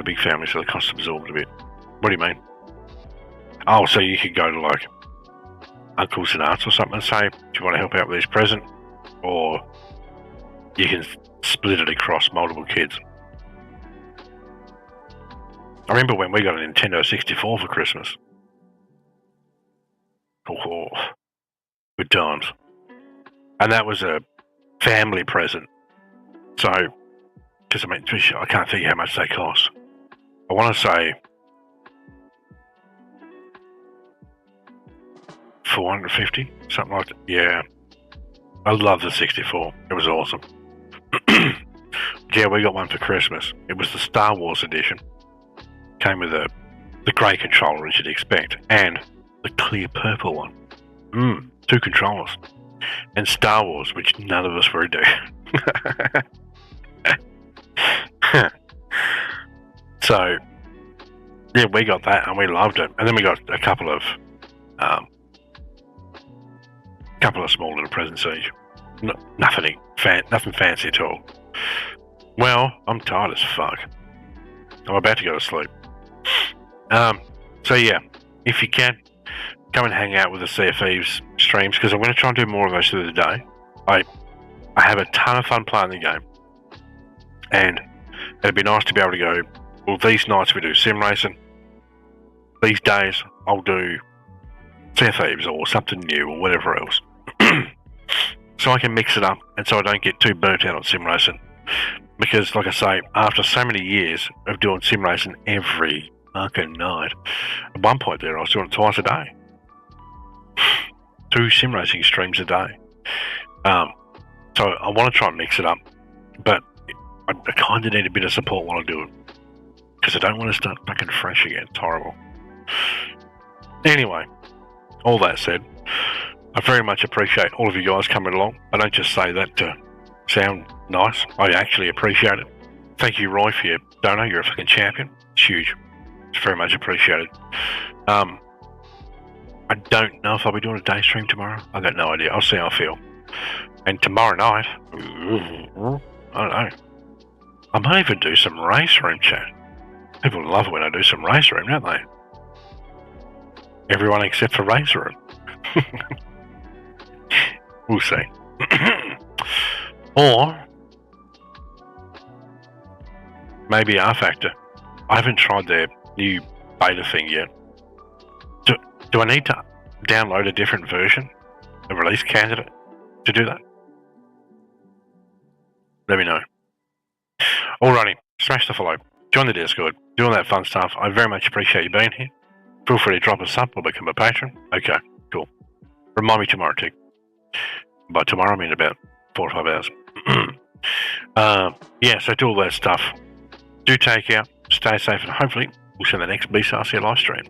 big family, so the cost absorbed a bit. What do you mean? Oh, so you could go to like uncles and aunts or something and say, do you want to help out with this present? Or you can split it across multiple kids. I remember when we got a Nintendo 64 for Christmas. Oh, good times. And that was a family present. So, because I mean, I can't think how much they cost. I want to say $450, something like that. Yeah. I love the 64. It was awesome. Yeah, we got one for Christmas. It was the Star Wars edition. Came with the grey controller, as you'd expect, and the clear purple one. 2 controllers. And Star Wars, which none of us were into. So, yeah, we got that and we loved it. And then we got a couple of small little presents each. Nothing fancy at all. Well, I'm tired as fuck. I'm about to go to sleep. So yeah, if you can, come and hang out with the Sea of Thieves streams, because I'm going to try and do more of those through the day. I have a ton of fun playing the game, and it'd be nice to be able to go, well, these nights we do sim racing, these days I'll do Sea of Thieves or something new or whatever else. So I can mix it up, and so I don't get too burnt out on sim racing. Because, like I say, after so many years of doing sim racing every fucking night, at one point there I was doing it twice a day. 2 sim racing streams a day. So I want to try and mix it up, but I kind of need a bit of support while I do it, because I don't want to start fucking fresh again. It's horrible. Anyway, all that said, I very much appreciate all of you guys coming along. I don't just say that to sound nice. I actually appreciate it. Thank you, Roy, for your dono. You're a fucking champion. It's huge. It's very much appreciated. I don't know if I'll be doing a day stream tomorrow. I got no idea. I'll see how I feel. And tomorrow night, I don't know. I might even do some race room chat. People love it when I do some race room, don't they? Everyone except for race room. We'll see. Or maybe R Factor. I haven't tried their new beta thing yet. Do I need to download a different version, a release candidate, to do that? Let me know. Alrighty, smash the follow, join the Discord, do all that fun stuff. I very much appreciate you being here. Feel free to drop us up or become a patron. Okay, cool. Remind me tomorrow, too. By tomorrow, I mean about 4 or 5 hours. Yeah, so do all that stuff. Do take out, stay safe, and hopefully we'll see you in the next BSRC live stream.